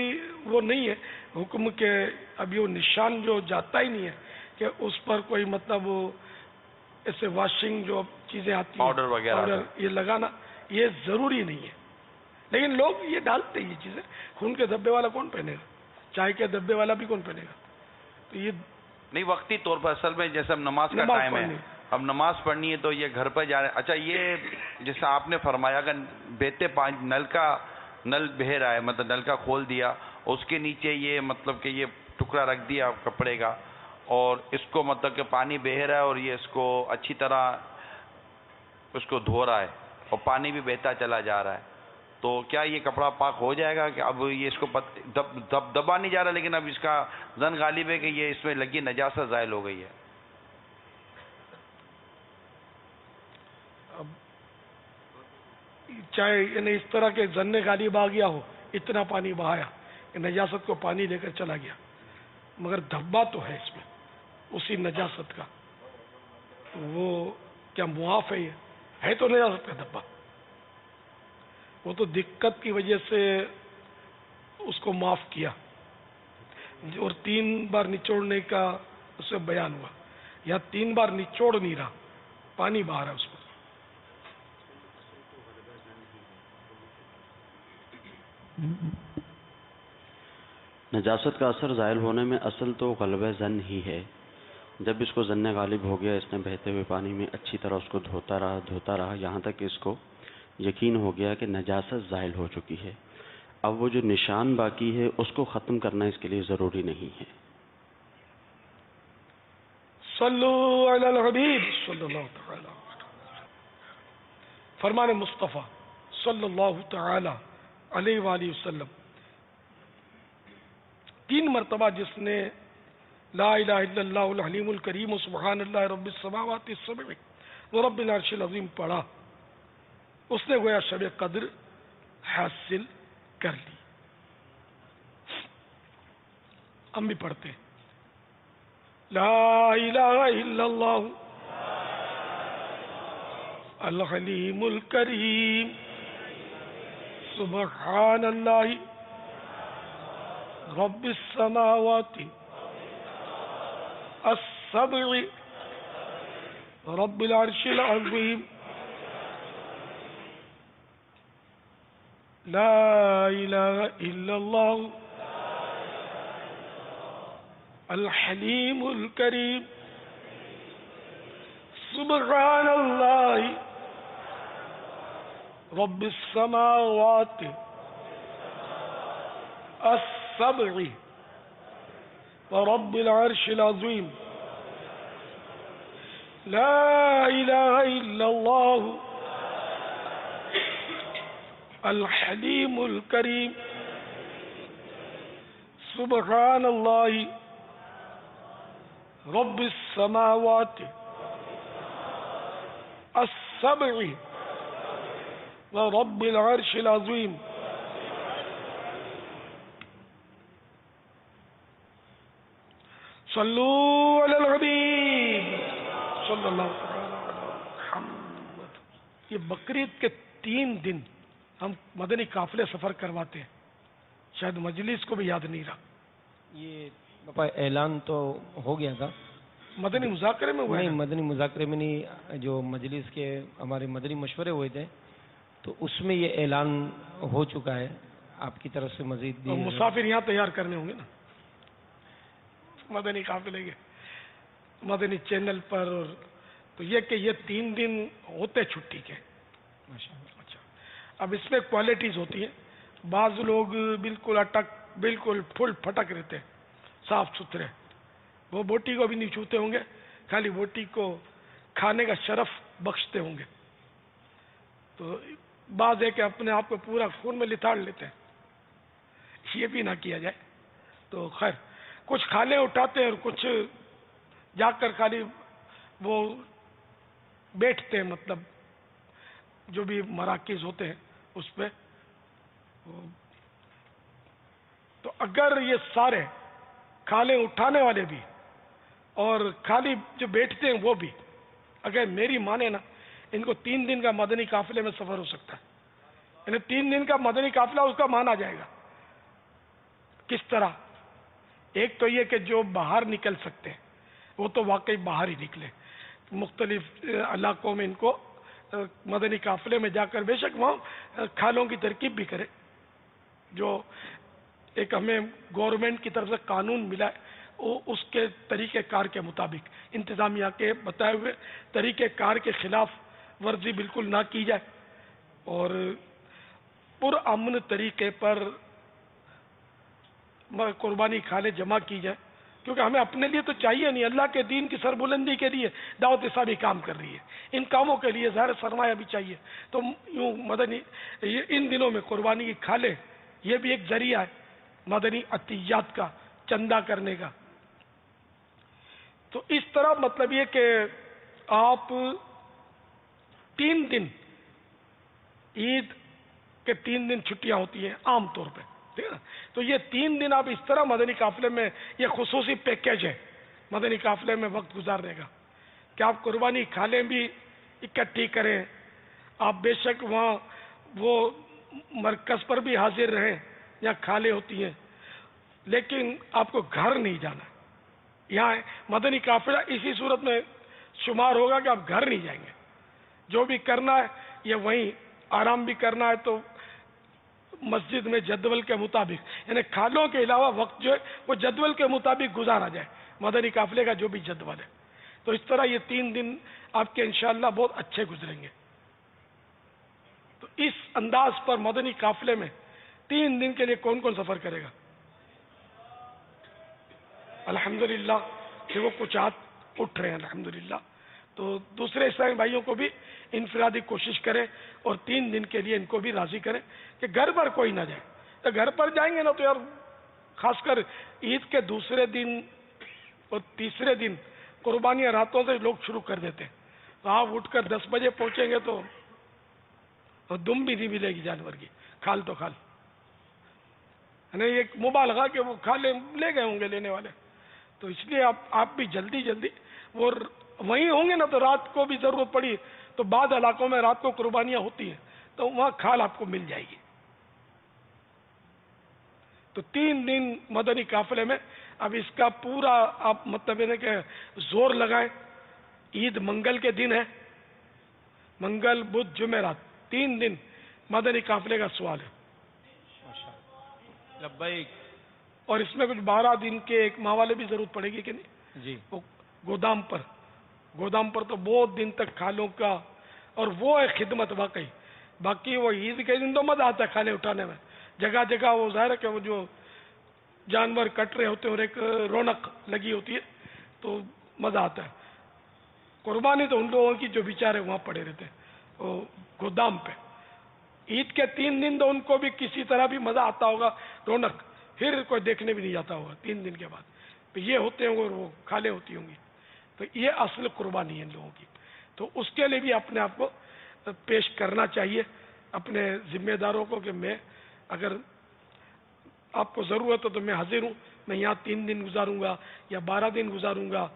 وہ نہیں ہے حکم کے، اب یہ نشان جو جاتا ہی نہیں ہے کہ اس پر کوئی مطلب ایسے واشنگ جو چیزیں آتی ہیں پاؤڈر وغیرہ یہ لگانا یہ ضروری نہیں ہے، لیکن لوگ یہ ڈالتے ہیں یہ چیزیں۔ خون کے دھبے والا کون پہنے گا؟ چائے کے دھبے والا بھی کون پہنے گا؟ تو یہ نہیں، وقتی طور پر اصل میں جیسے اب نماز کا ٹائم ہے، اب نماز پڑھنی ہے تو یہ گھر پر جا رہے ہیں۔ اچھا، یہ جیسا آپ نے فرمایا کہ بہتے پانی نل بہہ رہا ہے، مطلب نل کا کھول دیا، اس کے نیچے یہ مطلب کہ یہ ٹکڑا رکھ دیا کپڑے کا، اور اس کو مطلب کہ پانی بہہ رہا ہے اور یہ اس کو اچھی طرح اس کو دھو رہا ہے اور پانی بھی بہتا چلا جا رہا ہے، تو کیا یہ کپڑا پاک ہو جائے گا؟ کہ اب یہ اس کو دبا نہیں جا رہا، لیکن اب اس کا ظن غالب ہے کہ یہ اس میں لگی نجاست زائل ہو گئی ہے؟ اب چاہے یعنی اس طرح کے ظن غالب آ گیا ہو، اتنا پانی بہایا کہ نجاست کو پانی لے کر چلا گیا، مگر دھبا تو ہے اس میں اسی نجاست کا، وہ کیا معاف ہے؟ یہ ہے تو نجاست کا دھبا، وہ تو دقت کی وجہ سے اس کو معاف کیا، اور 3 بار نچوڑنے کا اس سے بیان ہوا، یا 3 بار نچوڑ نہیں رہا، پانی باہر ہے اس پر۔ نجاست کا اثر زائل ہونے میں اصل تو غلبہ ظن ہی ہے۔ جب اس کو ظن غالب ہو گیا، اس نے بہتے ہوئے پانی میں اچھی طرح اس کو دھوتا رہا یہاں تک کہ اس کو یقین ہو گیا کہ نجاست زائل ہو چکی ہے، اب وہ جو نشان باقی ہے اس کو ختم کرنا اس کے لیے ضروری نہیں ہے۔ صلو علی الحبیب صلی اللہ تعالی فرمان مصطفیٰ صلی اللہ تعالی علیہ وآلہ وسلم، 3 مرتبہ جس نے لا الہ الا اللہ الحلیم الکریم سبحان اللہ رب السماوات السبع ورب العرش العظیم پڑھا، اس نے گویا شب قدر حاصل کر لی۔ ہم بھی پڑھتے ہیں لا الہ الا اللہ الحلیم الکریم سبحان اللہ رب السماوات السبع رب العرش العظیم لا الہ الا اللہ الحلیم الکریم سبحان اللہ رب السماوات السبع ورب العرش العظیم لا الہ الا اللہ الحلیم الکریم سبحان اللہ رب السماوات السبع ورب العرش العظیم صلو علی الحبیب صلی اللہ علیہ محمد. یہ بقرعید کے 3 دن ہم مدنی قافلے سفر کرواتے ہیں. شاید مجلس کو بھی یاد نہیں رہا. یہ باپا اعلان تو ہو گیا تھا مدنی مذاکرے میں ہوا ہے؟ نہیں، مدنی مذاکرے میں نہیں. جو مجلس کے ہمارے مدنی مشورے ہوئے تھے تو اس میں یہ اعلان ہو چکا ہے آپ کی طرف سے. مزید بھی مسافر یہاں تیار کرنے ہوں گے نا مدنی قافلے کے مدنی چینل پر. تو یہ کہ یہ 3 دن ہوتے چھٹی کے. اچھا، اب اس میں کوالٹیز ہوتی ہیں. بعض لوگ بالکل اٹک بالکل پھل پھٹک رہتے ہیں صاف ستھرے، وہ بوٹی کو بھی نہیں چھوتے ہوں گے، خالی بوٹی کو کھانے کا شرف بخشتے ہوں گے. تو بعض ہے کہ اپنے آپ کو پورا خون میں لتاڑ لیتے ہیں. یہ بھی نہ کیا جائے. تو خیر کچھ کھالے اٹھاتے ہیں اور کچھ جا کر خالی وہ بیٹھتے ہیں، مطلب جو بھی مراکز ہوتے ہیں اس پہ. تو اگر یہ سارے کھالے اٹھانے والے بھی اور خالی جو بیٹھتے ہیں وہ بھی اگر میری مانے نا، ان کو 3 دن کا مدنی قافلے میں سفر ہو سکتا ہے. یعنی 3 دن کا مدنی قافلہ اس کا مانا جائے گا. کس طرح؟ ایک تو یہ کہ جو باہر نکل سکتے ہیں وہ تو واقعی باہر ہی نکلے. مختلف علاقوں میں ان کو مدنی قافلے میں جا کر بے شک وہاں کھالوں کی ترکیب بھی کرے. جو ایک ہمیں گورنمنٹ کی طرف سے قانون ملا ہے وہ اس کے طریقہ کار کے مطابق انتظامیہ کے بتائے ہوئے طریقہ کار کے خلاف ورزی بالکل نہ کی جائے اور پرامن طریقے پر قربانی کھالے جمع کی جائے. کیونکہ ہمیں اپنے لیے تو چاہیے نہیں، اللہ کے دین کی سربلندی کے لیے دعوت اسلامی کام کر رہی ہے. ان کاموں کے لیے ظاہر سرمایہ بھی چاہیے. تو یوں مدنی ان دنوں میں قربانی کی کھالے یہ بھی ایک ذریعہ ہے مدنی عطیات کا، چندہ کرنے کا. تو اس طرح مطلب یہ کہ آپ 3 دن عید کے 3 دن چھٹیاں ہوتی ہیں عام طور پہ، ٹھیک ہے نا. تو یہ 3 دن آپ اس طرح مدنی قافلے میں، یہ خصوصی پیکیج ہے مدنی قافلے میں وقت گزارنے کا کہ آپ قربانی کھالیں بھی اکٹھی کریں. آپ بے شک وہاں وہ مرکز پر بھی حاضر رہیں یا کھالے ہوتی ہیں، لیکن آپ کو گھر نہیں جانا. یہاں مدنی قافلہ اسی صورت میں شمار ہوگا کہ آپ گھر نہیں جائیں گے. جو بھی کرنا ہے یہ وہیں آرام بھی کرنا ہے تو مسجد میں جدول کے مطابق، یعنی کھالوں کے علاوہ وقت جو ہے وہ جدول کے مطابق گزارا جائے مدنی قافلے کا جو بھی جدول ہے. تو اس طرح یہ 3 دن آپ کے انشاءاللہ بہت اچھے گزریں گے. تو اس انداز پر مدنی قافلے میں 3 دن کے لیے کون کون سفر کرے گا؟ الحمدللہ کہ وہ کچھ ہاتھ اٹھ رہے ہیں الحمدللہ. تو دوسرے اسلامی بھائیوں کو بھی انفرادی کوشش کریں اور 3 دن کے لیے ان کو بھی راضی کریں کہ گھر پر کوئی نہ جائے. تو گھر پر جائیں گے نا تو یار خاص کر عید کے دوسرے دن اور تیسرے دن قربانیاں راتوں سے لوگ شروع کر دیتے ہیں. تو آپ اٹھ کر 10 بجے پہنچیں گے تو دم بھی نہیں ملے گی جانور کی، کھال تو کھال. یعنی ایک مبالغہ کہ وہ کھالے لے گئے ہوں گے لینے والے. تو اس لیے آپ بھی جلدی وہ وہیں ہوں گے نا تو رات کو بھی ضرورت پڑی تو بعض علاقوں میں رات کو قربانیاں ہوتی ہیں تو وہاں کھال آپ کو مل جائے گی. تو 3 دن مدنی قافلے میں اب اس کا پورا آپ مطلب ہے کہ زور لگائیں. عید منگل کے دن ہے، منگل بدھ جمعرات 3 دن مدنی قافلے کا سوال ہے. لبیک. اور اس میں کچھ 12 دن کے ایک ماہ والے بھی ضرورت پڑے گی کہ نہیں جی وہ گودام پر تو بہت دن تک کھالوں کا، اور وہ ہے خدمت واقعی. باقی وہ عید کے دن تو مزہ آتا ہے کھالے اٹھانے میں، جگہ جگہ وہ ظاہر ہے کہ وہ جو جانور کٹ رہے ہوتے ہیں اور ایک رونق لگی ہوتی ہے تو مزہ آتا ہے. قربانی تو ان لوگوں کی جو بیچارے وہاں پڑے رہتے ہیں وہ گودام پہ. عید کے 3 دن تو ان کو بھی کسی طرح بھی مزہ آتا ہوگا، رونق، پھر کوئی دیکھنے بھی نہیں جاتا ہوگا 3 دن کے بعد. تو یہ ہوتے ہوں گے اور وہ کھالے ہوتی ہوں گی. تو یہ اصل قربانی ہے ان لوگوں کی. تو اس کے لیے بھی اپنے آپ کو پیش کرنا چاہیے اپنے ذمہ داروں کو کہ میں اگر آپ کو ضرورت ہو تو میں حاضر ہوں، میں یہاں 3 دن گزاروں گا یا 12 دن گزاروں گا،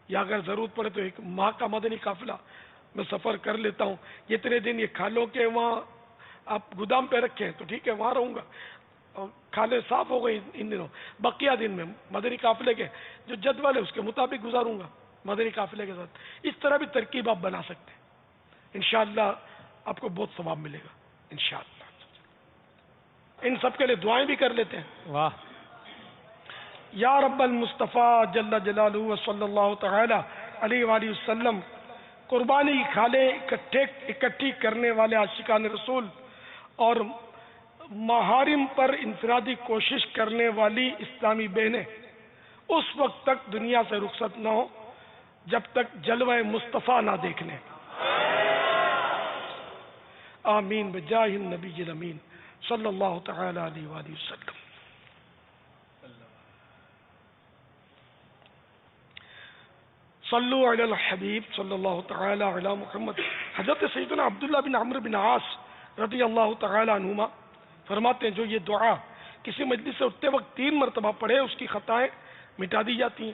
یا اگر ضرورت پڑے تو 1 ماہ کا مدنی قافلہ میں سفر کر لیتا ہوں. اتنے دن یہ کھالوں کے وہاں آپ گودام پہ رکھیں تو ٹھیک ہے وہاں رہوں گا، اور کھالے صاف ہو گئی ان دنوں، بقیہ دن میں مدنی قافلے کے جو جدول ہے اس کے مطابق گزاروں گا مدنی قافلے کے ساتھ. اس طرح بھی ترکیب آپ بنا سکتے ہیں، انشاءاللہ آپ کو بہت ثواب ملے گا انشاءاللہ. ان سب کے لیے دعائیں بھی کر لیتے ہیں. واہ. یا رب المصطفیٰ جل جلالہ و صلی اللہ تعالی علیہ وآلہ وسلم، قربانی کی کھالیں اکٹھی کرنے والے عاشقان رسول اور محارم پر انفرادی کوشش کرنے والی اسلامی بہنیں اس وقت تک دنیا سے رخصت نہ ہو جب تک جلوہ مصطفیٰ نہ دیکھ لیں. آمین بجاہ النبی الامین صلی اللہ تعالی علیہ وآلہ وسلم. صلو علی الحبیب صلی اللہ تعالی علی محمد. حضرت سیدنا عبداللہ بن عمرو بن عاص رضی اللہ تعالی عنہما فرماتے ہیں جو یہ دعا کسی مجلس سے اٹھتے وقت 3 مرتبہ پڑھے اس کی خطائیں مٹا دی جاتی ہیں،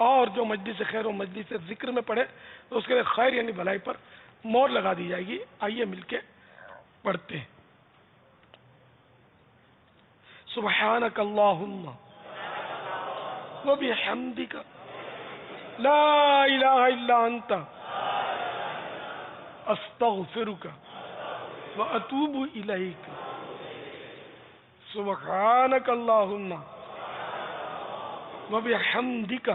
اور جو مجلس خیر و مجلس ذکر میں پڑھے تو اس کے لیے خیر یعنی بھلائی پر مور لگا دی جائے گی. آئیے مل کے پڑھتے ہیں. سبحانک اللہم و بحمدک لا الہ الا انت استغفرک و اتوب الیک. سبحانک اللہم و بحمدک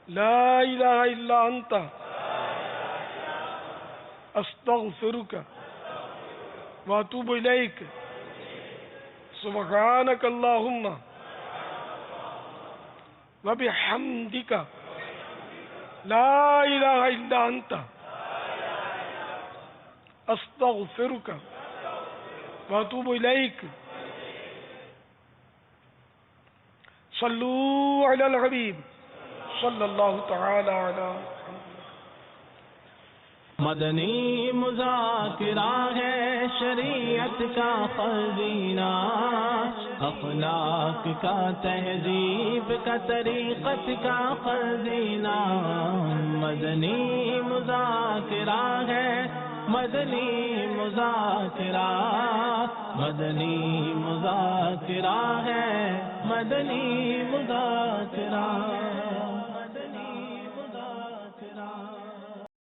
لا الہ الا انت استغفرک و اتوب الیک. سبحانک اللہم و بحمدک لا الہ الا انت استغفرک و اتوب الیک. صلو علی الحبیب صلی اللہ تعالی علی مدنی مذاکرہ ہے شریعت کا خزینہ، اخلاق کا تہذیب کا طریقت کا خزینہ. مدنی مذاکرہ ہے مدنی مذاکرہ، مدنی مذاکرہ ہے مدنی مذاکرہ.